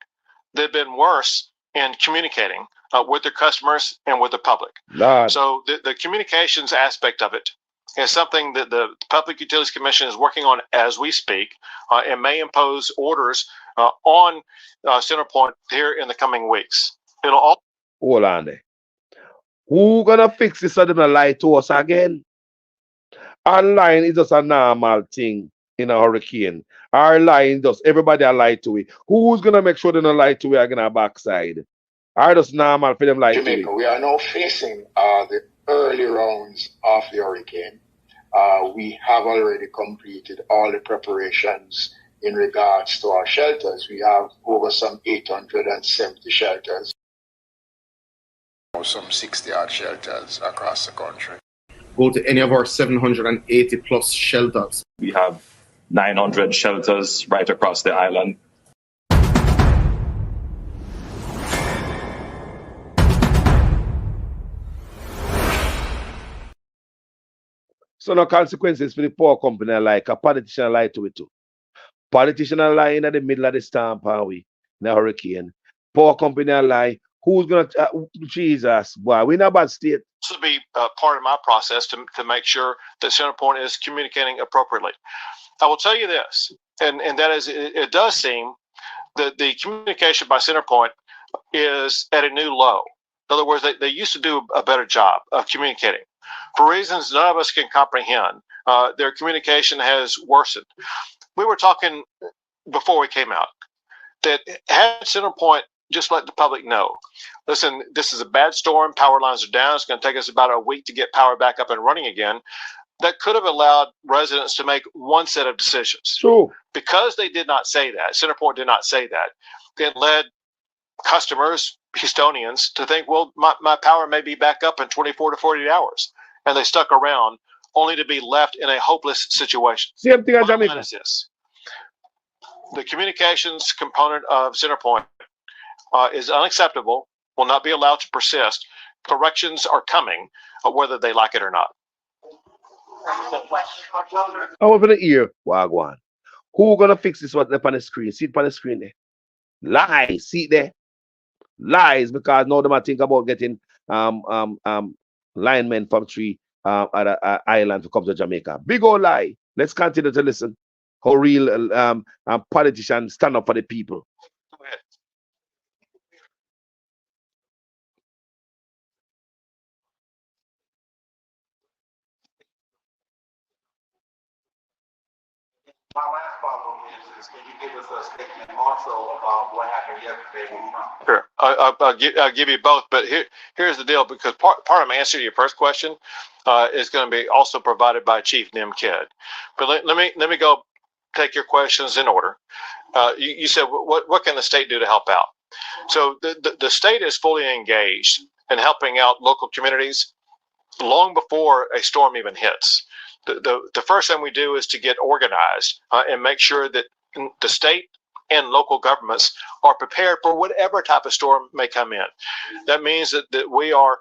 they've been worse in communicating with their customers and with the public. Lord. So the communications aspect of it is something that the Public Utilities Commission is working on as we speak, and may impose orders on CenterPoint here in the coming weeks. It'll all. Hold on there. Who gonna fix this so they don't lie to us again? Our lying is just a normal thing in a hurricane. Our lying just everybody are lie to it. Who's gonna make sure they don't lie to it again our backside? Are just normal for them lie Jamaica, to it. we are now facing the early rounds of the hurricane. We have already completed all the preparations in regards to our shelters. We have over some 870 shelters. Some 60-odd shelters across the country. Go to any of our 780 plus shelters. We have 900 shelters right across the island. So no consequences for the poor company like a politician lie to it too. Politician lie in the middle of the storm, are we? In a hurricane. Power company a lie. Who's gonna Jesus? Boy, we in a bad state. This will be part of my process to make sure that Centerpoint is communicating appropriately. I will tell you this, and that is, it does seem that the communication by Centerpoint is at a new low. In other words, they used to do a better job of communicating. For reasons none of us can comprehend, their communication has worsened. We were talking before we came out that had Centerpoint just let the public know, listen, this is a bad storm, power lines are down, it's going to take us about a week to get power back up and running again. That could have allowed residents to make one set of decisions. True. Because they did not say that, Centerpoint did not say that, it led customers, Houstonians, to think, well, my power may be back up in 24 to 48 hours. And they stuck around only to be left in a hopeless situation. Same thing as Jamaica. Is this. The communications component of Centerpoint is unacceptable, will not be allowed to persist. Corrections are coming, whether they like it or not. I want to hear Wagwan. Who gonna fix this? What's up on the screen? See it on the screen there. Lies. See it there. Lies, because now them I think about getting linemen from three other islands to come to Jamaica. Big old lie. Let's continue to listen. How real politicians stand up for the people. Go ahead. My last follow-up is can you give us a statement also about what happened yesterday with Trump? Sure, I'll give you both, but here's the deal, because part of my answer to your first question is going to be also provided by Chief Nim Kidd. But let me go take your questions in order. You said what can the state do to help out? So the state is fully engaged in helping out local communities long before a storm even hits. The first thing we do is to get organized and make sure that the state and local governments are prepared for whatever type of storm may come in. That means that we are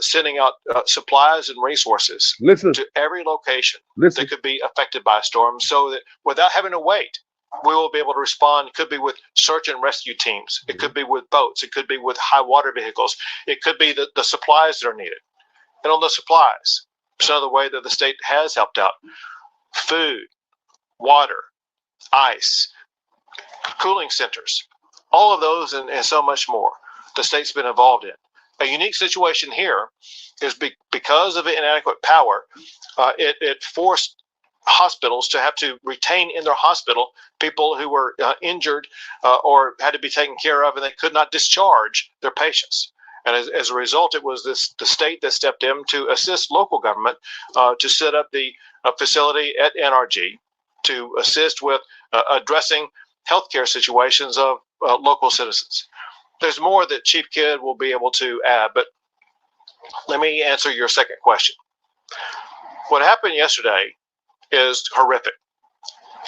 sending out supplies and resources to every location that could be affected by a storm, so that without having to wait, we will be able to respond. It could be with search and rescue teams. It could be with boats. It could be with high water vehicles. It could be the supplies that are needed. And on the supplies, some of the way that the state has helped out: food, water, ice, cooling centers, all of those and so much more the state's been involved in. A unique situation here is because of inadequate power, it forced hospitals to have to retain in their hospital people who were injured or had to be taken care of, and they could not discharge their patients. And as a result, it was the state that stepped in to assist local government to set up the facility at NRG to assist with addressing healthcare situations of local citizens. There's more that Chief Kidd will be able to add, but let me answer your second question. What happened yesterday is horrific.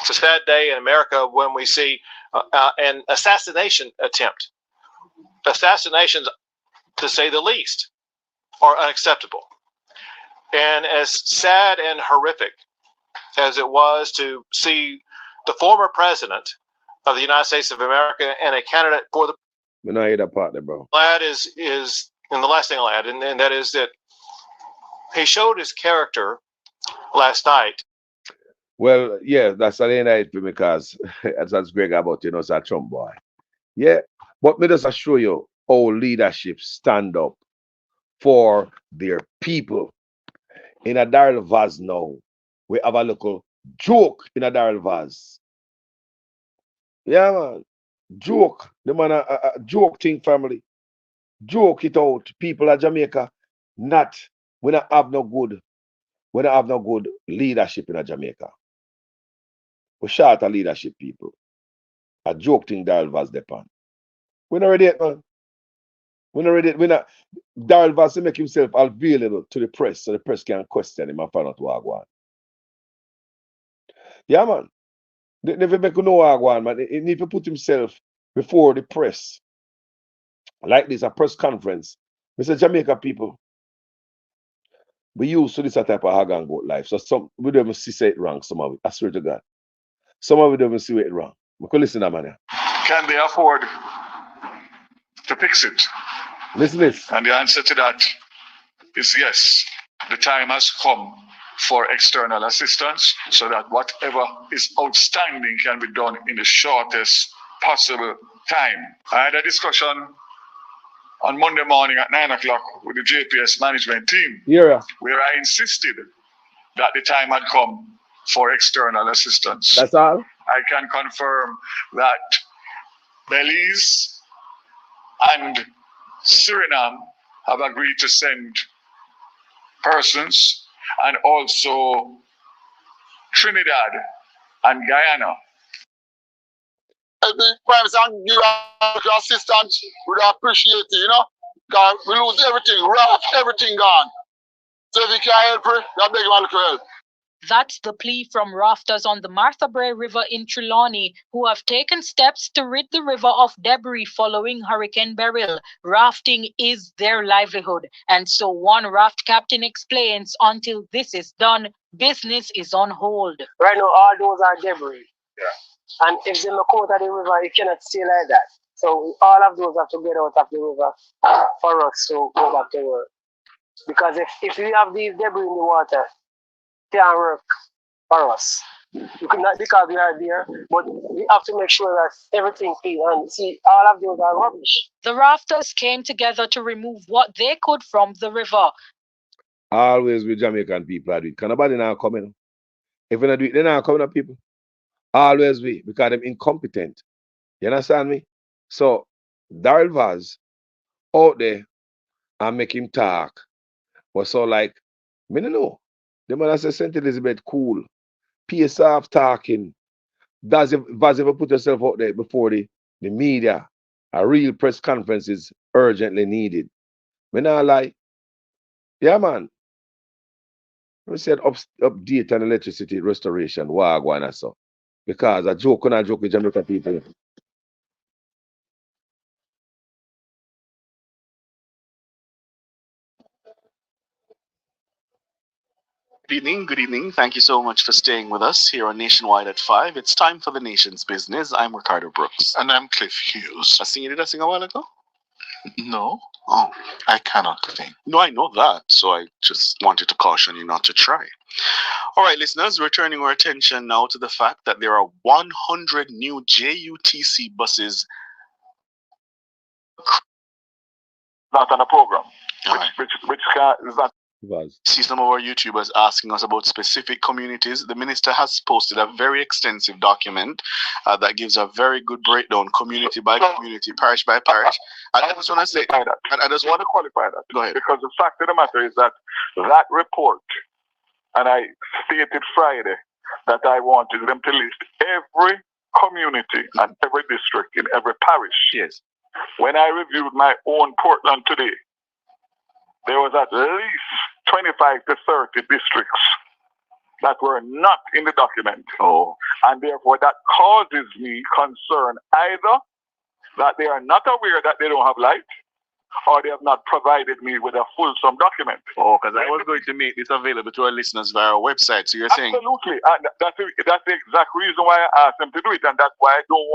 It's a sad day in America when we see an assassination attempt. Assassinations, to say the least, are unacceptable. And as sad and horrific as it was to see the former president of the United States of America and a candidate for the We not hear that part there, bro. lad is and the last thing I'll add, and that is that he showed his character last night. Well, yeah, that's the night for me, because that's Greg about, it's a Trump boy. Yeah, but me just assure you how leadership stand up for their people. In a Daryl Vaz now, we have a little joke in a Daryl Vaz. Yeah, man. Joke. The man a joke thing, family. Joke it out. People of Jamaica, we don't have no good leadership in Jamaica. We short of leadership, people. A joke thing Daryl Vaz depend. We're not ready yet, man. We're not ready. Daryl Vaz make himself available to the press, so the press can question him and find out what going on. Yeah, man. They never make no what man. He need to put himself before the press. Like this, a press conference. Mr. Jamaica people, we used to this type of hag and goat life. So we don't even see it wrong, some of it. I swear to God. Some of it don't even see it wrong. We could listen to man. Can they afford to fix it? Listen this. And the answer to that is yes. The time has come for external assistance so that whatever is outstanding can be done in the shortest possible time. I had a discussion on Monday morning at 9 o'clock with the JPS management team, where I insisted that the time had come for external assistance. That's all? I can confirm that Belize and Suriname have agreed to send persons, and also Trinidad and Guyana. The prime and give assistance, we appreciate it, you know, because we lose everything, raft, everything gone. So if you can't help it, I beg you to help. That's the plea from rafters on the Martha Brae River in Trelawney, who have taken steps to rid the river of debris following Hurricane Beryl. Rafting is their livelihood, and so one raft captain explains, until this is done, business is on hold. Right now, all those are debris. Yeah. And if they look out of the river, you cannot stay like that. So all of those have to get out of the river for us to go back to work. Because if we have these debris in the water, can't work for us. You could not, because we are there, but we have to make sure that everything is, and see, all of those are rubbish. The rafters came together to remove what they could from the river. Always with Jamaican people I do it. Can nobody now come in? If we not do it, they're not coming up, people. Always we, because they're incompetent. You understand me? So Daryl Vaz out there and make him talk was so like, me no know. The man said St. Elizabeth cool. Pace off talking. Vaz ever put yourself out there before the media? A real press conference is urgently needed. Me not lie. Yeah, man. We said update on electricity restoration, wagwan and so. Because a joke on a joke with Jamaican people. Good evening. Thank you so much for staying with us here on Nationwide at 5. It's time for the nation's business. I'm Ricardo Brooks. And I'm Cliff Hughes. I seen you did that thing a while ago? No. Oh, I cannot sing. No, I know that, so I just wanted to caution you not to try. All right, listeners, we're turning our attention now to the fact that there are 100 new JUTC buses. Not on a program. Right. Which is that? See some of our YouTubers asking us about specific communities. The minister has posted a very extensive document that gives a very good breakdown, community by community, parish by parish. I just want to say that. I just want to qualify that. Go ahead. Because the fact of the matter is that that report, and I stated Friday that I wanted them to list every community and every district in every parish. Yes. When I reviewed my own Portland today, there was at least 25 to 30 districts that were not in the document. Oh. And therefore that causes me concern either that they are not aware that they don't have light, or they have not provided me with a fulsome document. Oh, because I was going to make this available to our listeners via our website. So you're saying absolutely, and that's the exact reason why I asked them to do it, and that's why I don't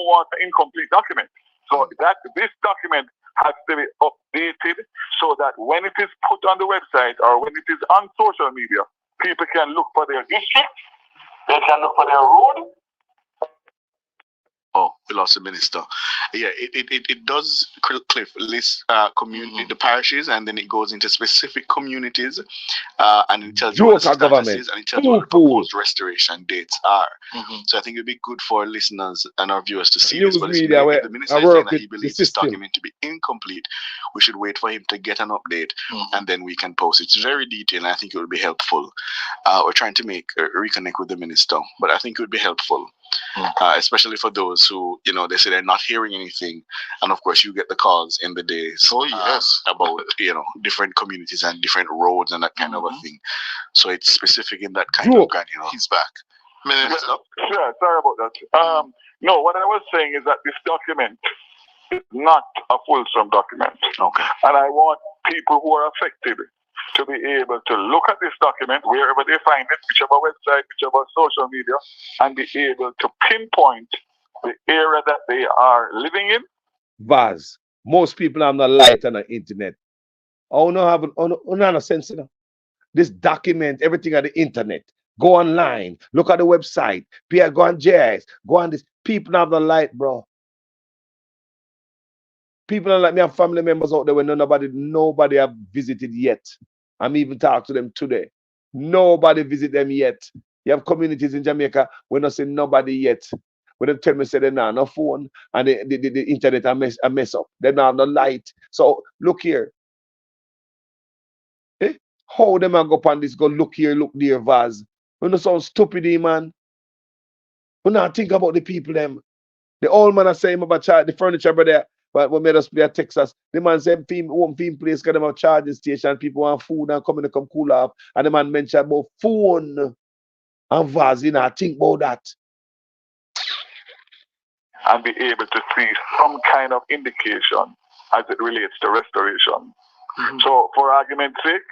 want an incomplete document. So that this document has to be updated so that when it is put on the website or when it is on social media, people can look for their district, they can look for their road. Oh, we lost the minister. Yeah, it does, Cliff, list community, the parishes, and then it goes into specific communities, and it tells you what the status is, and it tells you what the proposed restoration dates are. So I think it'd be good for listeners and our viewers to see this. But if the minister is saying that he believes this document to be incomplete, we should wait for him to get an update, and then we can post it. It's very detailed, and I think it would be helpful. We're trying to reconnect with the minister, but I think it would be helpful. Especially for those who, they say they're not hearing anything, and of course you get the calls in the days about different communities and different roads and that kind of a thing. So it's specific in that kind of granular. He's back. Sure, sorry about that. No, what I was saying is that this document is not a fulsome document. Okay. And I want people who are affected to be able to look at this document wherever they find it, whichever website, whichever social media, and be able to pinpoint the area that they are living in Vaz, most people have no light on the internet. Oh no, have no sense, you know. This document everything on the internet. Go online, look at the website, go on JS, go on this. People have the light, bro. People are like me have family members out there when nobody have visited yet. I'm even talking to them today. Nobody visit them yet. You have communities in Jamaica when I say nobody yet. When they tell me say they not no phone and the internet a mess up. They not have no light. So look here. Eh? How them a go up on this, go look here, look there, Vaz. You know sound stupid, man. We not think about the people them. The old man I say him about charge the furniture brother. But we made us play at Texas. The man said home film place got them a charging station. People want food and coming to come cool off. And the man mentioned about phone and Vaz, you know, think about that. And be able to see some kind of indication as it relates to restoration. So for argument's sake,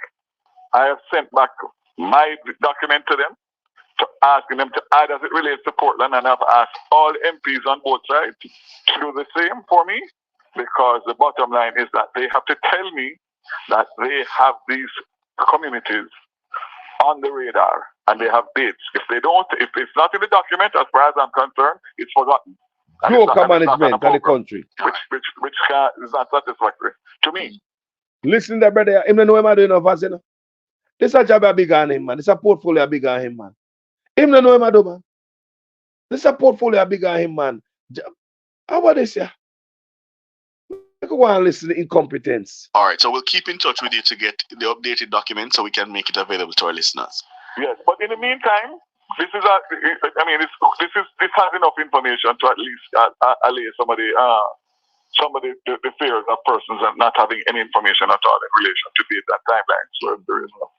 I have sent back my document to them, to asking them to add as it relates to Portland, and I've asked all MPs on both sides to do the same for me, because the bottom line is that they have to tell me that they have these communities on the radar and they have dates. If they don't, if it's not in the document, as far as I'm concerned, it's forgotten. Broker management of the country. Which is not satisfactory to me. Listen to that, brother. Him don't know what I'm doing, Vaz, you know. This a job a big on him, man. This a portfolio a big on him, man. Him don't know what I'm doing, man. This a portfolio a big on him, man. How about this, yeah? I go and listen to incompetence. All right, so we'll keep in touch with you to get the updated document so we can make it available to our listeners. Yes, but in the meantime, this has enough information to at least allay some of the fears of persons and not having any information at all in relation to that timeline. So there is no.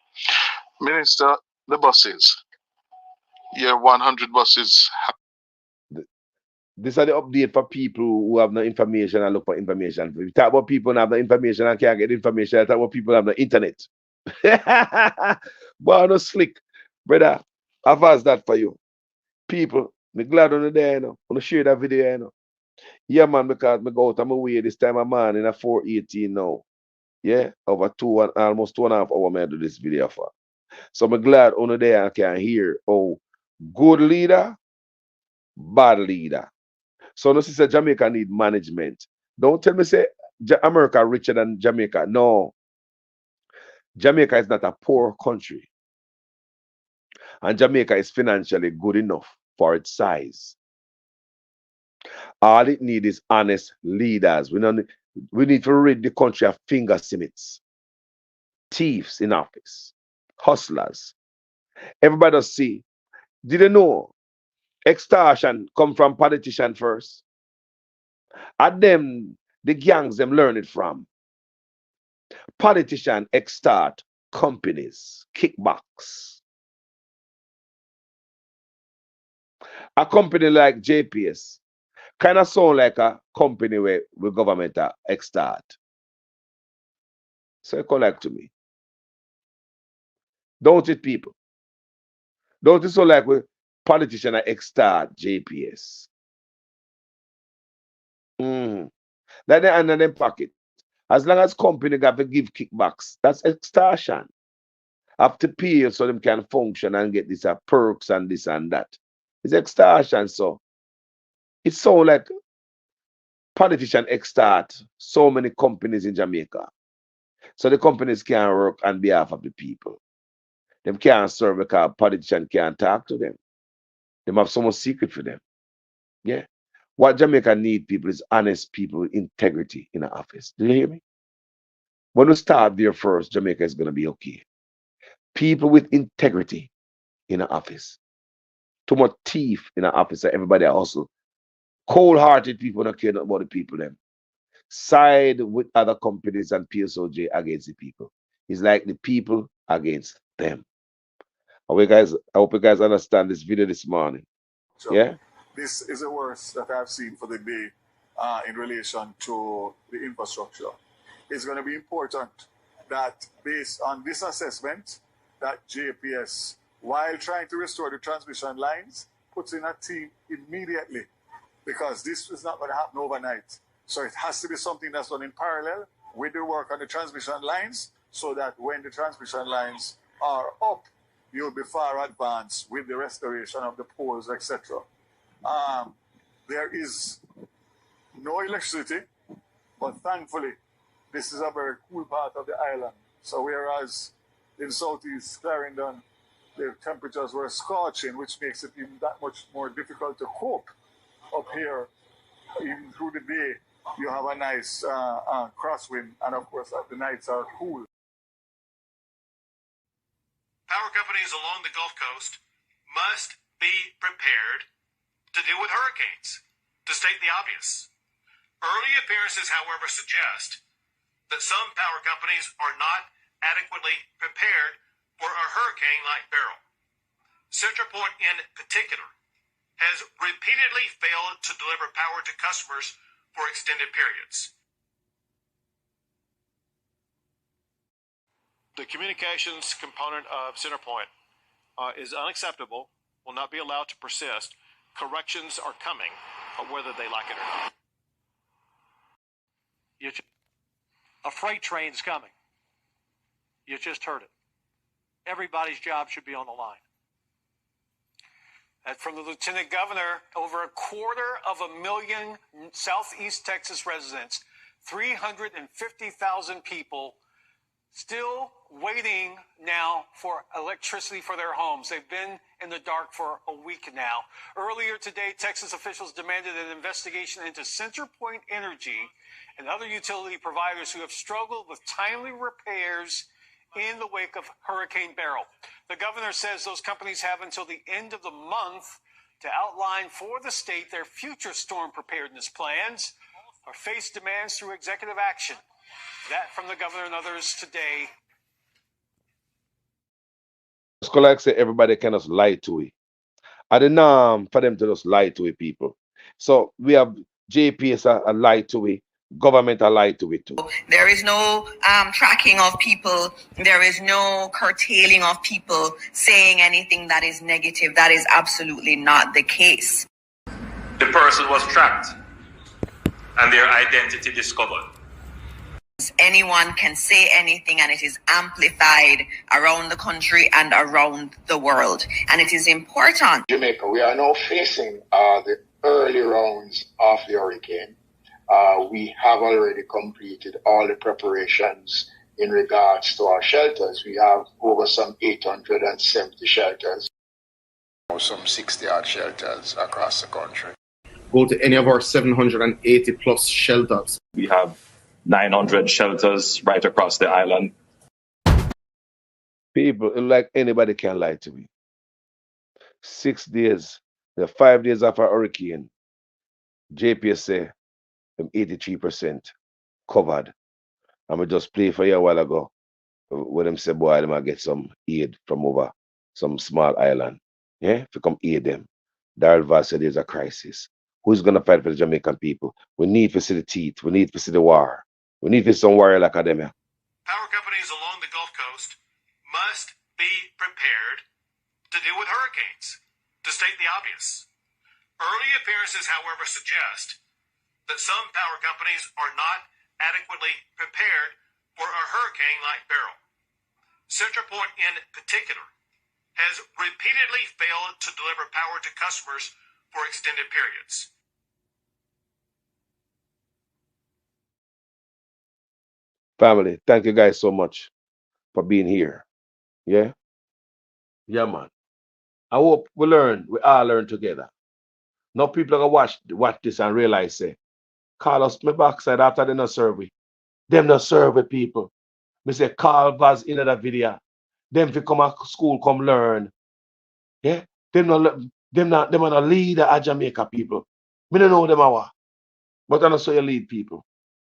Minister, the buses. Your 100 buses. These are the update for people who have no information and look for information. We talk about people who have no information and can't get information. I talk about people who have no internet. But no slick. Brother, I've asked that for you. People, me glad on the day, you know. I'm going to share that video, you know. Yeah, man, because I go out of my way this time of man in a 418 now. Yeah, over almost 2.5 hours I do this video for. So I'm glad on the day I can hear, oh, good leader, bad leader. So no sister Jamaica need management. Don't tell me say America richer than Jamaica. No. Jamaica is not a poor country. And Jamaica is financially good enough for its size. All it needs is honest leaders. We need to rid the country of finger simits, thieves in office, hustlers. Everybody see. Did you know extortion come from politicians first? At them, the gangs them learn it from. Politicians extort companies, kickbacks. A company like JPS kind of sound like a company where government extort. So come like to me. Don't it, people? Don't it sound like we politicians extort JPS? That they under them pocket. As long as company got to give kickbacks, that's extortion. Have to pay so them can function and get these perks and this and that. It's extortion, so it sounds like politicians extort so many companies in Jamaica. So the companies can't work on behalf of the people. Them can't serve because politicians can't talk to them. They have so much secret for them. Yeah. What Jamaica need people is honest people with integrity in the office. Do you hear me? When we start there first, Jamaica is going to be okay. People with integrity in the office. Too much thief in the office. Everybody hustle. Cold-hearted people don't care about the people them. Side with other companies and PSOJ against the people. It's like the people against them. I hope you guys understand this video this morning. So yeah? This is the worst that I've seen for the day in relation to the infrastructure. It's going to be important that based on this assessment, that JPS, while trying to restore the transmission lines, puts in a team immediately, because this is not going to happen overnight. So it has to be something that's done in parallel with the work on the transmission lines, so that when the transmission lines are up, you'll be far advanced with the restoration of the poles, etc. There is no electricity, but thankfully, this is a very cool part of the island. So whereas in southeast Clarendon, the temperatures were scorching, which makes it even that much more difficult to cope. Up here, even through the day, you have a nice crosswind, and of course, the nights are cool. Power companies along the Gulf Coast must be prepared to deal with hurricanes, to state the obvious. Early appearances, however, suggest that some power companies are not adequately prepared for a hurricane-like peril. CenterPoint in particular has repeatedly failed to deliver power to customers for extended periods. The communications component of CenterPoint is unacceptable, will not be allowed to persist. Corrections are coming, whether they like it or not. A freight train's coming. You just heard it. Everybody's job should be on the line. And from the Lieutenant Governor, over 250,000 Southeast Texas residents, 350,000 people still waiting now for electricity for their homes. They've been in the dark for a week now. Earlier today, Texas officials demanded an investigation into CenterPoint Energy and other utility providers who have struggled with timely repairs in the wake of Hurricane Beryl. The governor says those companies have until the end of the month to outline for the state their future storm preparedness plans or face demands through executive action. That from the governor and others today. It's like say everybody can just lie to it. I the norm for them to just lie to it, people. So we have JPS a lie to it, government a lie to it too. There is no tracking of people. There is no curtailing of people saying anything that is negative. That is absolutely not the case. The person was tracked and their identity discovered. Anyone can say anything, and it is amplified around the country and around the world. And it is important. Jamaica, we are now facing the early rounds of the hurricane. We have already completed all the preparations in regards to our shelters. We have over some 870 shelters. Some 60-odd shelters across the country. Go to any of our 780 plus shelters. We have 900 shelters right across the island. People, like anybody can lie to me. 6 days, the 5 days after hurricane, JPS say 83% covered. And we just play for you a while ago when them say, boy, they might get some aid from over some small island. Yeah, if you come aid them. Daryl Vaz said there's a crisis. Who's going to fight for the Jamaican people? We need to see the teeth. We need to see the war. We need to see some warrior like academia. Power companies along the Gulf Coast must be prepared to deal with hurricanes, to state the obvious. Early appearances, however, suggest that some power companies are not adequately prepared for a hurricane-like peril. CenterPoint in particular has repeatedly failed to deliver power to customers for extended periods. Family, thank you guys so much for being here. Yeah? Yeah, man. I hope we all learn together. Now people are going to watch this and realize, say, call us my backside after they not serve we. Them not serve with people. Me say, call Vaz in that video. Them if you come to school, come learn. Yeah? Them are not leader of Jamaica people. Me don't know them are. But I know so you lead people.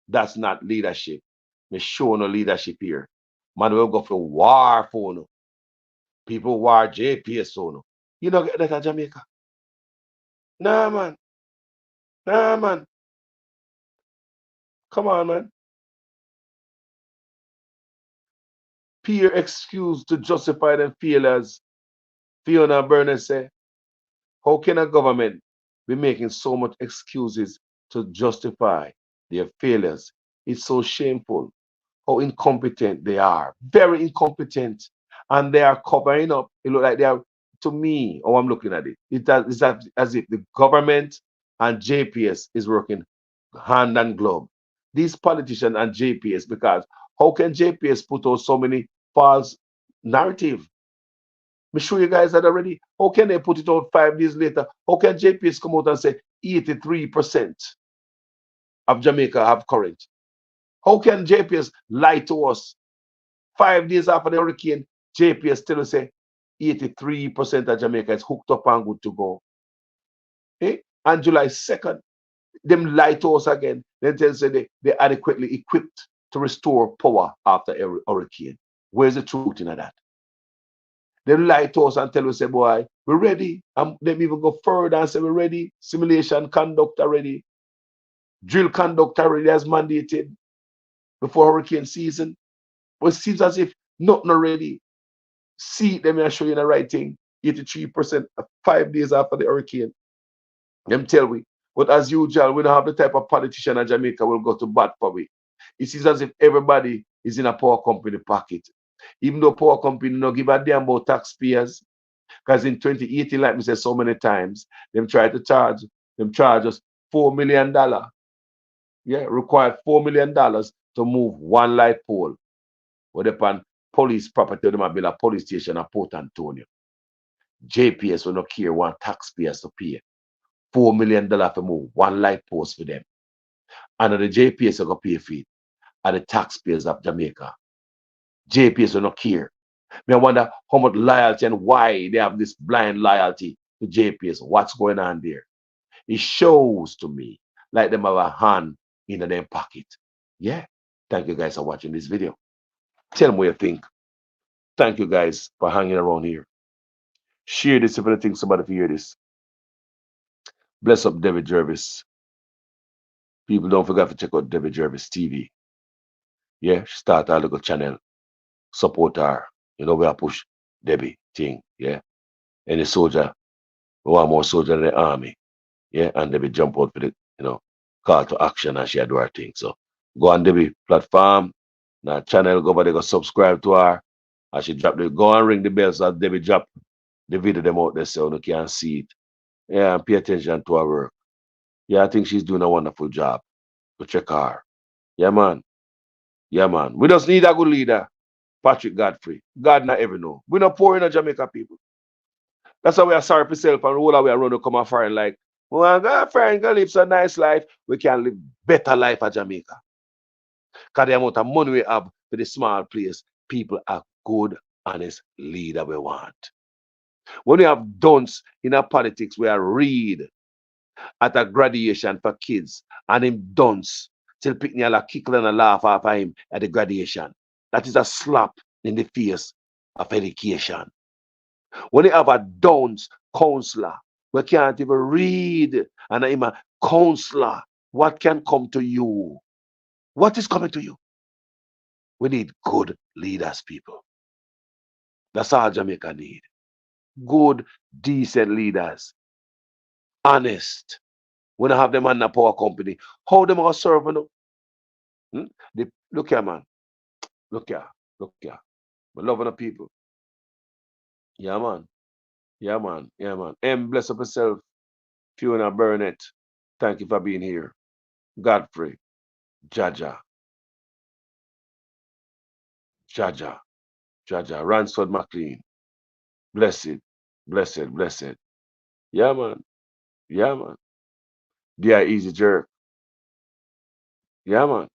That's not leadership. Me show no leadership here. Man, we'll go for war for no. People war JPS for no. You don't get that in Jamaica. Nah, man. Nah, man. Come on, man. Peer excuse to justify them failures. Fiona Burnett say, how can a government be making so much excuses to justify their failures. It's so shameful how incompetent they are. Very incompetent. And they are covering up. It look like they are, to me, how I'm looking at it, it's as if the government and JPS is working hand and glove. These politicians and JPS, because how can JPS put out so many false narrative? Me show you guys that already. How can they put it out 5 days later? How can JPS come out and say 83% of Jamaica have current? How can JPS lie to us 5 days after the hurricane? JPS still say 83% of Jamaica is hooked up and good to go. Eh? And July 2nd, them lie to us again. Then they say they're adequately equipped to restore power after every hurricane. Where's the truth in that? They lie to us and tell us, say, boy, we're ready. And them even go further and say, we're ready. Simulation conduct already. Drill conduct already as mandated before hurricane season. But it seems as if nothing already. See, them I show you the right thing. 83% 5 days after the hurricane. Them tell we. But as usual, we don't have the type of politician in Jamaica will go to bat for we. It seems as if everybody is in a power company pocket. Even though power company no give a damn about taxpayers. Because in 2018, like me said so many times, them try to charge us $4 million. Yeah, required $4 million to move one light pole. But upon police property, them build a police station at Port Antonio. JPS will not care one taxpayers to pay $4 million to move one light post for them. And the JPS will go pay for it are the taxpayers of Jamaica. JPS will not care. I wonder how much loyalty and why they have this blind loyalty to JPS. What's going on there? It shows to me like them have a hand in their pocket. Yeah. Thank you guys for watching this video. Tell me what you think. Thank you guys for hanging around here. Share this if you think somebody will hear this. Bless up David Jervis. People don't forget to check out David Jervis TV. Yeah, start our little channel. Support her. You know, we are push Debbie thing. Yeah. Any soldier, we want more soldier in the army. Yeah, and Debbie jump out for the, call to action and she do her thing. So go on Debbie platform, now channel, go over there, go subscribe to her. And she go and ring the bell so that Debbie drop the video them out there so you can see it. Yeah, and pay attention to her work. Yeah, I think she's doing a wonderful job. Go check her. Yeah, man. Yeah, man. We just need a good leader. Patrick Godfrey. God not ever know. We not poor in a Jamaica people. That's why we are sorry for self and all the way around to come and foreign like, well, God, foreign can live a nice life. We can live better life at Jamaica. Because the amount of money we have for the small place, people are good, honest leader we want. When we have dunce in our politics, we are read at a graduation for kids, and him dunce till picking a kickle and a laugh after him at the graduation. That is a slap in the face of education. When you have a dunce counselor, we can't even read, and I'm a counselor, what can come to you? What is coming to you? We need good leaders, people. That's all Jamaica need. Good, decent leaders. Honest. We don't have them on the power company. How them are serving them? Look here, man. Look here. Look here. We loving the people. Yeah, man. Yeah, man. Yeah, man. Bless up yourself. Fiona Burnett. Thank you for being here. Godfrey. Jaja. Ransford McLean. Blessed. Yeah, man. Yeah, man. Dear Easy Jerk. Yeah, man.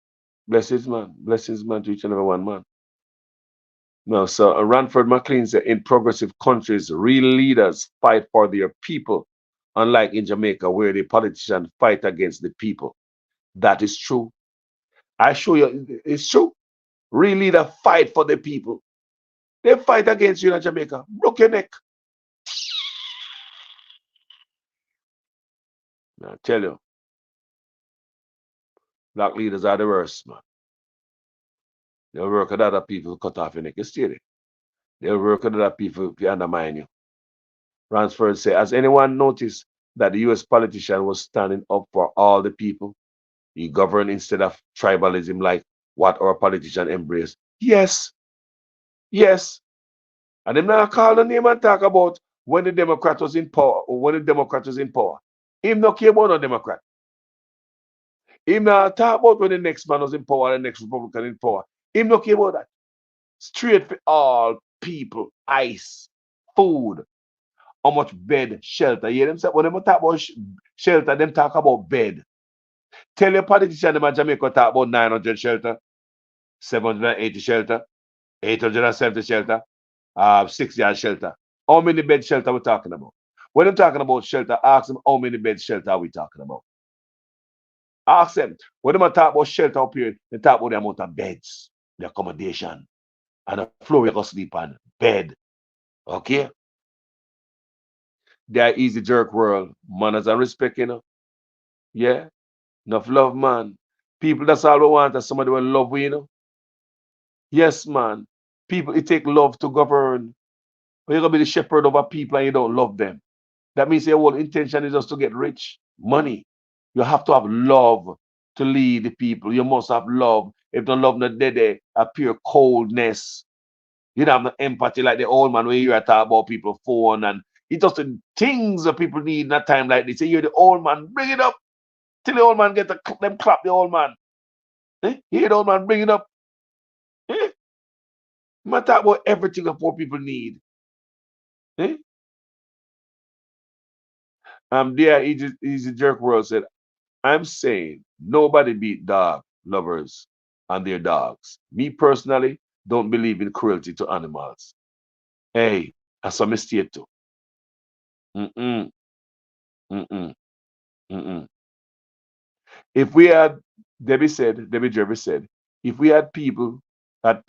Blessings, man. Blessings, man, to each and every one, man. No, so Ranford McLean said, in progressive countries, real leaders fight for their people, unlike in Jamaica, where the politicians fight against the people. That is true. I show you, it's true. Real leaders fight for the people. They fight against you in Jamaica. Broke your neck. I tell you, black leaders are the worst, man. They'll work with other people, cut off your neck. You see it? They'll work with other people to undermine you. Ransford said, has anyone noticed that the U.S. politician was standing up for all the people? You govern instead of tribalism like what our politicians embrace. Yes, yes. And them now call the name and talk about when the Democrat was in power or when the Democrat was in power. Him not care about no Democrat. Him not talk about when the next man was in power, the next Republican in power. Him not care about that. Straight for all people, ice, food, how much bed, shelter. You hear them say, when them talk about shelter, them talk about bed. Tell your politician them in Jamaica talk about 900 shelter, 780 shelter, 870 shelter, 6-yard shelter. How many bed shelter are we talking about? When I'm talking about shelter, ask them how many bed shelter are we talking about? Ask them. When they talk about shelter up here, they talk about the amount of beds, the accommodation, and the floor you can sleep on, bed. Okay? They are easy jerk world. Manners and respect, you know. Yeah? Enough love, man. People, that's all we want, is somebody will love we, you know. Yes, man. People, it take love to govern. But you're going to be the shepherd over people and you don't love them. That means your whole intention is just to get rich, money. You have to have love to lead the people. You must have love. If don't love not there, a pure coldness. You don't have no empathy like the old man when you talk about people phone and it's just the things that people need in a time like this. You're the old man, bring it up. Till the old man get them clap the old man. Eh? You hear the old man bring it up. Eh? Man talk about everything that poor people need. Eh? There, Easy Jerk World said, I'm saying nobody beat dog lovers and their dogs. Me personally don't believe in cruelty to animals. Hey, that's a mistake too. Mm-mm, mm-mm, mm-mm. If we had, Debbie Jervis said, if we had people that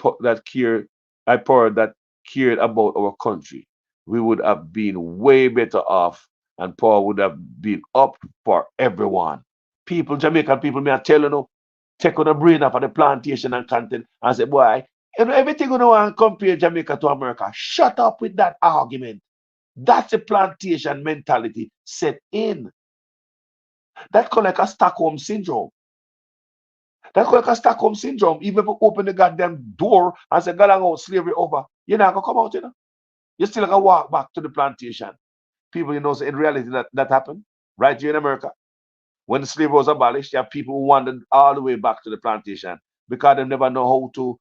cared, that cared about our country, we would have been way better off, and power would have been up for everyone. People, Jamaican people, me I tell you no, take on a brain off of the plantation and content and say, boy, you know, everything you know and compare Jamaica to America. Shut up with that argument. That's a plantation mentality set in. That called like a Stockholm syndrome. That's called like a Stockholm syndrome. Even if you open the goddamn door and say, go out, slavery over, you're not gonna come out, you know. You still gonna walk back to the plantation. People, you know, so in reality that happened right here in America. When the slavery was abolished, you have people who wandered all the way back to the plantation because they never know how to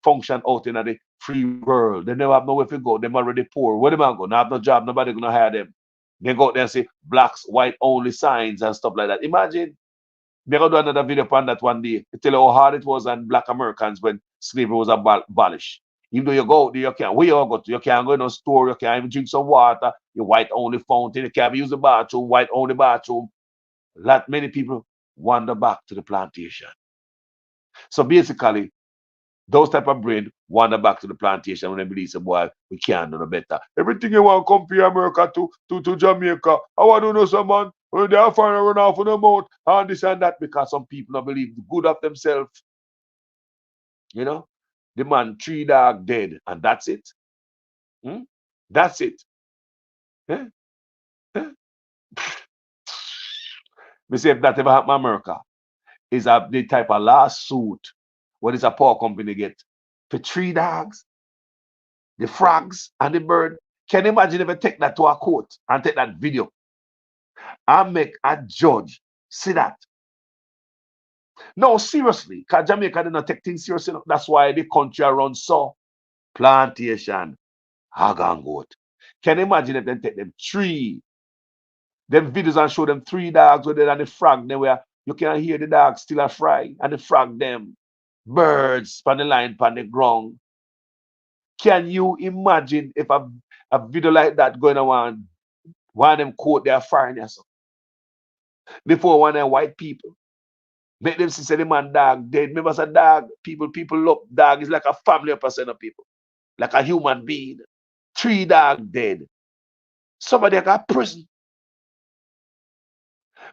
function out in the free world. They never have nowhere to go. They're already poor. Where they going to go? They have no job. Nobody going to hire them. They go out there and say blacks, white only signs and stuff like that. Imagine. They're going to do another video on that one day to tell you how hard it was on black Americans when slavery was abolished. Even though you go out there, you can't. Where you go to? You can't go in a store. You can't even drink some water. Your white only fountain. You can't use the bathroom. White only bathroom. Many people wander back to the plantation. So basically, those type of brain wander back to the plantation when they believe, say, boy, we can't do no better. Everything you want to compare America to Jamaica. I want to know someone when they are trying to run off on the mouth and this and that because some people don't believe the good of themselves. You know, the man 3 dog dead and that's it. That's it. Eh? Eh? Me say if that ever happen in America, is the type of lawsuit what is a power company get for 3 dogs, the frogs and the bird. Can you imagine if I take that to a court and take that video and make a judge see that? No, seriously, because Jamaica did not take things seriously. That's why the country around so plantation, hog and goat. Can you imagine if they take them 3, them videos and show them 3 dogs with it and the frog, then where you can hear the dogs still a fry and the frog them birds on the line on the ground. Can you imagine if a video like that going on, one of them quote their foreigners before one of them white people? Make them say the man dog dead. Remember say dog, people love dog is like a family percent of people, like a human being. 3 dog dead. Somebody got prison.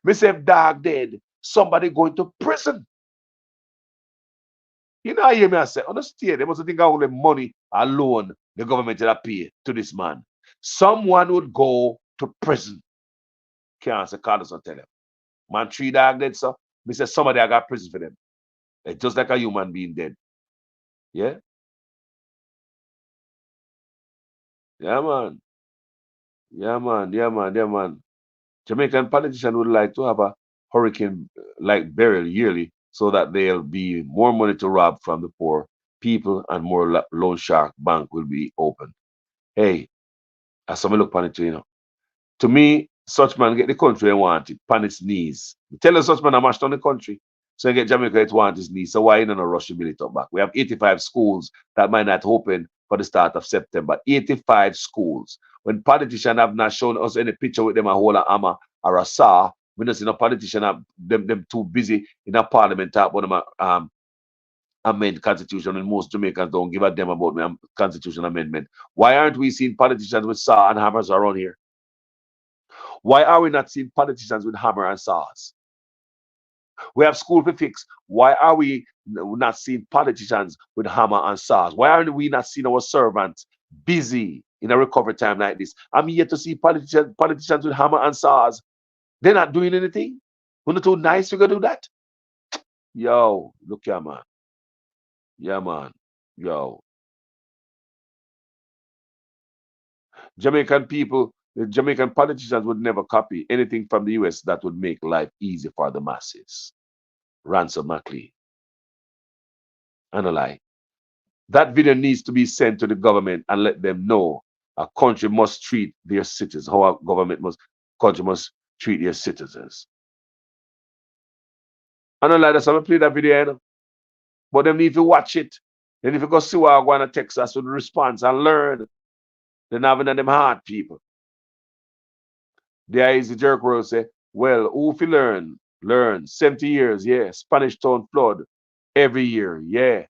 Me say if dog dead, somebody going to prison. You know, I hear me I say, understand, they must think all the money alone the government will pay to this man. Someone would go to prison. Can't say Carlos will tell him. Man, 3 dog dead, so Me say somebody I got prison for them. It's just like a human being dead. Yeah? Yeah, man. Yeah, man. Yeah, man. Yeah, man. Jamaican politicians would like to have a hurricane like burial yearly so that there'll be more money to rob from the poor people and more loan shark bank will be open. Hey, as some look upon it too, you know. To me, such man get the country and want it, pan its knees. Tell us such man I mashed on the country. So you get Jamaica it want his knees. So why you don't rush to build it up back? We have 85 schools that might not open for the start of September. 85 schools. When politicians have not shown us any picture with them a whole hammer or a saw, we don't see no politician have them too busy in a parliament talk about them amend constitution, and most Jamaicans don't give a damn about the constitution amendment. Why aren't we seeing politicians with saw and hammers around here? Why are we not seeing politicians with hammer and saws? We have school to fix. Why are we not seeing politicians with hammer and saws? Why are we not seeing our servants busy in a recovery time like this? I'm here to see politicians with hammer and saws. They're not doing anything. We're not too nice to go do that. Yo, look here, man. Yeah, man. Yo. Jamaican people, the Jamaican politicians would never copy anything from the US that would make life easy for the masses. Ransom McLean. And a lie. That video needs to be sent to the government and let them know a country must treat their citizens, how a country must treat their citizens. And a lie, that's how I play that video, you know? But them need to watch it. Then if you go see what I go to Texas with the response and learn, then having them hard people. There is the jerk world say, well, who fi learn? Learn. 70 years, yeah. Spanish town flood every year, yeah.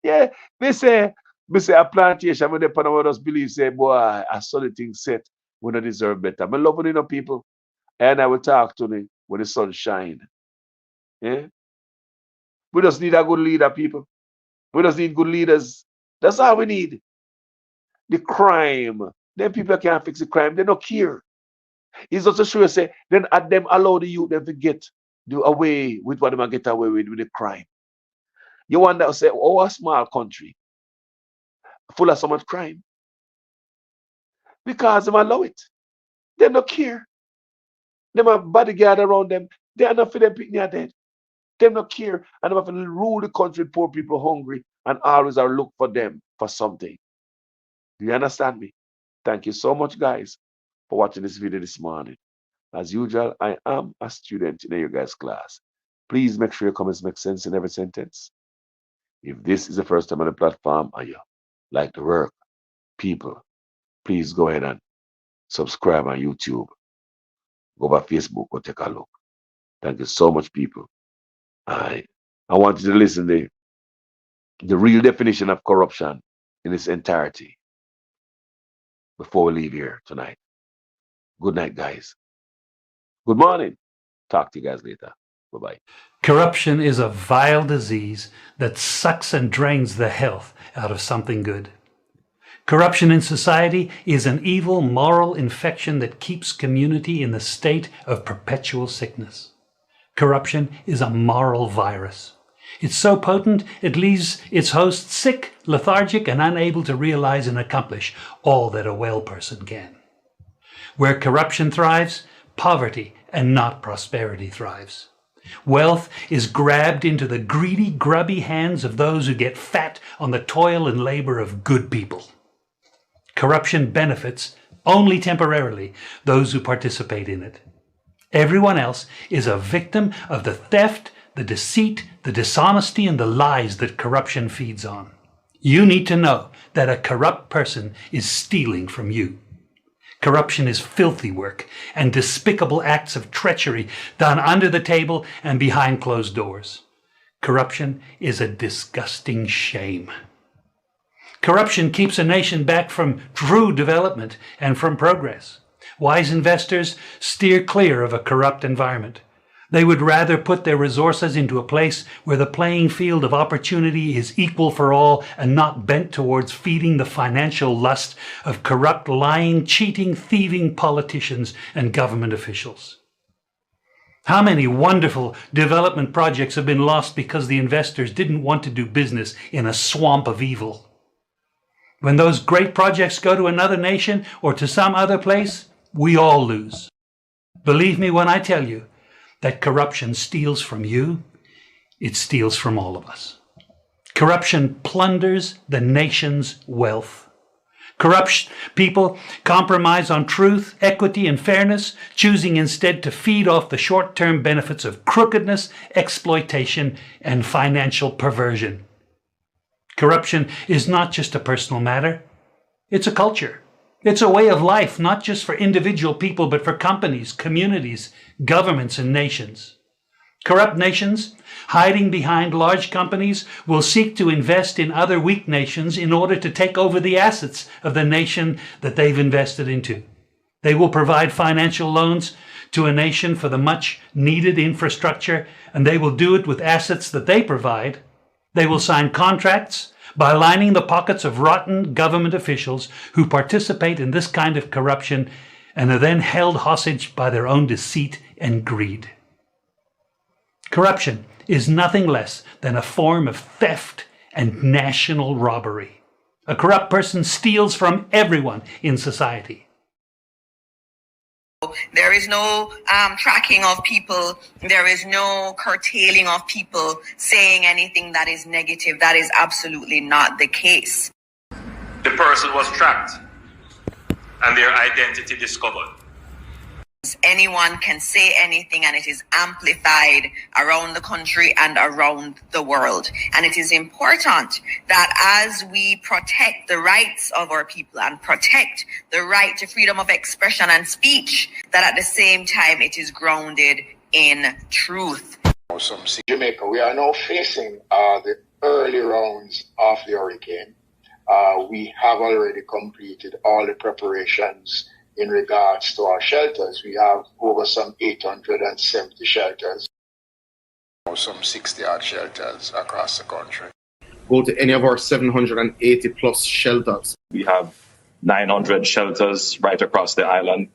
Yeah, they say a plantation when they put on us believe say, boy, I saw the thing set, we don't deserve better. I'm loving you people. And I will talk to me when the sun shine. Yeah. We just need a good leader, people. We just need good leaders. That's all we need. The crime. Then people can't fix the crime. They don't care. It's just to show you, say, then at them allow the youth them to do away with what they get away with the crime. You wonder, say, oh, a small country full of so much crime. Because they allow it. They don't care. Them have bodyguard around them. They are not for them picking their dead. They don't care. And they have to rule the country, poor people hungry, and always are look for them for something. Do you understand me? Thank you so much, guys, for watching this video this morning. As usual, I am a student in your guys' class. Please make sure your comments make sense in every sentence. If this is the first time on the platform and you like the work, people, please go ahead and subscribe on YouTube. Go over Facebook or take a look. Thank you so much, people. I want you to listen to the real definition of corruption in its entirety before we leave here tonight. Good night, guys. Good morning. Talk to you guys later. Bye-bye. Corruption is a vile disease that sucks and drains the health out of something good. Corruption in society is an evil moral infection that keeps community in the state of perpetual sickness. Corruption is a moral virus. It's so potent it leaves its host sick, lethargic, and unable to realize and accomplish all that a well person can. Where corruption thrives, poverty and not prosperity thrives. Wealth is grabbed into the greedy, grubby hands of those who get fat on the toil and labor of good people. Corruption benefits, only temporarily, those who participate in it. Everyone else is a victim of the theft, the deceit, the dishonesty, and the lies that corruption feeds on. You need to know that a corrupt person is stealing from you. Corruption is filthy work and despicable acts of treachery done under the table and behind closed doors. Corruption is a disgusting shame. Corruption keeps a nation back from true development and from progress. Wise investors steer clear of a corrupt environment. They would rather put their resources into a place where the playing field of opportunity is equal for all and not bent towards feeding the financial lust of corrupt, lying, cheating, thieving politicians and government officials. How many wonderful development projects have been lost because the investors didn't want to do business in a swamp of evil? When those great projects go to another nation or to some other place, we all lose. Believe me when I tell you that corruption steals from you, it steals from all of us. Corruption plunders the nation's wealth. Corrupt people compromise on truth, equity, and fairness, choosing instead to feed off the short-term benefits of crookedness, exploitation, and financial perversion. Corruption is not just a personal matter, it's a culture. It's a way of life, not just for individual people, but for companies, communities, governments, and nations. Corrupt nations, hiding behind large companies, will seek to invest in other weak nations in order to take over the assets of the nation that they've invested into. They will provide financial loans to a nation for the much needed infrastructure, and they will do it with assets that they provide. They will sign contracts by lining the pockets of rotten government officials who participate in this kind of corruption and are then held hostage by their own deceit and greed. Corruption is nothing less than a form of theft and national robbery. A corrupt person steals from everyone in society. There is no tracking of people. There is no curtailing of people saying anything that is negative. That is absolutely not the case. The person was tracked and their identity discovered. Anyone can say anything, and it is amplified around the country and around the world. And it is important that as we protect the rights of our people and protect the right to freedom of expression and speech, that at the same time it is grounded in truth. Jamaica, we are now facing the early rounds of the hurricane. We have already completed all the preparations in regards to our shelters. We have over some 870 shelters. Some 60-odd shelters across the country. Go to any of our 780 plus shelters. We have 900 shelters right across the island.